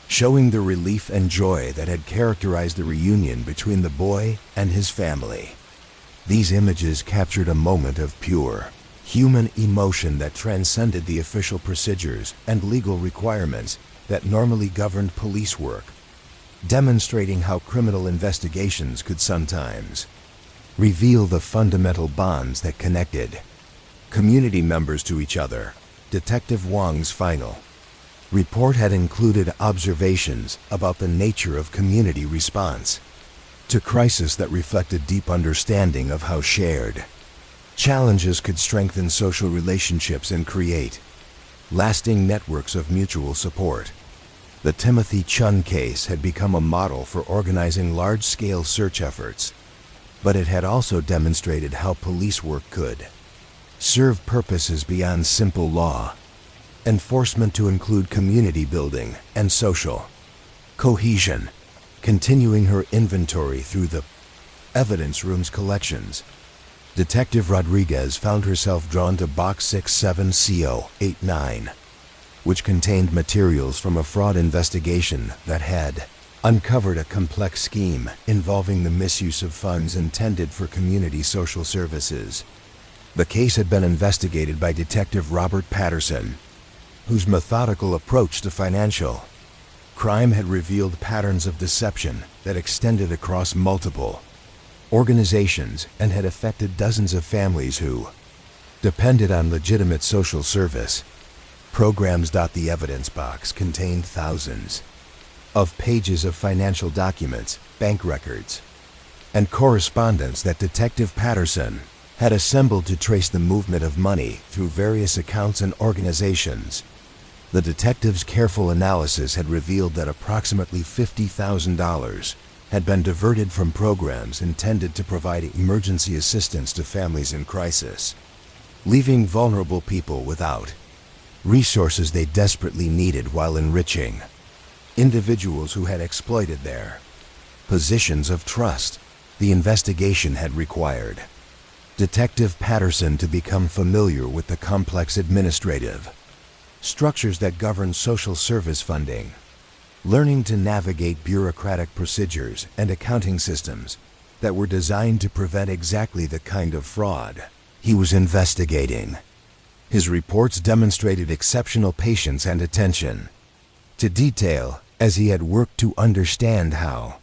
showing the relief and joy that had characterized the reunion between the boy and his family. These images captured a moment of pure human emotion that transcended the official procedures and legal requirements that normally governed police work, demonstrating how criminal investigations could sometimes reveal the fundamental bonds that connected community members to each other. Detective Wong's final report had included observations about the nature of community response to crisis that reflected deep understanding of how shared challenges could strengthen social relationships and create lasting networks of mutual support. The Timothy Chun case had become a model for organizing large-scale search efforts, but it had also demonstrated how police work could serve purposes beyond simple law enforcement to include community building and social cohesion. Continuing her inventory through the evidence room's collections, Detective Rodriguez found herself drawn to Box 67CO89, which contained materials from a fraud investigation that had uncovered a complex scheme involving the misuse of funds intended for community social services. The case had been investigated by Detective Robert Patterson, whose methodical approach to financial crime had revealed patterns of deception that extended across multiple organizations, and had affected dozens of families who depended on legitimate social service. Programs. The evidence box contained thousands of pages of financial documents, bank records, and correspondence that Detective Patterson had assembled to trace the movement of money through various accounts and organizations. The detective's careful analysis had revealed that approximately $50,000 had been diverted from programs intended to provide emergency assistance to families in crisis, leaving vulnerable people without resources they desperately needed while enriching individuals who had exploited their positions of trust. The investigation had required Detective Patterson to become familiar with the complex administrative structures that govern social service funding, learning to navigate bureaucratic procedures and accounting systems that were designed to prevent exactly the kind of fraud he was investigating. His reports demonstrated exceptional patience and attention to detail as he had worked to understand how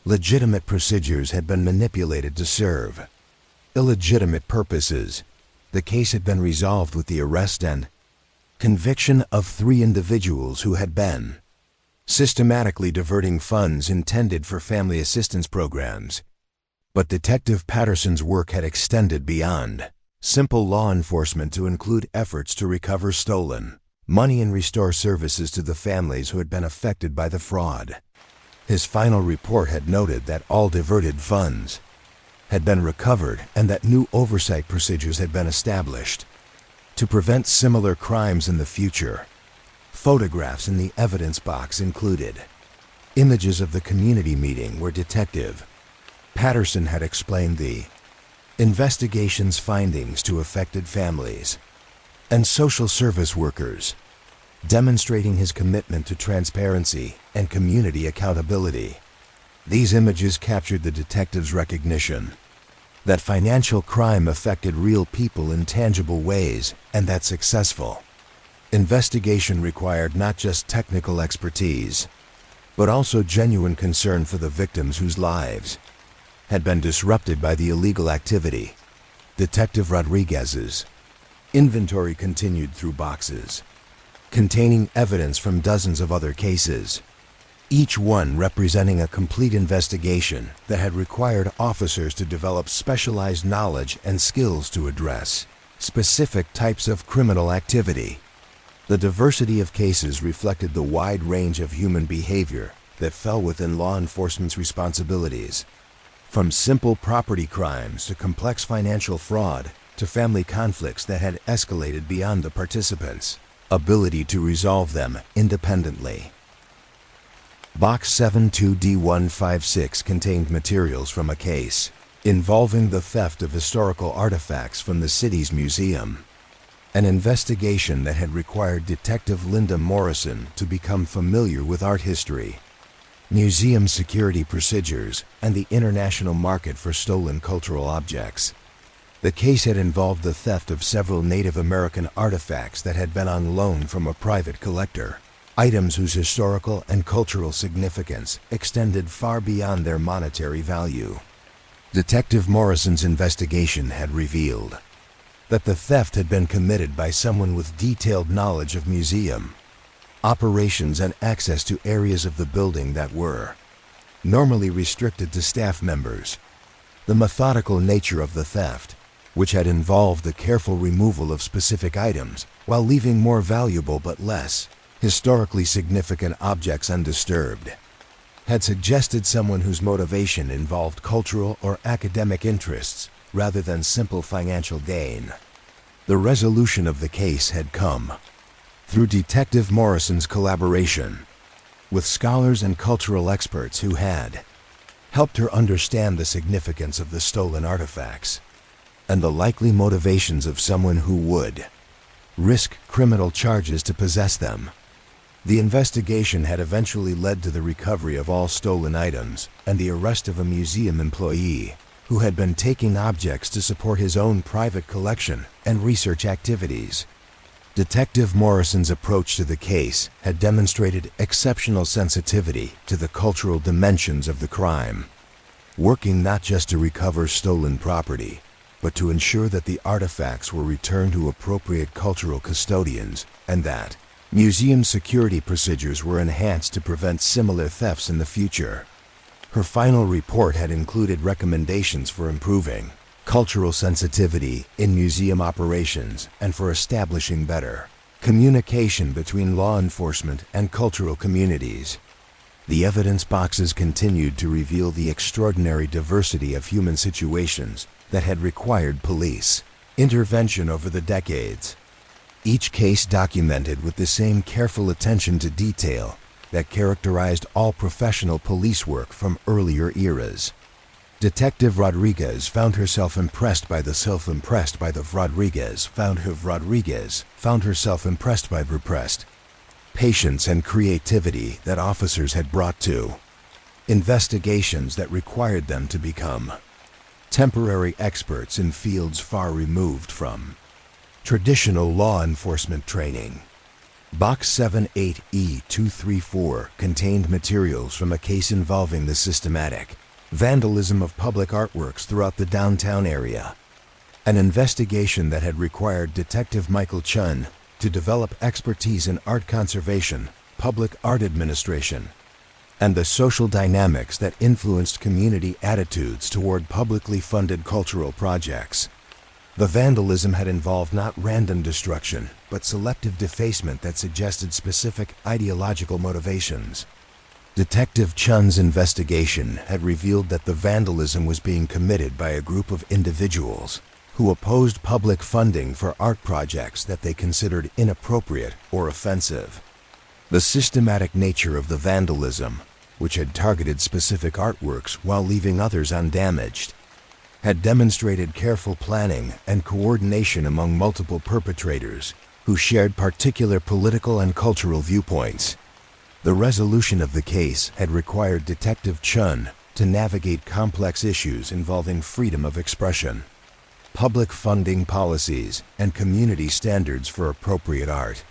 legitimate procedures had been manipulated to serve illegitimate purposes. The case had been resolved with the arrest and conviction of 3 individuals who had been systematically diverting funds intended for family assistance programs. But Detective Patterson's work had extended beyond simple law enforcement to include efforts to recover stolen money and restore services to the families who had been affected by the fraud. His final report had noted that all diverted funds had been recovered and that new oversight procedures had been established to prevent similar crimes in the future. Photographs in the evidence box included images of the community meeting where Detective Patterson had explained the investigation's findings to affected families and social service workers, demonstrating his commitment to transparency and community accountability. These images captured the detective's recognition that financial crime affected real people in tangible ways and that successful investigation required not just technical expertise, but also genuine concern for the victims whose lives had been disrupted by the illegal activity. Detective Rodriguez's inventory continued through boxes containing evidence from dozens of other cases, each one representing a complete investigation that had required officers to develop specialized knowledge and skills to address specific types of criminal activity. The diversity of cases reflected the wide range of human behavior that fell within law enforcement's responsibilities, from simple property crimes to complex financial fraud to family conflicts that had escalated beyond the participants' ability to resolve them independently. Box 72D156 contained materials from a case involving the theft of historical artifacts from the city's museum, an investigation that had required Detective Linda Morrison to become familiar with art history, museum security procedures, and the international market for stolen cultural objects. The case had involved the theft of several Native American artifacts that had been on loan from a private collector, items whose historical and cultural significance extended far beyond their monetary value. Detective Morrison's investigation had revealed that the theft had been committed by someone with detailed knowledge of museum operations and access to areas of the building that were normally restricted to staff members. The methodical nature of the theft, which had involved the careful removal of specific items while leaving more valuable but less historically significant objects undisturbed, had suggested someone whose motivation involved cultural or academic interests rather than simple financial gain. The resolution of the case had come through Detective Morrison's collaboration with scholars and cultural experts who had helped her understand the significance of the stolen artifacts and the likely motivations of someone who would risk criminal charges to possess them. The investigation had eventually led to the recovery of all stolen items and the arrest of a museum employee who had been taking objects to support his own private collection and research activities. Detective Morrison's approach to the case had demonstrated exceptional sensitivity to the cultural dimensions of the crime. working not just to recover stolen property, but to ensure that the artifacts were returned to appropriate cultural custodians and that museum security procedures were enhanced to prevent similar thefts in the future. Her final report had included recommendations for improving cultural sensitivity in museum operations and for establishing better communication between law enforcement and cultural communities. The evidence boxes continued to reveal the extraordinary diversity of human situations that had required police intervention over the decades. Each case documented with the same careful attention to detail that characterized all professional police work from earlier eras. Detective Rodriguez found herself impressed by the repressed patience and creativity that officers had brought to investigations that required them to become temporary experts in fields far removed from traditional law enforcement training. Box 78E234 contained materials from a case involving the systematic vandalism of public artworks throughout the downtown area, an investigation that had required Detective Michael Chun to develop expertise in art conservation, public art administration, and the social dynamics that influenced community attitudes toward publicly funded cultural projects. The vandalism had involved not random destruction, but selective defacement that suggested specific ideological motivations. Detective Chun's investigation had revealed that the vandalism was being committed by a group of individuals who opposed public funding for art projects that they considered inappropriate or offensive. The systematic nature of the vandalism, which had targeted specific artworks while leaving others undamaged, had demonstrated careful planning and coordination among multiple perpetrators who shared particular political and cultural viewpoints. The resolution of the case had required Detective Chun to navigate complex issues involving freedom of expression, public funding policies, and community standards for appropriate art,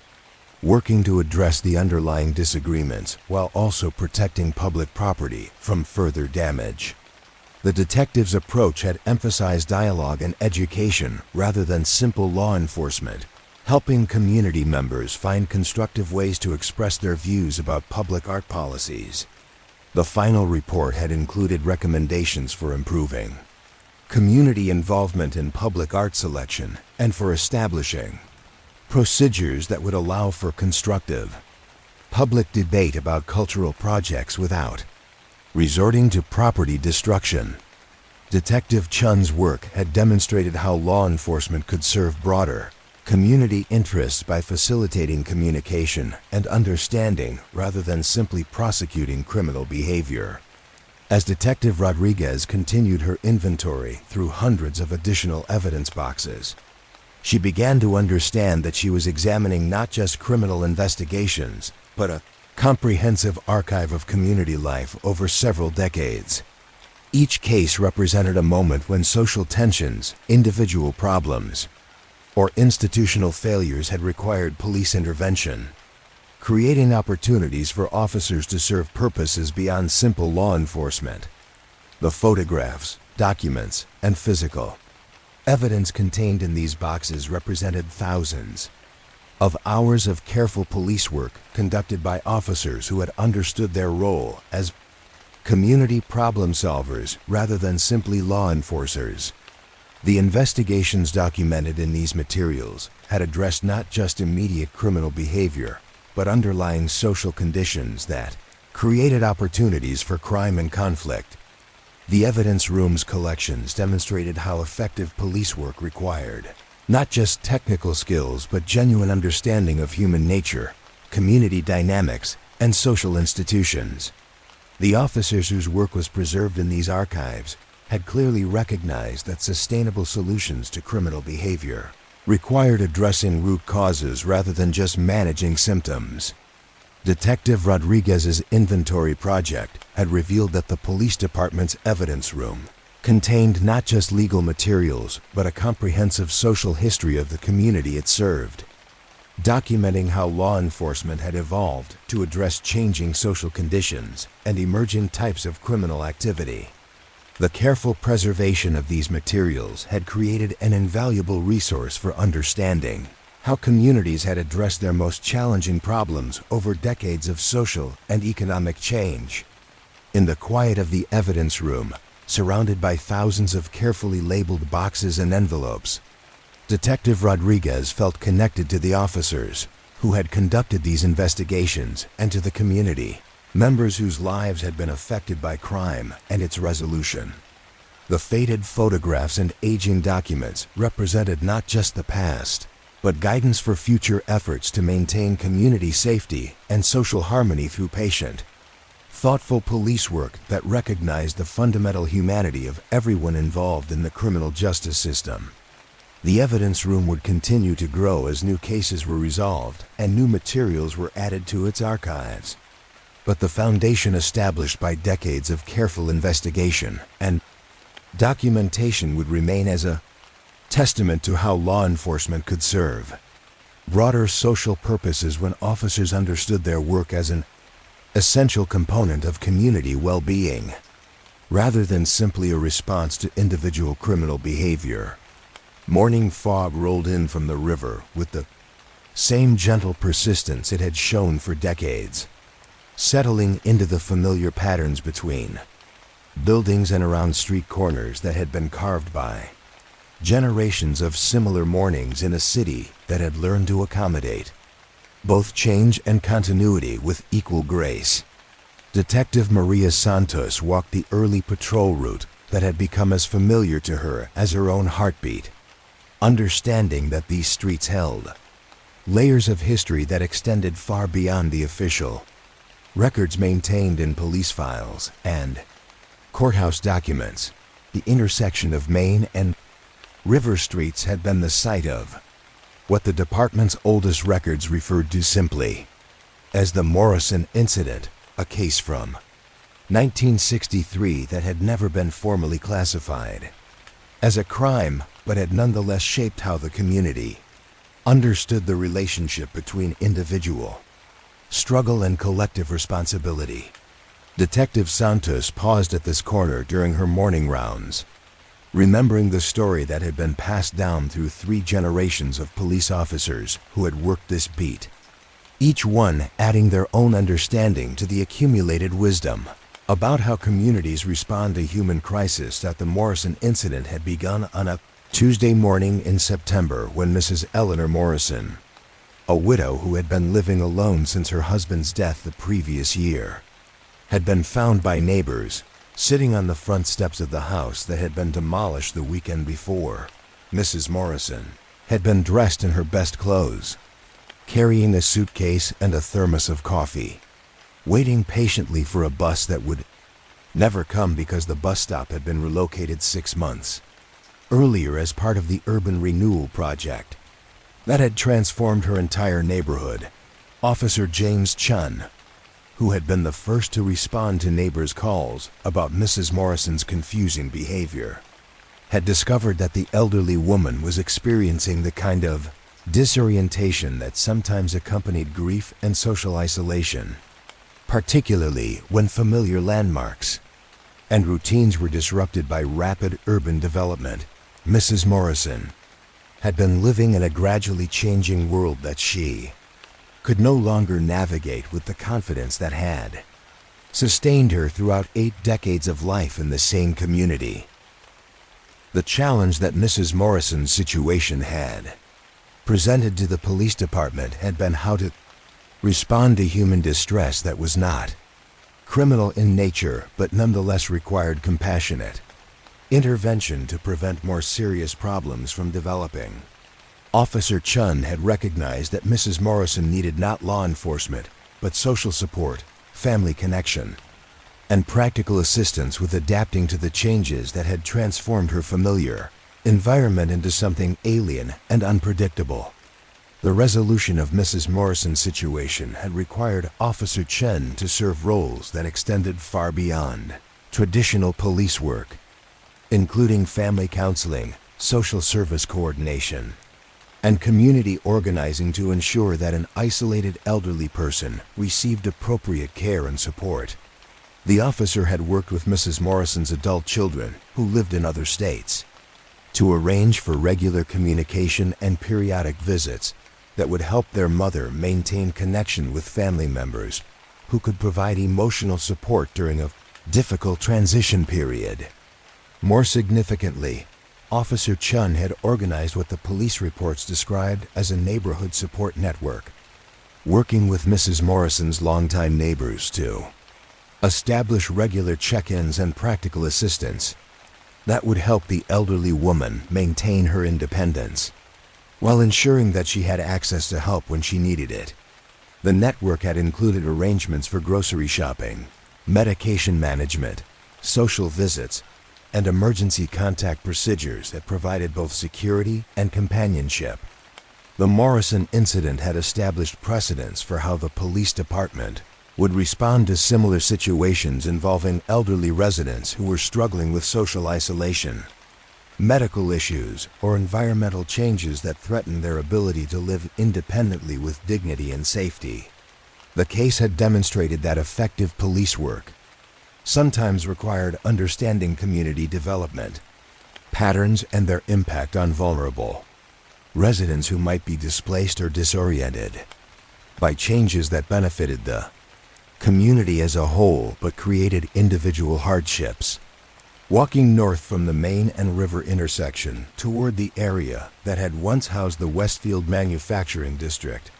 working to address the underlying disagreements while also protecting public property from further damage. The detective's approach had emphasized dialogue and education rather than simple law enforcement, helping community members find constructive ways to express their views about public art policies. The final report had included recommendations for improving community involvement in public art selection and for establishing procedures that would allow for constructive public debate about cultural projects without resorting to property destruction. Detective Chun's work had demonstrated how law enforcement could serve broader community interests by facilitating communication and understanding rather than simply prosecuting criminal behavior. As Detective Rodriguez continued her inventory through hundreds of additional evidence boxes, she began to understand that she was examining not just criminal investigations, but a comprehensive archive of community life over several decades. Each case represented a moment when social tensions, individual problems, or institutional failures had required police intervention, creating opportunities for officers to serve purposes beyond simple law enforcement. The photographs, documents, and physical evidence contained in these boxes represented thousands of hours of careful police work conducted by officers who had understood their role as community problem solvers rather than simply law enforcers. The investigations documented in these materials had addressed not just immediate criminal behavior, but underlying social conditions that created opportunities for crime and conflict. The evidence room's collections demonstrated how effective police work required not just technical skills, but genuine understanding of human nature, community dynamics, and social institutions. The officers whose work was preserved in these archives had clearly recognized that sustainable solutions to criminal behavior required addressing root causes rather than just managing symptoms. Detective Rodriguez's inventory project had revealed that the police department's evidence room contained not just legal materials, but a comprehensive social history of the community it served, documenting how law enforcement had evolved to address changing social conditions and emerging types of criminal activity. The careful preservation of these materials had created an invaluable resource for understanding how communities had addressed their most challenging problems over decades of social and economic change. In the quiet of the evidence room, surrounded by thousands of carefully labeled boxes and envelopes, Detective Rodriguez felt connected to the officers who had conducted these investigations and to the community, members whose lives had been affected by crime and its resolution. The faded photographs and aging documents represented not just the past, but guidance for future efforts to maintain community safety and social harmony through patient, thoughtful police work that recognized the fundamental humanity of everyone involved in the criminal justice system. The evidence room would continue to grow as new cases were resolved and new materials were added to its archives. But the foundation established by decades of careful investigation and documentation would remain as a testament to how law enforcement could serve broader social purposes when officers understood their work as an essential component of community well-being, rather than simply a response to individual criminal behavior. Morning fog rolled in from the river with the same gentle persistence it had shown for decades, settling into the familiar patterns between buildings and around street corners that had been carved by generations of similar mornings in a city that had learned to accommodate both change and continuity with equal grace. Detective Maria Santos walked the early patrol route that had become as familiar to her as her own heartbeat, understanding that these streets held layers of history that extended far beyond the official records maintained in police files and courthouse documents. The intersection of Main and River Streets had been the site of what the department's oldest records referred to simply as the Morrison Incident, a case from 1963 that had never been formally classified as a crime, but had nonetheless shaped how the community understood the relationship between individual struggle and collective responsibility. Detective Santos paused at this corner during her morning rounds, remembering the story that had been passed down through 3 generations of police officers who had worked this beat, each one adding their own understanding to the accumulated wisdom about how communities respond to human crisis. That the Morrison incident had begun on a Tuesday morning in September when Mrs. Eleanor Morrison, a widow who had been living alone since her husband's death the previous year, had been found by neighbors sitting on the front steps of the house that had been demolished the weekend before. Mrs. Morrison had been dressed in her best clothes, carrying a suitcase and a thermos of coffee, waiting patiently for a bus that would never come because the bus stop had been relocated 6 months earlier as part of the urban renewal project that had transformed her entire neighborhood. Officer James Chun, who had been the first to respond to neighbors' calls about Mrs. Morrison's confusing behavior, had discovered that the elderly woman was experiencing the kind of disorientation that sometimes accompanied grief and social isolation, particularly when familiar landmarks and routines were disrupted by rapid urban development. Mrs. Morrison had been living in a gradually changing world that she could no longer navigate with the confidence that had sustained her throughout 8 decades of life in the same community. The challenge that Mrs. Morrison's situation had presented to the police department had been how to respond to human distress that was not criminal in nature but nonetheless required compassionate intervention to prevent more serious problems from developing. Officer Chun had recognized that Mrs. Morrison needed not law enforcement, but social support, family connection, and practical assistance with adapting to the changes that had transformed her familiar environment into something alien and unpredictable. The resolution of Mrs. Morrison's situation had required Officer Chen to serve roles that extended far beyond traditional police work, including family counseling, social service coordination, and community organizing to ensure that an isolated elderly person received appropriate care and support. The officer had worked with Mrs. Morrison's adult children, who lived in other states, to arrange for regular communication and periodic visits that would help their mother maintain connection with family members who could provide emotional support during a difficult transition period. More significantly, Officer Chun had organized what the police reports described as a neighborhood support network, working with Mrs. Morrison's longtime neighbors to establish regular check-ins and practical assistance that would help the elderly woman maintain her independence, while ensuring that she had access to help when she needed it. The network had included arrangements for grocery shopping, medication management, social visits, and emergency contact procedures that provided both security and companionship. The Morrison incident had established precedents for how the police department would respond to similar situations involving elderly residents who were struggling with social isolation, medical issues, or environmental changes that threatened their ability to live independently with dignity and safety. The case had demonstrated that effective police work sometimes required understanding community development, patterns, and their impact on vulnerable residents who might be displaced or disoriented by changes that benefited the community as a whole but created individual hardships. Walking north from the Main and River intersection toward the area that had once housed the Westfield Manufacturing District,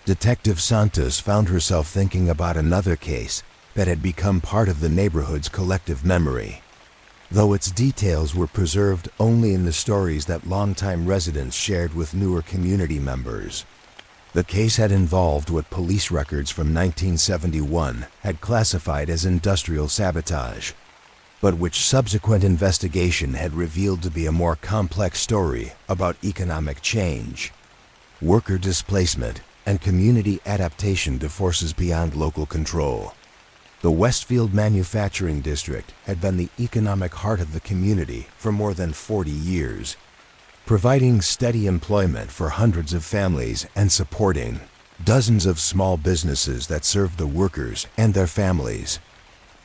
Detective Santos found herself thinking about another case that had become part of the neighborhood's collective memory, though its details were preserved only in the stories that longtime residents shared with newer community members. The case had involved what police records from 1971 had classified as industrial sabotage, but which subsequent investigation had revealed to be a more complex story about economic change, worker displacement, and community adaptation to forces beyond local control. The Westfield Manufacturing District had been the economic heart of the community for more than 40 years, providing steady employment for hundreds of families and supporting dozens of small businesses that served the workers and their families.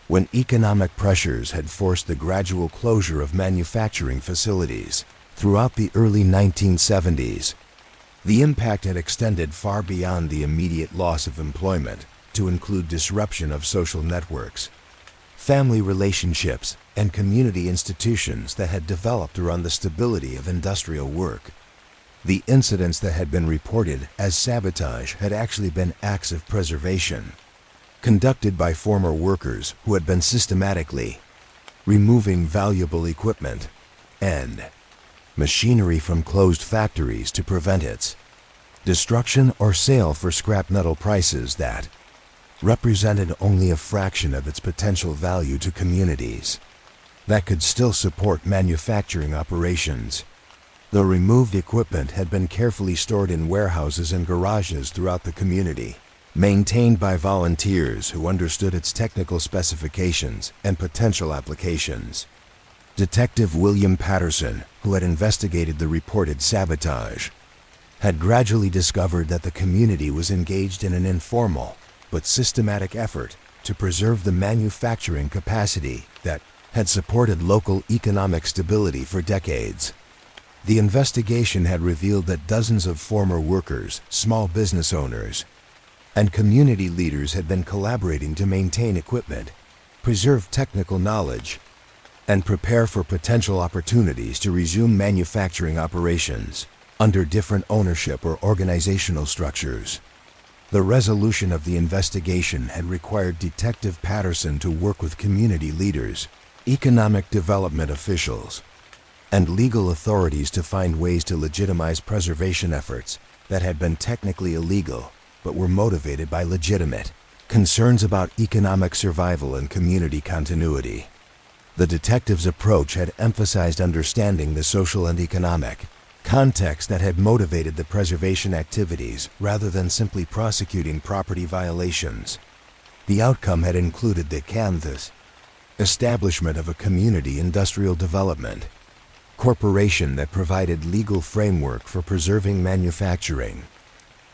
When economic pressures had forced the gradual closure of manufacturing facilities throughout the early 1970s, the impact had extended far beyond the immediate loss of employment to include disruption of social networks, family relationships, and community institutions that had developed around the stability of industrial work. The incidents that had been reported as sabotage had actually been acts of preservation, conducted by former workers who had been systematically removing valuable equipment and machinery from closed factories to prevent its destruction or sale for scrap metal prices that represented only a fraction of its potential value to communities that could still support manufacturing operations. The removed equipment had been carefully stored in warehouses and garages throughout the community, maintained by volunteers who understood its technical specifications and potential applications. Detective William Patterson, who had investigated the reported sabotage, had gradually discovered that the community was engaged in an informal but systematic effort to preserve the manufacturing capacity that had supported local economic stability for decades. The investigation had revealed that dozens of former workers, small business owners, and community leaders had been collaborating to maintain equipment, preserve technical knowledge, and prepare for potential opportunities to resume manufacturing operations under different ownership or organizational structures. The resolution of the investigation had required Detective Patterson to work with community leaders, economic development officials, and legal authorities to find ways to legitimize preservation efforts that had been technically illegal but were motivated by legitimate concerns about economic survival and community continuity. The detective's approach had emphasized understanding the social and economic context that had motivated the preservation activities rather than simply prosecuting property violations. The outcome had included the canvas establishment of a community industrial development corporation that provided legal framework for preserving manufacturing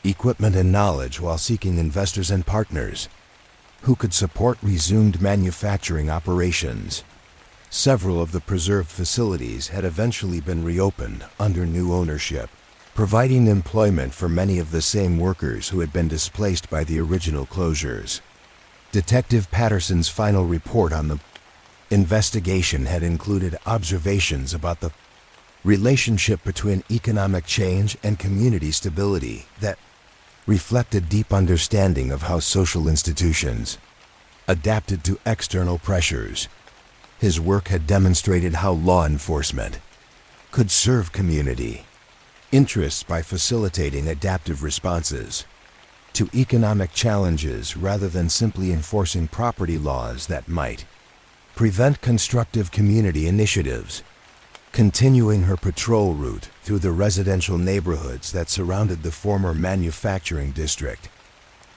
equipment and knowledge while seeking investors and partners. who could support resumed manufacturing operations. Several of the preserved facilities had eventually been reopened under new ownership, providing employment for many of the same workers who had been displaced by the original closures. Detective Patterson's final report on the investigation had included observations about the relationship between economic change and community stability that reflected deep understanding of how social institutions adapted to external pressures. His work had demonstrated how law enforcement could serve community interests by facilitating adaptive responses to economic challenges rather than simply enforcing property laws that might prevent constructive community initiatives. Continuing her patrol route through the residential neighborhoods that surrounded the former manufacturing district,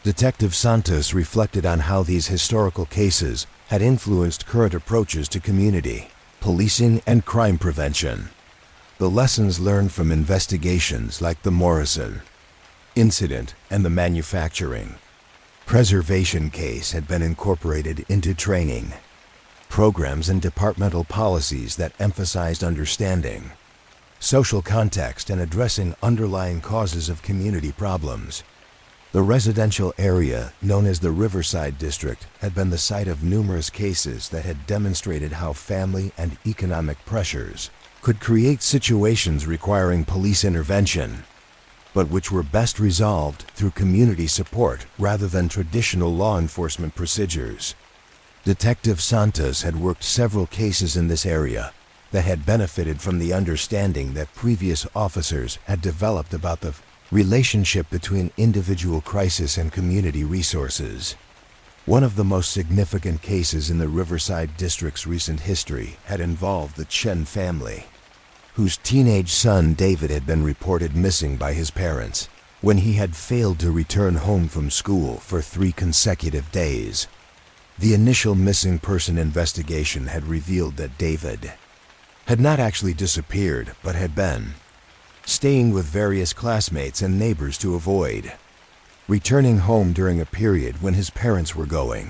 Detective Santos reflected on how these historical cases had influenced current approaches to community policing and crime prevention. The lessons learned from investigations like the Morrison incident and the manufacturing preservation case had been incorporated into training programs and departmental policies that emphasized understanding social context and addressing underlying causes of community problems. The residential area, known as the Riverside District, had been the site of numerous cases that had demonstrated how family and economic pressures could create situations requiring police intervention, but which were best resolved through community support rather than traditional law enforcement procedures. Detective Santos had worked several cases in this area that had benefited from the understanding that previous officers had developed about the relationship between individual crisis and community resources. One of the most significant cases in the Riverside District's recent history had involved the Chen family, whose teenage son David had been reported missing by his parents when he had failed to return home from school for 3 consecutive days. The initial missing person investigation had revealed that David had not actually disappeared, but had been staying with various classmates and neighbors to avoid returning home during a period when his parents were going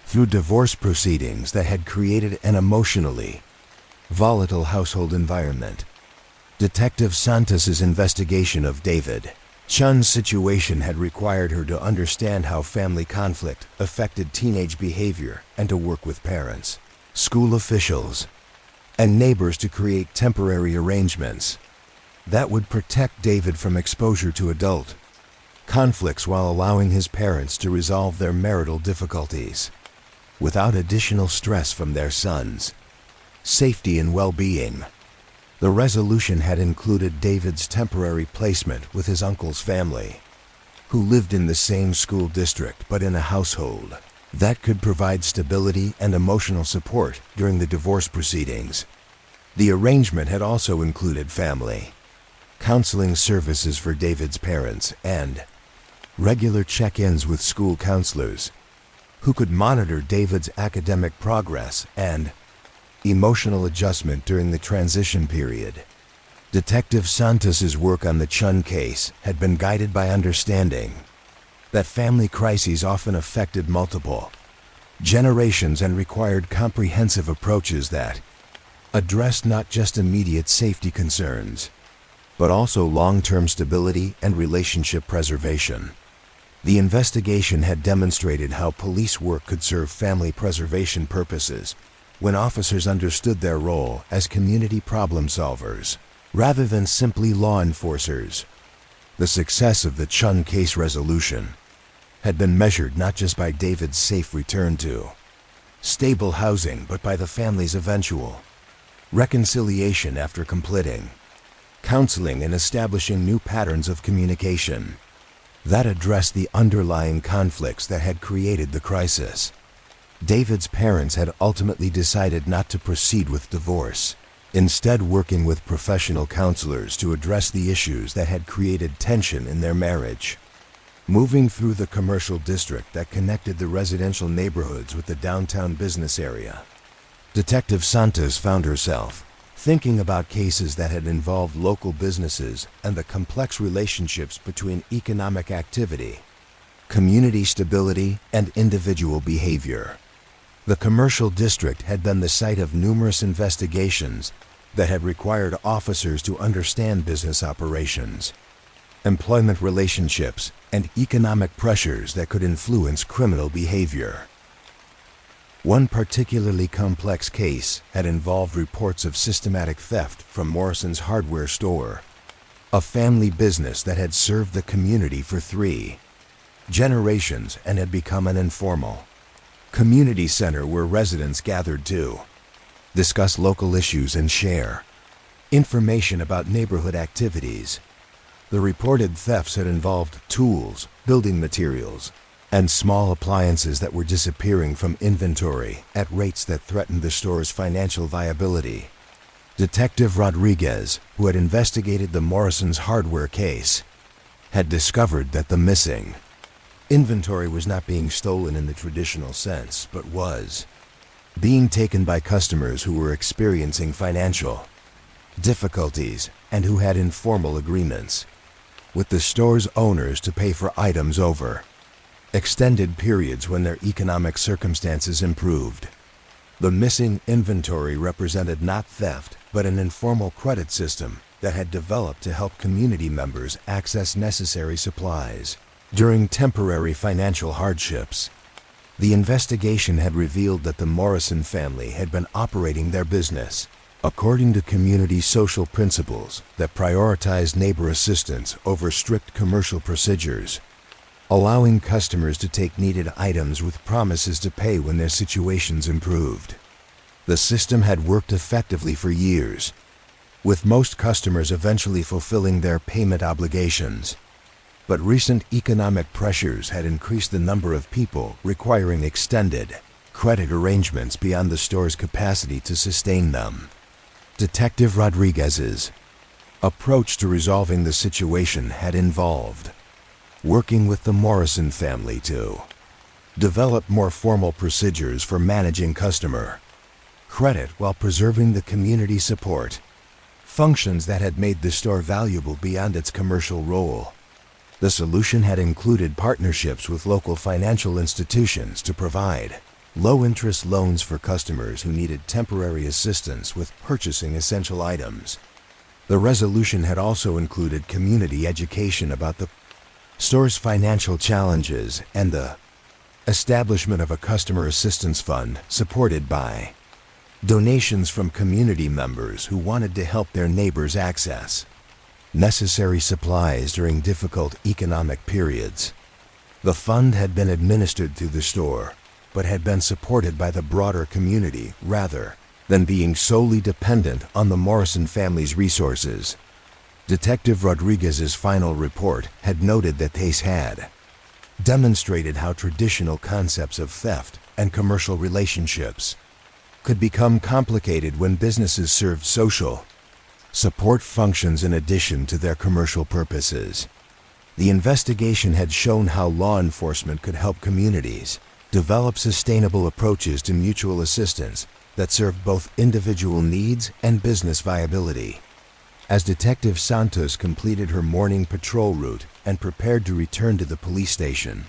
through divorce proceedings that had created an emotionally volatile household environment. Detective Santos's investigation of David Chun's situation had required her to understand how family conflict affected teenage behavior and to work with parents, school officials, and neighbors to create temporary arrangements that would protect David from exposure to adult conflicts while allowing his parents to resolve their marital difficulties without additional stress from their sons' safety and well-being. The resolution had included David's temporary placement with his uncle's family, who lived in the same school district but in a household that could provide stability and emotional support during the divorce proceedings. The arrangement had also included family counseling services for David's parents and regular check-ins with school counselors who could monitor David's academic progress and emotional adjustment during the transition period. Detective Santos's work on the Chun case had been guided by understanding that family crises often affected multiple generations and required comprehensive approaches that addressed not just immediate safety concerns, but also long-term stability and relationship preservation. The investigation had demonstrated how police work could serve family preservation purposes when officers understood their role as community problem solvers rather than simply law enforcers. The success of the Chun case resolution had been measured not just by David's safe return to stable housing, but by the family's eventual reconciliation after completing counseling and establishing new patterns of communication that addressed the underlying conflicts that had created the crisis. David's parents had ultimately decided not to proceed with divorce, instead working with professional counselors to address the issues that had created tension in their marriage. Moving through the commercial district that connected the residential neighborhoods with the downtown business area, Detective Santos found herself thinking about cases that had involved local businesses and the complex relationships between economic activity community stability, and individual behavior. The commercial district had been the site of numerous investigations that had required officers to understand business operations, employment relationships, and economic pressures that could influence criminal behavior. One particularly complex case had involved reports of systematic theft from Morrison's hardware store, a family business that had served the community for 3 generations and had become an informal community center where residents gathered to discuss local issues and share information about neighborhood activities. The reported thefts had involved tools, building materials, and small appliances that were disappearing from inventory at rates that threatened the store's financial viability. Detective Rodriguez, who had investigated the Morrison's hardware case, had discovered that the missing inventory was not being stolen in the traditional sense, but was being taken by customers who were experiencing financial difficulties and who had informal agreements with the store's owners to pay for items over extended periods when their economic circumstances improved. The missing inventory represented not theft, but an informal credit system that had developed to help community members access necessary supplies during temporary financial hardships. The investigation had revealed that the Morrison family had been operating their business according to community social principles that prioritized neighbor assistance over strict commercial procedures, allowing customers to take needed items with promises to pay when their situations improved. The system had worked effectively for years, with most customers eventually fulfilling their payment obligations. But recent economic pressures had increased the number of people requiring extended credit arrangements beyond the store's capacity to sustain them. Detective Rodriguez's approach to resolving the situation had involved working with the Morrison family to develop more formal procedures for managing customer credit while preserving the community support functions that had made the store valuable beyond its commercial role. The solution had included partnerships with local financial institutions to provide low-interest loans for customers who needed temporary assistance with purchasing essential items. The resolution had also included community education about the store's financial challenges and the establishment of a customer assistance fund supported by donations from community members who wanted to help their neighbors access necessary supplies during difficult economic periods. The fund had been administered through the store, but had been supported by the broader community rather than being solely dependent on the Morrison family's resources. Detective Rodriguez's final report had noted that these had demonstrated how traditional concepts of theft and commercial relationships could become complicated when businesses served social support functions in addition to their commercial purposes. The investigation had shown how law enforcement could help communities develop sustainable approaches to mutual assistance that served both individual needs and business viability. As Detective Santos completed her morning patrol route and prepared to return to the police station,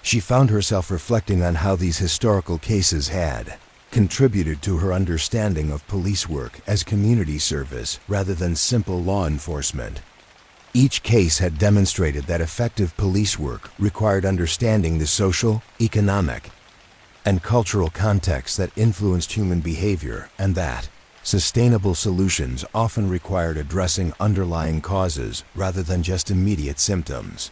she found herself reflecting on how these historical cases had contributed to her understanding of police work as community service rather than simple law enforcement. Each case had demonstrated that effective police work required understanding the social, economic, and cultural contexts that influenced human behavior, and that sustainable solutions often required addressing underlying causes rather than just immediate symptoms.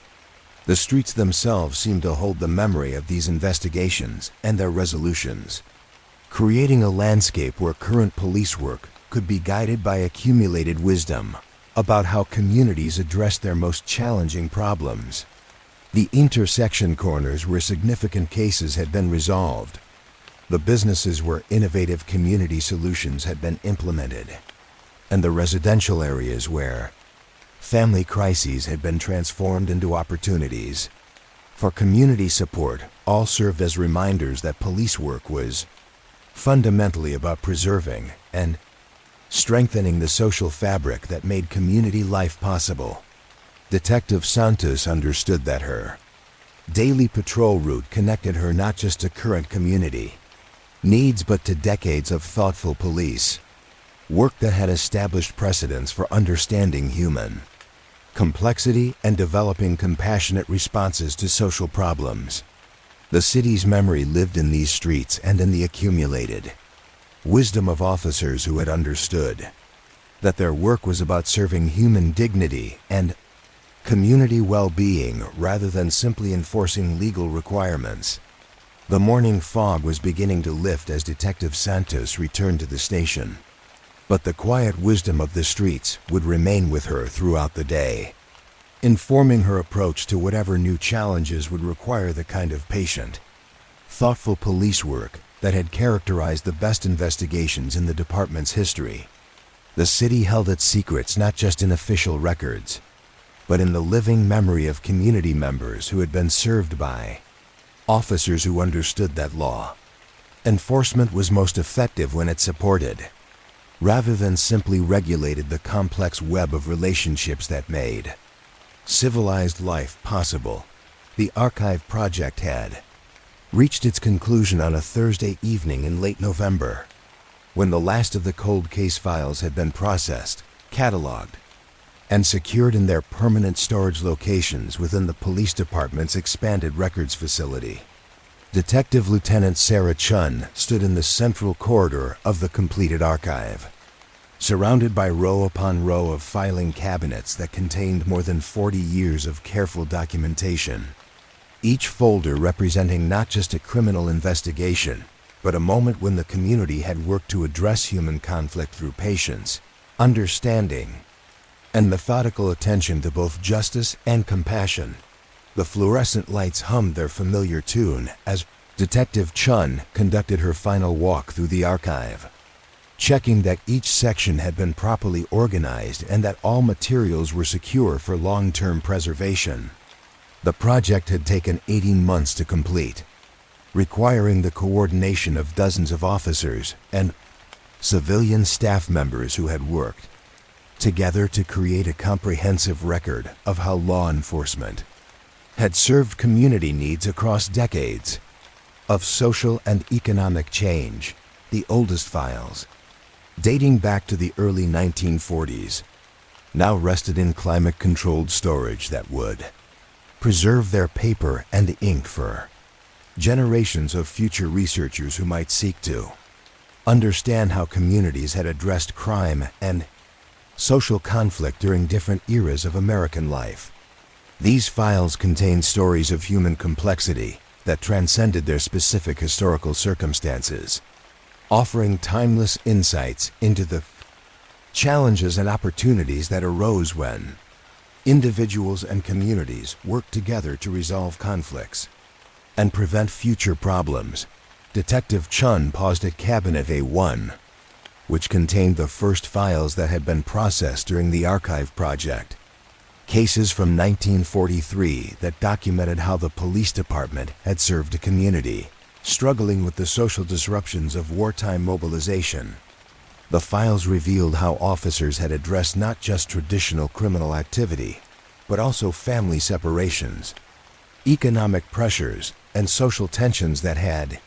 The streets themselves seemed to hold the memory of these investigations and their resolutions, creating a landscape where current police work could be guided by accumulated wisdom about how communities address their most challenging problems. The intersection corners where significant cases had been resolved, the businesses where innovative community solutions had been implemented, and the residential areas where family crises had been transformed into opportunities for community support, all served as reminders that police work was fundamentally about preserving and strengthening the social fabric that made community life possible. Detective Santos understood that her daily patrol route connected her not just to current community needs but to decades of thoughtful police work that had established precedents for understanding human complexity and developing compassionate responses to social problems. The city's memory lived in these streets and in the accumulated wisdom of officers who had understood that their work was about serving human dignity and community well-being rather than simply enforcing legal requirements. The morning fog was beginning to lift as Detective Santos returned to the station, but the quiet wisdom of the streets would remain with her throughout the day, informing her approach to whatever new challenges would require the kind of patient, thoughtful police work that had characterized the best investigations in the department's history. The city held its secrets not just in official records, but in the living memory of community members who had been served by officers who understood that law enforcement was most effective when it supported, rather than simply regulated, the complex web of relationships that made civilized life possible. The archive project had reached its conclusion on a Thursday evening in late November, when the last of the cold case files had been processed, cataloged, and secured in their permanent storage locations within the police department's expanded records facility. Detective Lieutenant Sarah Chun stood in the central corridor of the completed archive, surrounded by row upon row of filing cabinets that contained more than 40 years of careful documentation, each folder representing not just a criminal investigation, but a moment when the community had worked to address human conflict through patience, understanding, and methodical attention to both justice and compassion. The fluorescent lights hummed their familiar tune as Detective Chun conducted her final walk through the archive, checking that each section had been properly organized and that all materials were secure for long-term preservation. The project had taken 18 months to complete, requiring the coordination of dozens of officers and civilian staff members who had worked together to create a comprehensive record of how law enforcement had served community needs across decades of social and economic change. The oldest files, dating back to the early 1940s, now rested in climate-controlled storage that would preserve their paper and ink for generations of future researchers who might seek to understand how communities had addressed crime and social conflict during different eras of American life. These files contain stories of human complexity that transcended their specific historical circumstances, offering timeless insights into the challenges and opportunities that arose when individuals and communities worked together to resolve conflicts and prevent future problems. Detective Chun paused at Cabinet A1, which contained the first files that had been processed during the archive project. Cases from 1943 that documented how the police department had served a community struggling with the social disruptions of wartime mobilization. The files revealed how officers had addressed not just traditional criminal activity, but also family separations, economic pressures, and social tensions that had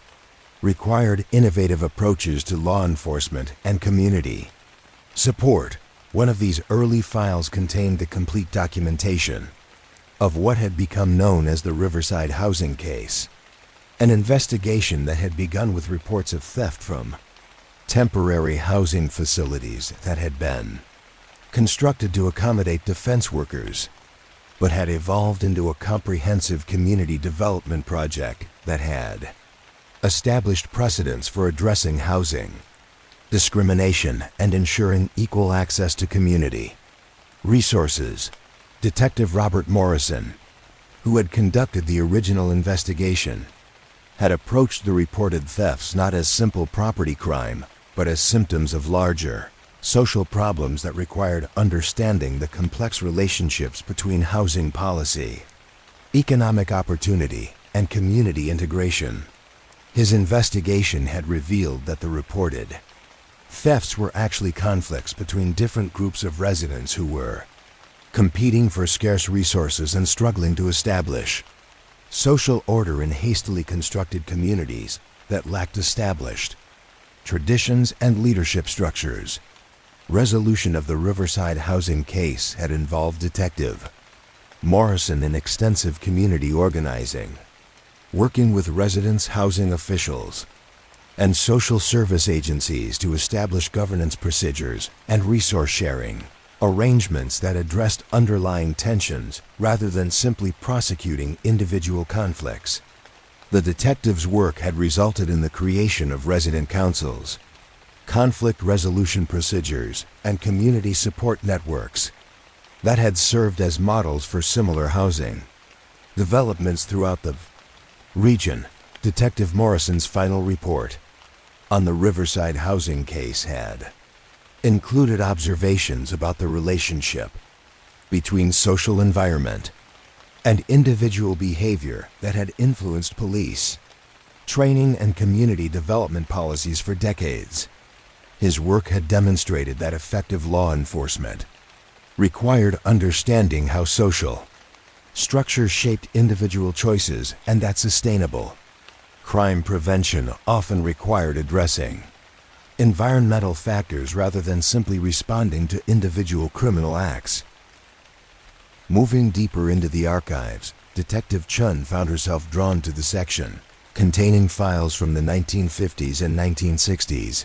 required innovative approaches to law enforcement and community support. One of these early files contained the complete documentation of what had become known as the Riverside housing case, an investigation that had begun with reports of theft from temporary housing facilities that had been constructed to accommodate defense workers, but had evolved into a comprehensive community development project that had established precedents for addressing housing discrimination and ensuring equal access to community resources. Detective Robert Morrison, who had conducted the original investigation, had approached the reported thefts not as simple property crime, but as symptoms of larger social problems that required understanding the complex relationships between housing policy, economic opportunity, and community integration. His investigation had revealed that the reported thefts were actually conflicts between different groups of residents who were competing for scarce resources and struggling to establish social order in hastily constructed communities that lacked established traditions and leadership structures. Resolution of the Riverside housing case had involved Detective Morrison in extensive community organizing, working with residents, housing officials, and social service agencies to establish governance procedures and resource sharing arrangements that addressed underlying tensions rather than simply prosecuting individual conflicts. The detectives' work had resulted in the creation of resident councils, conflict resolution procedures, and community support networks that had served as models for similar housing developments throughout the region. Detective Morrison's final report on the Riverside housing case had included observations about the relationship between social environment and individual behavior that had influenced police, training, and community development policies for decades. His work had demonstrated that effective law enforcement required understanding how social structures shaped individual choices and that sustainable crime prevention often required addressing environmental factors rather than simply responding to individual criminal acts. Moving deeper into the archives, Detective Chun found herself drawn to the section containing files from the 1950s and 1960s,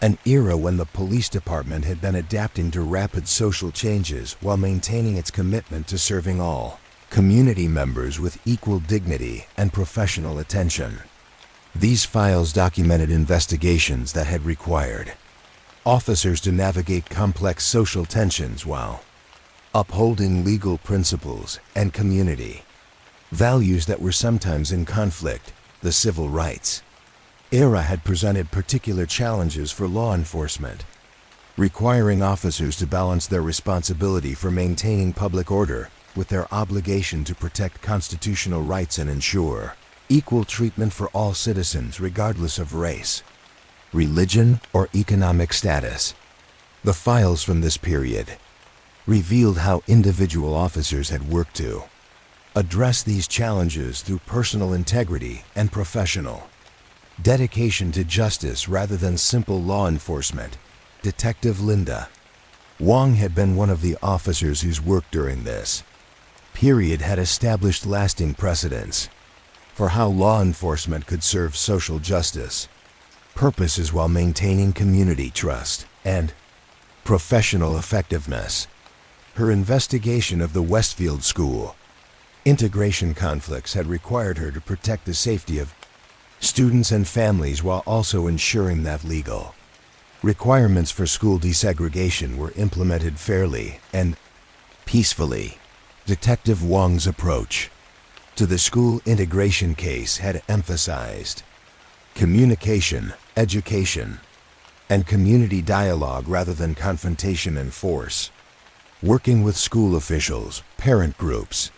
an era when the police department had been adapting to rapid social changes while maintaining its commitment to serving all community members with equal dignity and professional attention. These files documented investigations that had required officers to navigate complex social tensions while upholding legal principles and community values that were sometimes in conflict. The civil rights era had presented particular challenges for law enforcement, requiring officers to balance their responsibility for maintaining public order with their obligation to protect constitutional rights and ensure equal treatment for all citizens regardless of race, religion, or economic status. The files from this period revealed how individual officers had worked to address these challenges through personal integrity and professional dedication to justice rather than simple law enforcement. Detective Linda Wong had been one of the officers whose work during this period had established lasting precedents for how law enforcement could serve social justice purposes while maintaining community trust and professional effectiveness. Her investigation of the Westfield School integration conflicts had required her to protect the safety of students and families while also ensuring that legal requirements for school desegregation were implemented fairly and peacefully. Detective Wong's approach to the school integration case had emphasized communication, education, and community dialogue rather than confrontation and force. Working with school officials, parent groups,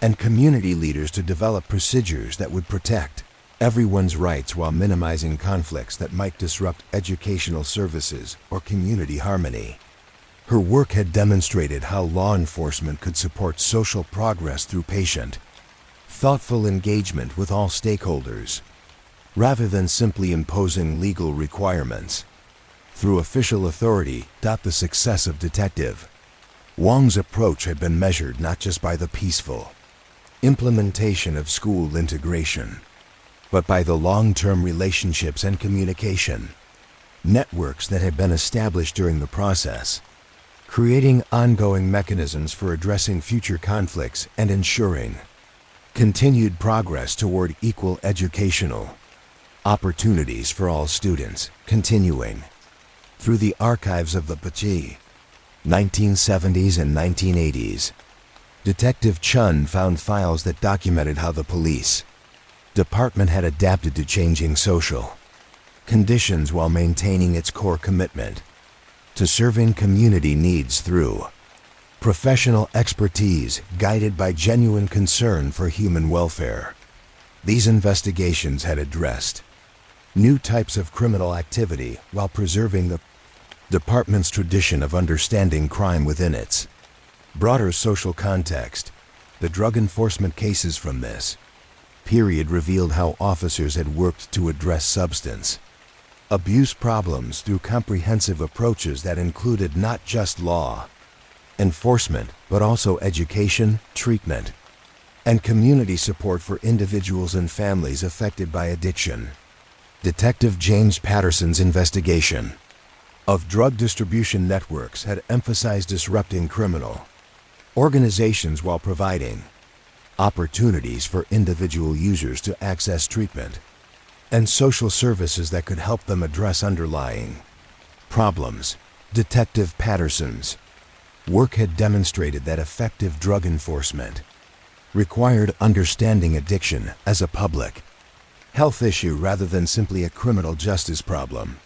and community leaders to develop procedures that would protect everyone's rights while minimizing conflicts that might disrupt educational services or community harmony. Her work had demonstrated how law enforcement could support social progress through patient, thoughtful engagement with all stakeholders, rather than simply imposing legal requirements. Through official authority. The success of Detective Wong's approach had been measured not just by the peaceful implementation of school integration, but by the long-term relationships and communication networks that had been established during the process, creating ongoing mechanisms for addressing future conflicts and ensuring continued progress toward equal educational opportunities for all students. Continuing through the archives of the Pachi 1970s and 1980s, Detective Chun found files that documented how the police department had adapted to changing social conditions while maintaining its core commitment to serving community needs through professional expertise guided by genuine concern for human welfare. These investigations had addressed new types of criminal activity while preserving the department's tradition of understanding crime within its broader social context. The drug enforcement cases from this period revealed how officers had worked to address substance abuse problems through comprehensive approaches that included not just law enforcement, but also education, treatment, and community support for individuals and families affected by addiction. Detective James Patterson's investigation of drug distribution networks had emphasized disrupting criminal organizations while providing opportunities for individual users to access treatment and social services that could help them address underlying problems. Detective Patterson's work had demonstrated that effective drug enforcement required understanding addiction as a public health issue rather than simply a criminal justice problem,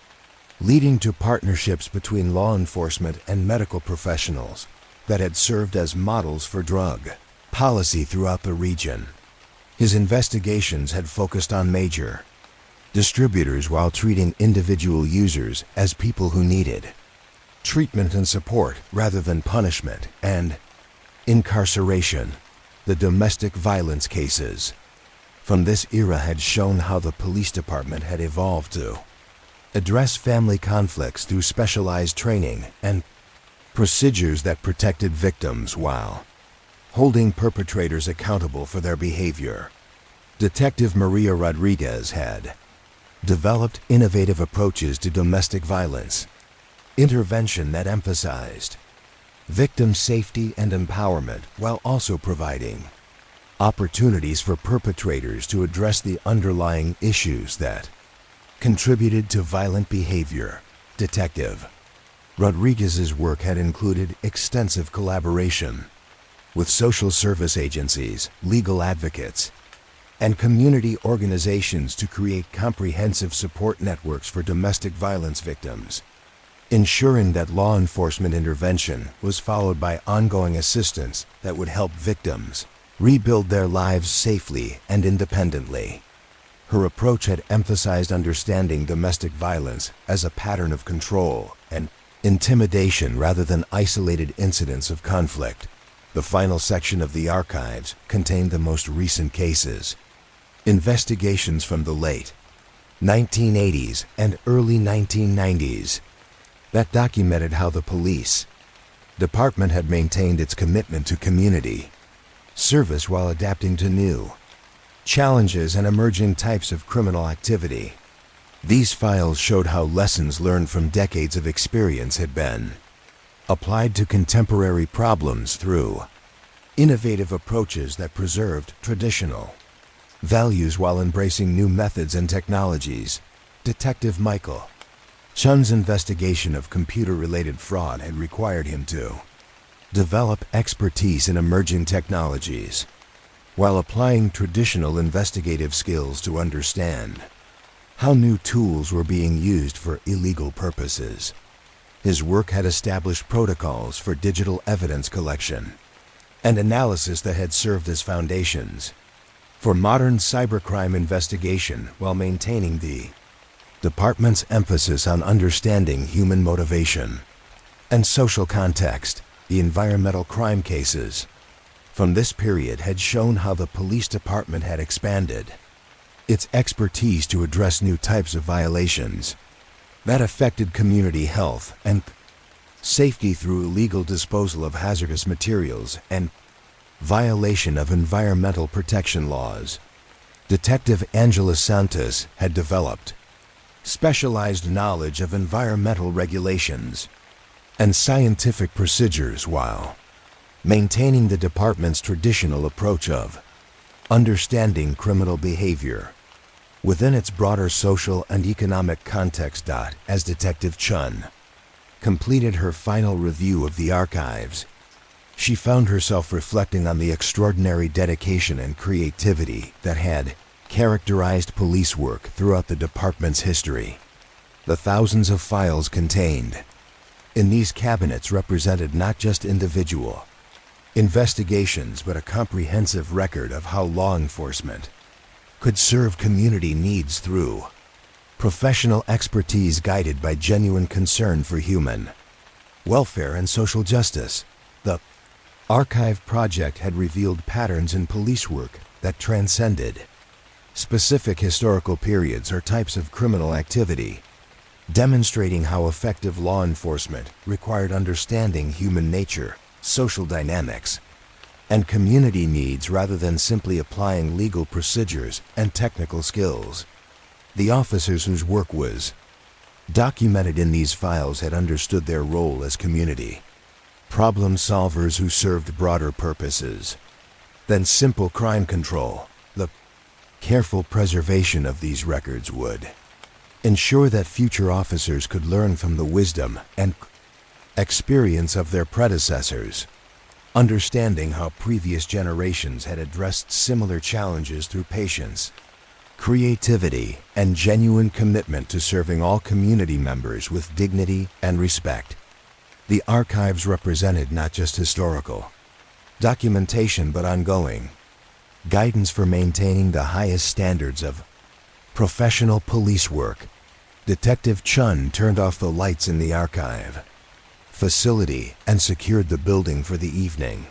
leading to partnerships between law enforcement and medical professionals that had served as models for drug policy throughout the region. His investigations had focused on major distributors while treating individual users as people who needed treatment and support rather than punishment and incarceration. The domestic violence cases from this era had shown how the police department had evolved to address family conflicts through specialized training and procedures that protected victims while holding perpetrators accountable for their behavior. Detective Maria Rodriguez had developed innovative approaches to domestic violence intervention that emphasized victim safety and empowerment while also providing opportunities for perpetrators to address the underlying issues that contributed to violent behavior. Detective Rodriguez's work had included extensive collaboration with social service agencies, legal advocates, and community organizations to create comprehensive support networks for domestic violence victims, ensuring that law enforcement intervention was followed by ongoing assistance that would help victims rebuild their lives safely and independently. Her approach had emphasized understanding domestic violence as a pattern of control and intimidation rather than isolated incidents of conflict. The final section of the archives contained the most recent cases, investigations from the late 1980s and early 1990s that documented how the police department had maintained its commitment to community service while adapting to new challenges and emerging types of criminal activity. These files showed how lessons learned from decades of experience had been applied to contemporary problems through innovative approaches that preserved traditional values while embracing new methods and technologies. Detective Michael Chun's investigation of computer-related fraud had required him to develop expertise in emerging technologies while applying traditional investigative skills to understand how new tools were being used for illegal purposes. His work had established protocols for digital evidence collection and analysis that had served as foundations for modern cybercrime investigation while maintaining the department's emphasis on understanding human motivation and social context. The environmental crime cases from this period had shown how the police department had expanded its expertise to address new types of violations that affected community health and safety through illegal disposal of hazardous materials and violation of environmental protection laws. Detective Angela Santos had developed specialized knowledge of environmental regulations and scientific procedures while maintaining the department's traditional approach of understanding criminal behavior within its broader social and economic context. As Detective Chun completed her final review of the archives, she found herself reflecting on the extraordinary dedication and creativity that had characterized police work throughout the department's history. The thousands of files contained in these cabinets represented not just individual investigations but a comprehensive record of how law enforcement could serve community needs through professional expertise guided by genuine concern for human welfare and social justice. The archive project had revealed patterns in police work that transcended specific historical periods or types of criminal activity, demonstrating how effective law enforcement required understanding human nature, social dynamics, and community needs rather than simply applying legal procedures and technical skills. The officers whose work was documented in these files had understood their role as community problem solvers who served broader purposes than simple crime control. The careful preservation of these records would ensure that future officers could learn from the wisdom and experience of their predecessors, understanding how previous generations had addressed similar challenges through patience, creativity, and genuine commitment to serving all community members with dignity and respect. The archives represented not just historical documentation but ongoing guidance for maintaining the highest standards of professional police work. Detective Chun turned off the lights in the archive facility and secured the building for the evening,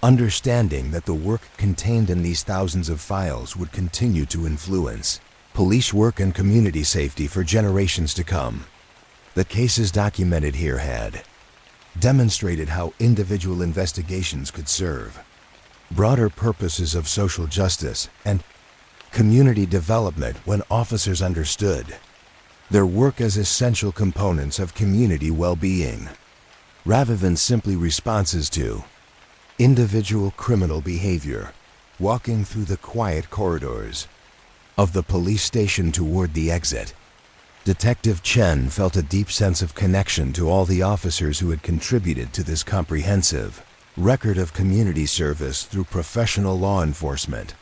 understanding that the work contained in these thousands of files would continue to influence police work and community safety for generations to come. The cases documented here had demonstrated how individual investigations could serve broader purposes of social justice and community development when officers understood their work as essential components of community well-being, rather than simply responses to individual criminal behavior. Walking through the quiet corridors of the police station toward the exit, Detective Chen felt a deep sense of connection to all the officers who had contributed to this comprehensive record of community service through professional law enforcement.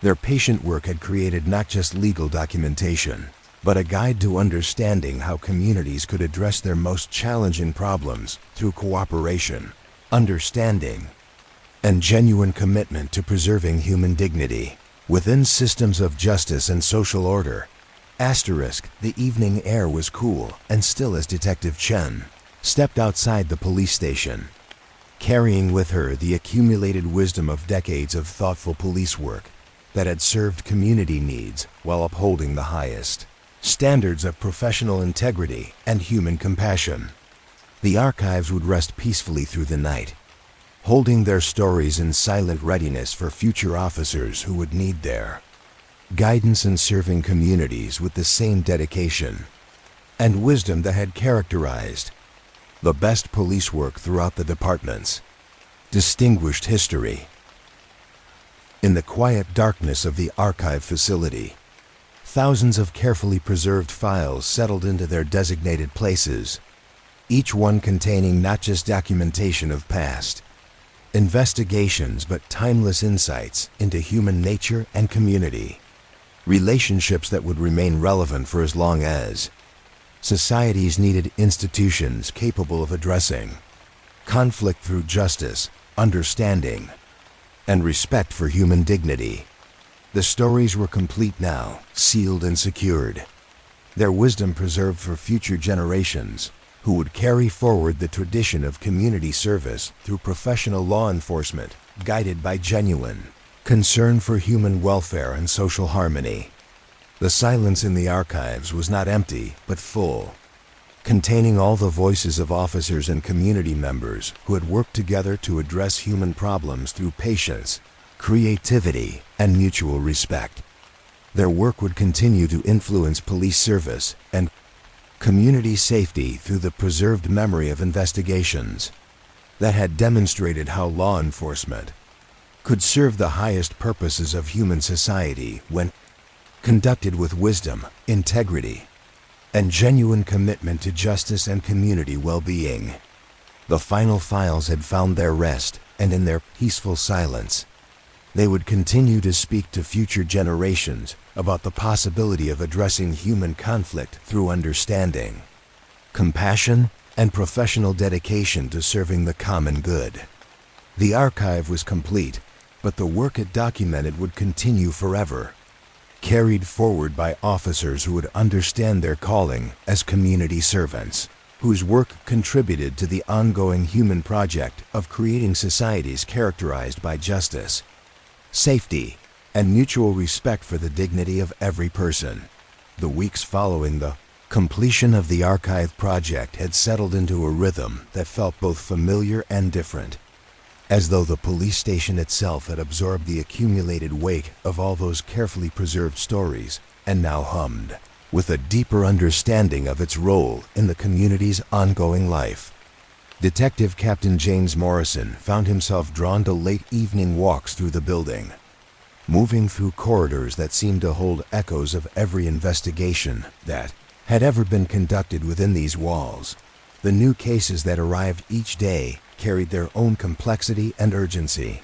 Their patient work had created not just legal documentation, but a guide to understanding how communities could address their most challenging problems through cooperation, understanding, and genuine commitment to preserving human dignity within systems of justice and social order. The evening air was cool and still as Detective Chen stepped outside the police station, carrying with her the accumulated wisdom of decades of thoughtful police work that had served community needs while upholding the highest standards of professional integrity and human compassion. The archives would rest peacefully through the night, holding their stories in silent readiness for future officers who would need their guidance in serving communities with the same dedication and wisdom that had characterized the best police work throughout the department's distinguished history. In the quiet darkness of the archive facility, thousands of carefully preserved files settled into their designated places, each one containing not just documentation of past investigations but timeless insights into human nature and community, relationships that would remain relevant for as long as societies needed institutions capable of addressing conflict through justice, understanding, and respect for human dignity. The stories were complete now, sealed and secured, their wisdom preserved for future generations who would carry forward the tradition of community service through professional law enforcement, guided by genuine concern for human welfare and social harmony. The silence in the archives was not empty, but full, containing all the voices of officers and community members who had worked together to address human problems through patience, creativity, and mutual respect. Their work would continue to influence police service and community safety through the preserved memory of investigations that had demonstrated how law enforcement could serve the highest purposes of human society when conducted with wisdom, integrity, and genuine commitment to justice and community well-being. The final files had found their rest, and in their peaceful silence, they would continue to speak to future generations about the possibility of addressing human conflict through understanding, compassion, and professional dedication to serving the common good. The archive was complete, but the work it documented would continue forever, carried forward by officers who would understand their calling as community servants, whose work contributed to the ongoing human project of creating societies characterized by justice, safety, and mutual respect for the dignity of every person. The weeks following the completion of the archive project had settled into a rhythm that felt both familiar and different, as though the police station itself had absorbed the accumulated weight of all those carefully preserved stories and now hummed with a deeper understanding of its role in the community's ongoing life. Detective Captain James Morrison found himself drawn to late evening walks through the building, moving through corridors that seemed to hold echoes of every investigation that had ever been conducted within these walls. The new cases that arrived each day carried their own complexity and urgency,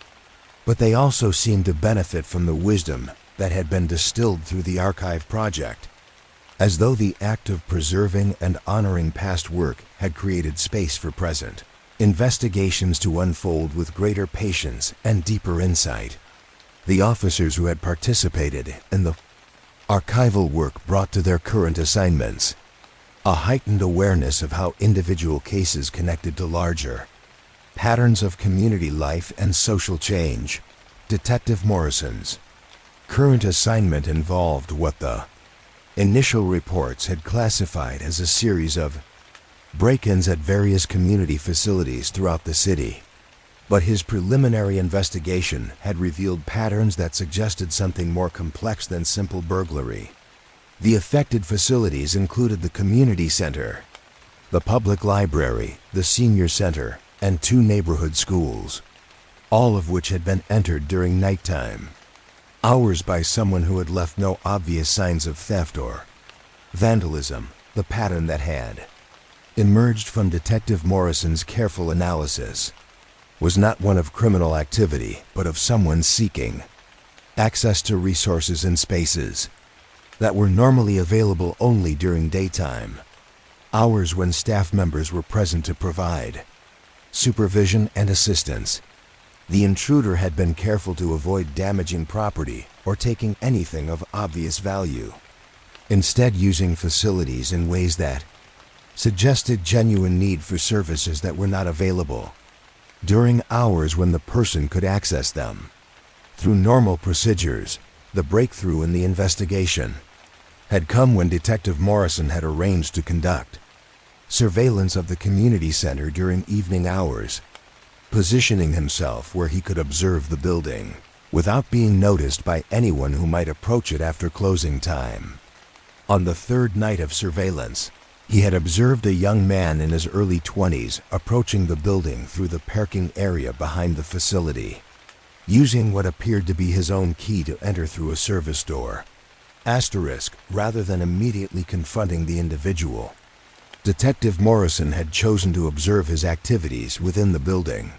but they also seemed to benefit from the wisdom that had been distilled through the archive project, as though the act of preserving and honoring past work had created space for present investigations to unfold with greater patience and deeper insight. The officers who had participated in the archival work brought to their current assignments a heightened awareness of how individual cases connected to larger patterns of community life and social change. Detective Morrison's current assignment involved what the initial reports had classified as a series of break-ins at various community facilities throughout the city. But his preliminary investigation had revealed patterns that suggested something more complex than simple burglary. The affected facilities included the community center, the public library, the senior center, and 2 neighborhood schools, all of which had been entered during nighttime hours by someone who had left no obvious signs of theft or vandalism. The pattern that had emerged from Detective Morrison's careful analysis was not one of criminal activity, but of someone seeking access to resources and spaces that were normally available only during daytime, hours when staff members were present to provide supervision and assistance. The intruder had been careful to avoid damaging property or taking anything of obvious value, instead using facilities in ways that suggested genuine need for services that were not available during hours when the person could access them. Through normal procedures, the breakthrough in the investigation had come when Detective Morrison had arranged to conduct surveillance of the community center during evening hours, positioning himself where he could observe the building without being noticed by anyone who might approach it after closing time. On the 3rd night of surveillance, he had observed a young man in his early 20s approaching the building through the parking area behind the facility, using what appeared to be his own key to enter through a service door. Rather than immediately confronting the individual, Detective Morrison had chosen to observe his activities within the building,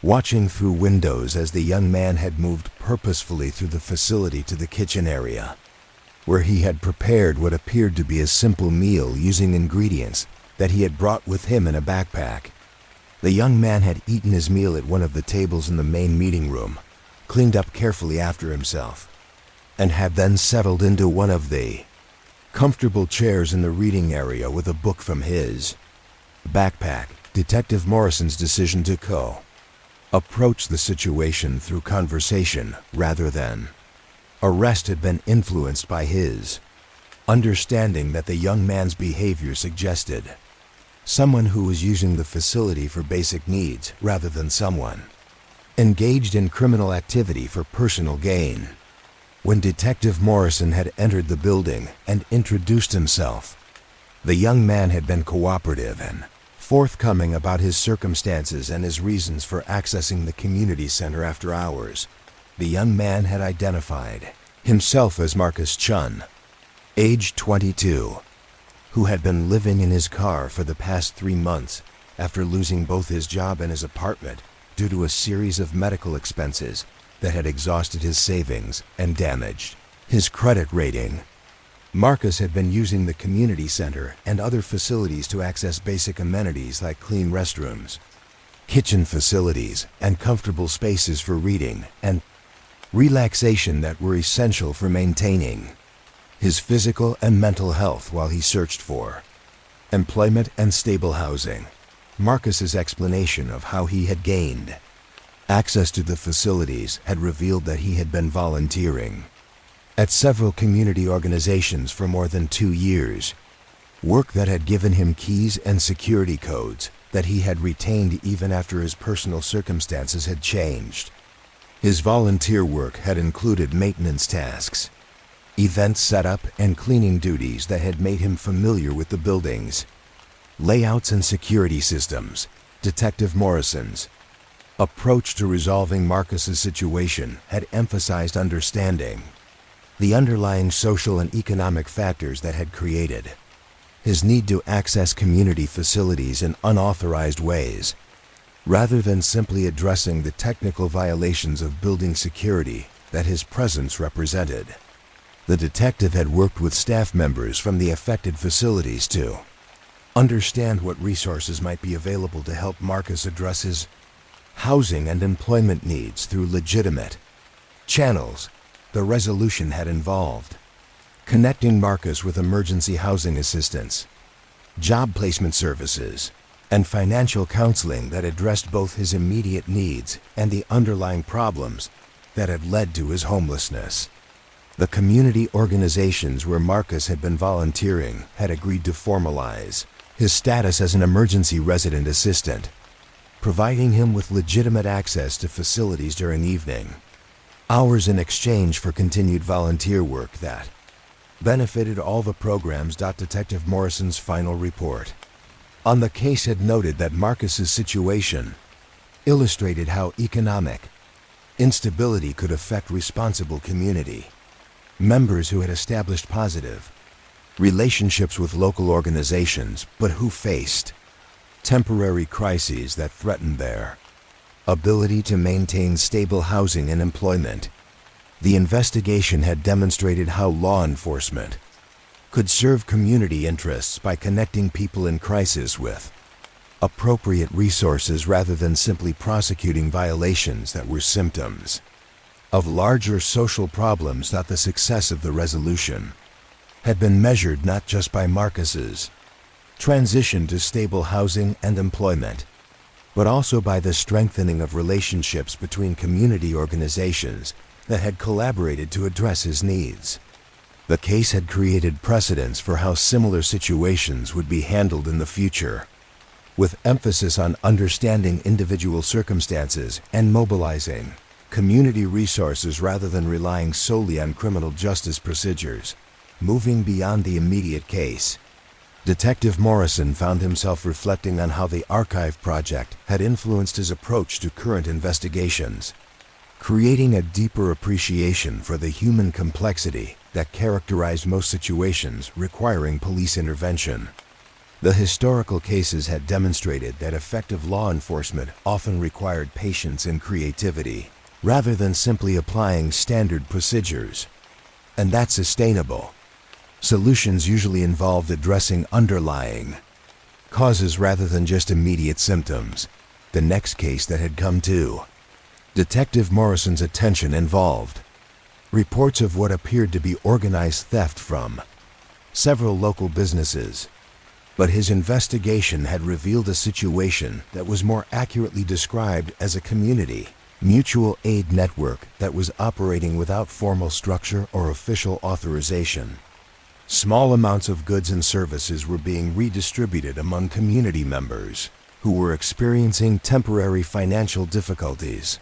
watching through windows as the young man had moved purposefully through the facility to the kitchen area, where he had prepared what appeared to be a simple meal using ingredients that he had brought with him in a backpack. The young man had eaten his meal at one of the tables in the main meeting room, cleaned up carefully after himself, and had then settled into one of the comfortable chairs in the reading area with a book from his backpack. Detective Morrison's decision to approach the situation through conversation rather than arrest had been influenced by his understanding that the young man's behavior suggested someone who was using the facility for basic needs rather than someone engaged in criminal activity for personal gain. When Detective Morrison had entered the building and introduced himself, the young man had been cooperative and forthcoming about his circumstances and his reasons for accessing the community center after hours. The young man had identified himself as Marcus Chun, age 22, who had been living in his car for the past 3 months after losing both his job and his apartment due to a series of medical expenses that had exhausted his savings and damaged his credit rating. Marcus had been using the community center and other facilities to access basic amenities like clean restrooms, kitchen facilities, and comfortable spaces for reading and relaxation that were essential for maintaining his physical and mental health while he searched for employment and stable housing. Marcus's explanation of how he had gained Access to the facilities had revealed that he had been volunteering at several community organizations for more than 2 years, work that had given him keys and security codes that he had retained even after his personal circumstances had changed. His volunteer work had included maintenance tasks, event setup and cleaning duties that had made him familiar with the buildings, layouts and security systems. Detective Morrison's approach to resolving Marcus's situation had emphasized understanding the underlying social and economic factors that had created his need to access community facilities in unauthorized ways, rather than simply addressing the technical violations of building security that his presence represented. The detective had worked with staff members from the affected facilities to understand what resources might be available to help Marcus address his housing and employment needs through legitimate channels. The resolution had involved connecting Marcus with emergency housing assistance, job placement services, and financial counseling that addressed both his immediate needs and the underlying problems that had led to his homelessness. The community organizations where Marcus had been volunteering had agreed to formalize his status as an emergency resident assistant, providing him with legitimate access to facilities during evening hours in exchange for continued volunteer work that benefited all the programs. Detective Morrison's final report on the case had noted that Marcus's situation illustrated how economic instability could affect responsible community members who had established positive relationships with local organizations but who faced temporary crises that threatened their ability to maintain stable housing and employment. The investigation had demonstrated how law enforcement could serve community interests by connecting people in crisis with appropriate resources rather than simply prosecuting violations that were symptoms of larger social problems. The success of the resolution had been measured not just by Marcus's transition to stable housing and employment, but also by the strengthening of relationships between community organizations that had collaborated to address his needs. The case had created precedents for how similar situations would be handled in the future, with emphasis on understanding individual circumstances and mobilizing community resources rather than relying solely on criminal justice procedures. Moving beyond the immediate case, Detective Morrison found himself reflecting on how the Archive Project had influenced his approach to current investigations, creating a deeper appreciation for the human complexity that characterized most situations requiring police intervention. The historical cases had demonstrated that effective law enforcement often required patience and creativity, rather than simply applying standard procedures. And that sustainable solutions usually involved addressing underlying causes rather than just immediate symptoms. The next case that had come to Detective Morrison's attention involved reports of what appeared to be organized theft from several local businesses. But his investigation had revealed a situation that was more accurately described as a community mutual aid network that was operating without formal structure or official authorization. Small amounts of goods and services were being redistributed among community members who were experiencing temporary financial difficulties,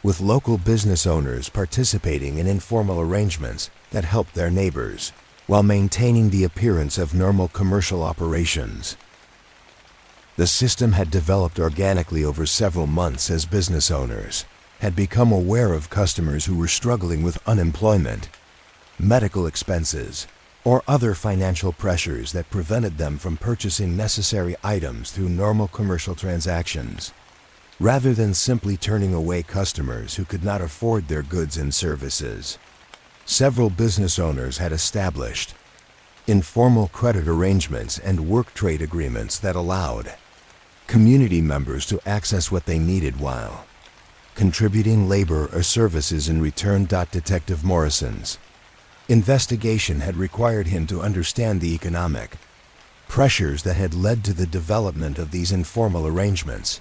with local business owners participating in informal arrangements that helped their neighbors while maintaining the appearance of normal commercial operations. The system had developed organically over several months as business owners had become aware of customers who were struggling with unemployment, medical expenses, or other financial pressures that prevented them from purchasing necessary items through normal commercial transactions. Rather than simply turning away customers who could not afford their goods and services, several business owners had established informal credit arrangements and work trade agreements that allowed community members to access what they needed while contributing labor or services in return. Detective Morrison's investigation had required him to understand the economic pressures that had led to the development of these informal arrangements.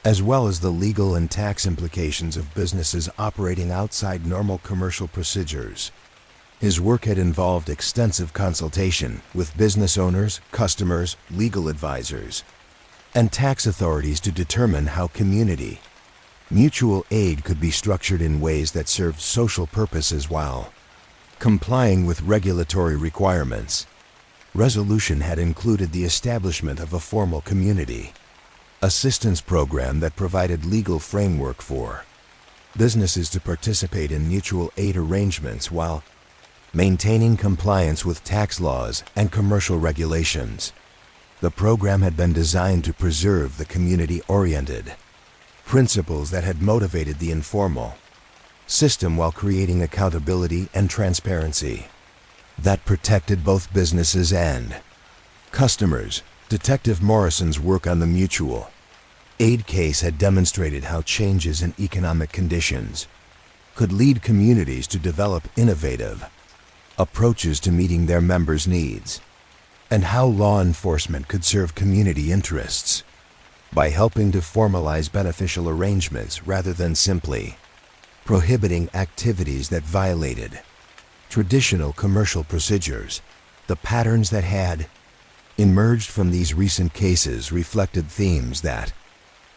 as well as the legal and tax implications of businesses operating outside normal commercial procedures. His work had involved extensive consultation with business owners, customers, legal advisors, and tax authorities to determine how community mutual aid could be structured in ways that served social purposes while complying with regulatory requirements. Resolution had included the establishment of a formal community assistance program that provided legal framework for businesses to participate in mutual aid arrangements while maintaining compliance with tax laws and commercial regulations. The program had been designed to preserve the community-oriented principles that had motivated the informal system while creating accountability and transparency that protected both businesses and customers. Detective Morrison's work on the mutual aid case had demonstrated how changes in economic conditions could lead communities to develop innovative approaches to meeting their members' needs, and how law enforcement could serve community interests by helping to formalize beneficial arrangements rather than simply prohibiting activities that violated traditional commercial procedures. The patterns that had emerged from these recent cases reflected themes that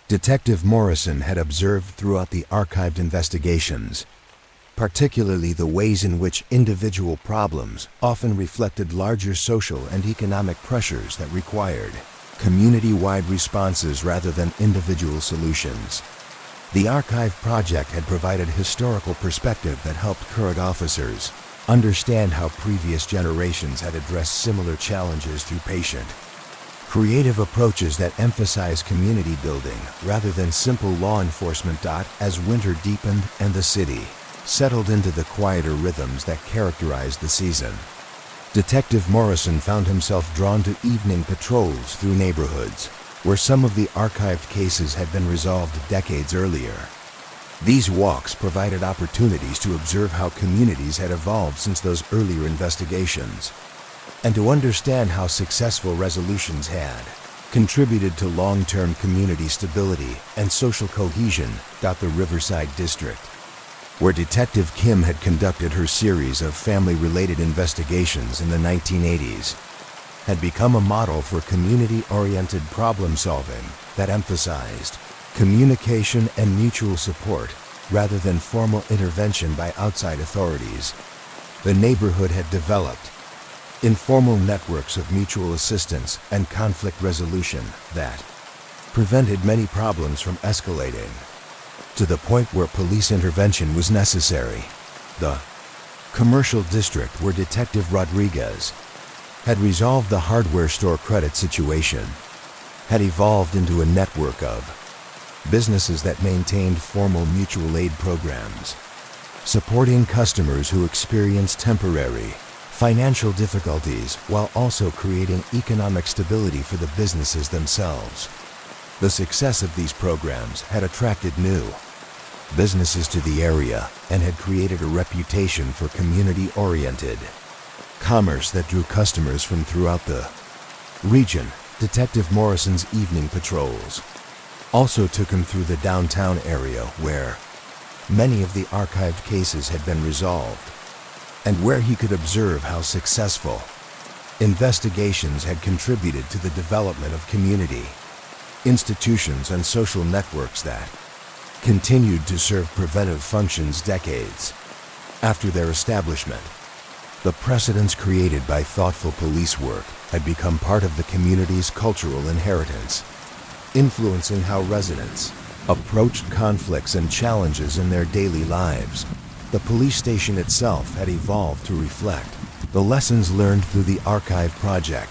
Detective Morrison had observed throughout the archived investigations, particularly the ways in which individual problems often reflected larger social and economic pressures that required community-wide responses rather than individual solutions. The archive project had provided historical perspective that helped current officers understand how previous generations had addressed similar challenges through patient, creative approaches that emphasize community building rather than simple law enforcement. As winter deepened and the city settled into the quieter rhythms that characterized the season, Detective Morrison found himself drawn to evening patrols through neighborhoods where some of the archived cases had been resolved decades earlier. These walks provided opportunities to observe how communities had evolved since those earlier investigations, and to understand how successful resolutions had contributed to long-term community stability and social cohesion. The Riverside District, where Detective Kim had conducted her series of family-related investigations in the 1980s, had become a model for community-oriented problem-solving that emphasized communication and mutual support rather than formal intervention by outside authorities. The neighborhood had developed informal networks of mutual assistance and conflict resolution that prevented many problems from escalating to the point where police intervention was necessary. The commercial district, where Detective Rodriguez had resolved the hardware store credit situation, had evolved into a network of businesses that maintained formal mutual aid programs, supporting customers who experienced temporary financial difficulties while also creating economic stability for the businesses themselves. The success of these programs had attracted new businesses to the area and had created a reputation for community-oriented commerce that drew customers from throughout the region. Detective Morrison's evening patrols also took him through the downtown area where many of the archived cases had been resolved, and where he could observe how successful investigations had contributed to the development of community institutions and social networks that continued to serve preventive functions decades after their establishment. The precedents created by thoughtful police work had become part of the community's cultural inheritance, influencing how residents approached conflicts and challenges in their daily lives. The police station itself had evolved to reflect the lessons learned through the archive project,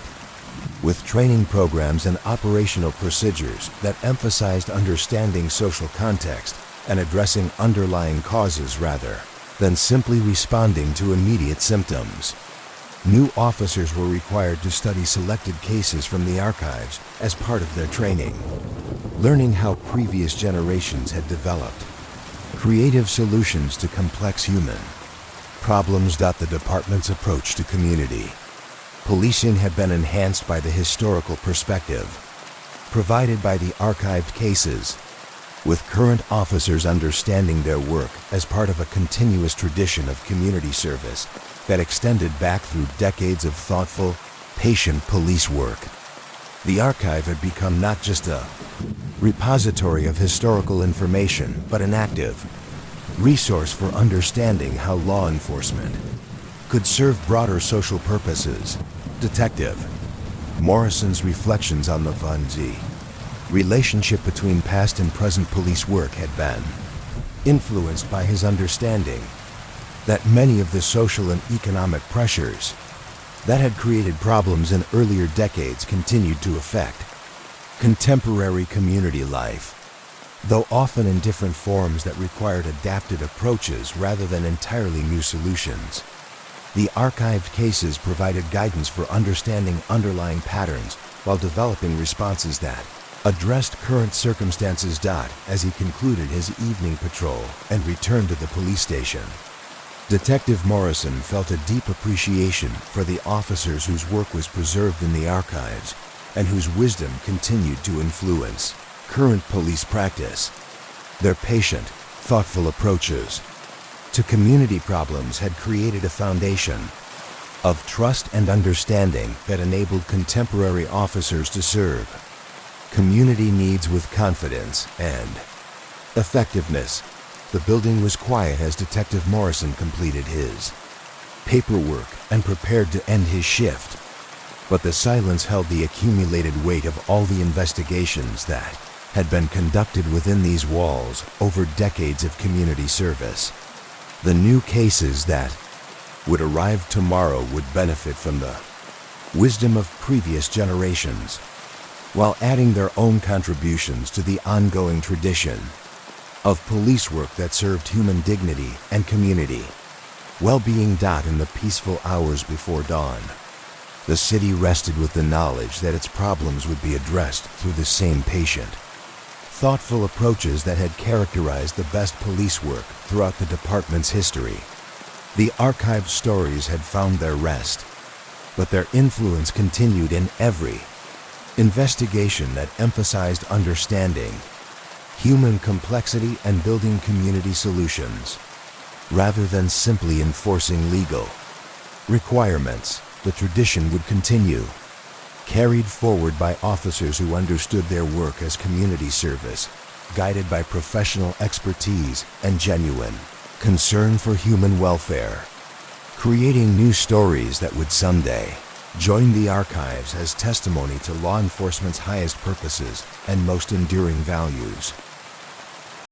with training programs and operational procedures that emphasized understanding social context and addressing underlying causes rather than simply responding to immediate symptoms. New officers were required to study selected cases from the archives as part of their training, learning how previous generations had developed creative solutions to complex human problems. The department's approach to community policing had been enhanced by the historical perspective provided by the archived cases, with current officers understanding their work as part of a continuous tradition of community service that extended back through decades of thoughtful, patient police work. The archive had become not just a repository of historical information, but an active resource for understanding how law enforcement could serve broader social purposes. Detective Morrison's reflections on the Von Z relationship between past and present police work had been influenced by his understanding that many of the social and economic pressures that had created problems in earlier decades continued to affect contemporary community life, though often in different forms that required adapted approaches rather than entirely new solutions. The archived cases provided guidance for understanding underlying patterns while developing responses that addressed current circumstances. As he concluded his evening patrol and returned to the police station, Detective Morrison felt a deep appreciation for the officers whose work was preserved in the archives and whose wisdom continued to influence current police practice. Their patient, thoughtful approaches to community problems had created a foundation of trust and understanding that enabled contemporary officers to serve community needs with confidence and effectiveness. The building was quiet as Detective Morrison completed his paperwork and prepared to end his shift, but the silence held the accumulated weight of all the investigations that had been conducted within these walls over decades of community service. The new cases that would arrive tomorrow would benefit from the wisdom of previous generations, while adding their own contributions to the ongoing tradition of police work that served human dignity and community well-being. In the peaceful hours before dawn, the city rested with the knowledge that its problems would be addressed through the same patient, thoughtful approaches that had characterized the best police work throughout the department's history. The archived stories had found their rest, but their influence continued in every investigation that emphasized understanding human complexity and building community solutions, rather than simply enforcing legal requirements. The tradition would continue, carried forward by officers who understood their work as community service, guided by professional expertise and genuine concern for human welfare, creating new stories that would someday join the archives as testimony to law enforcement's highest purposes and most enduring values.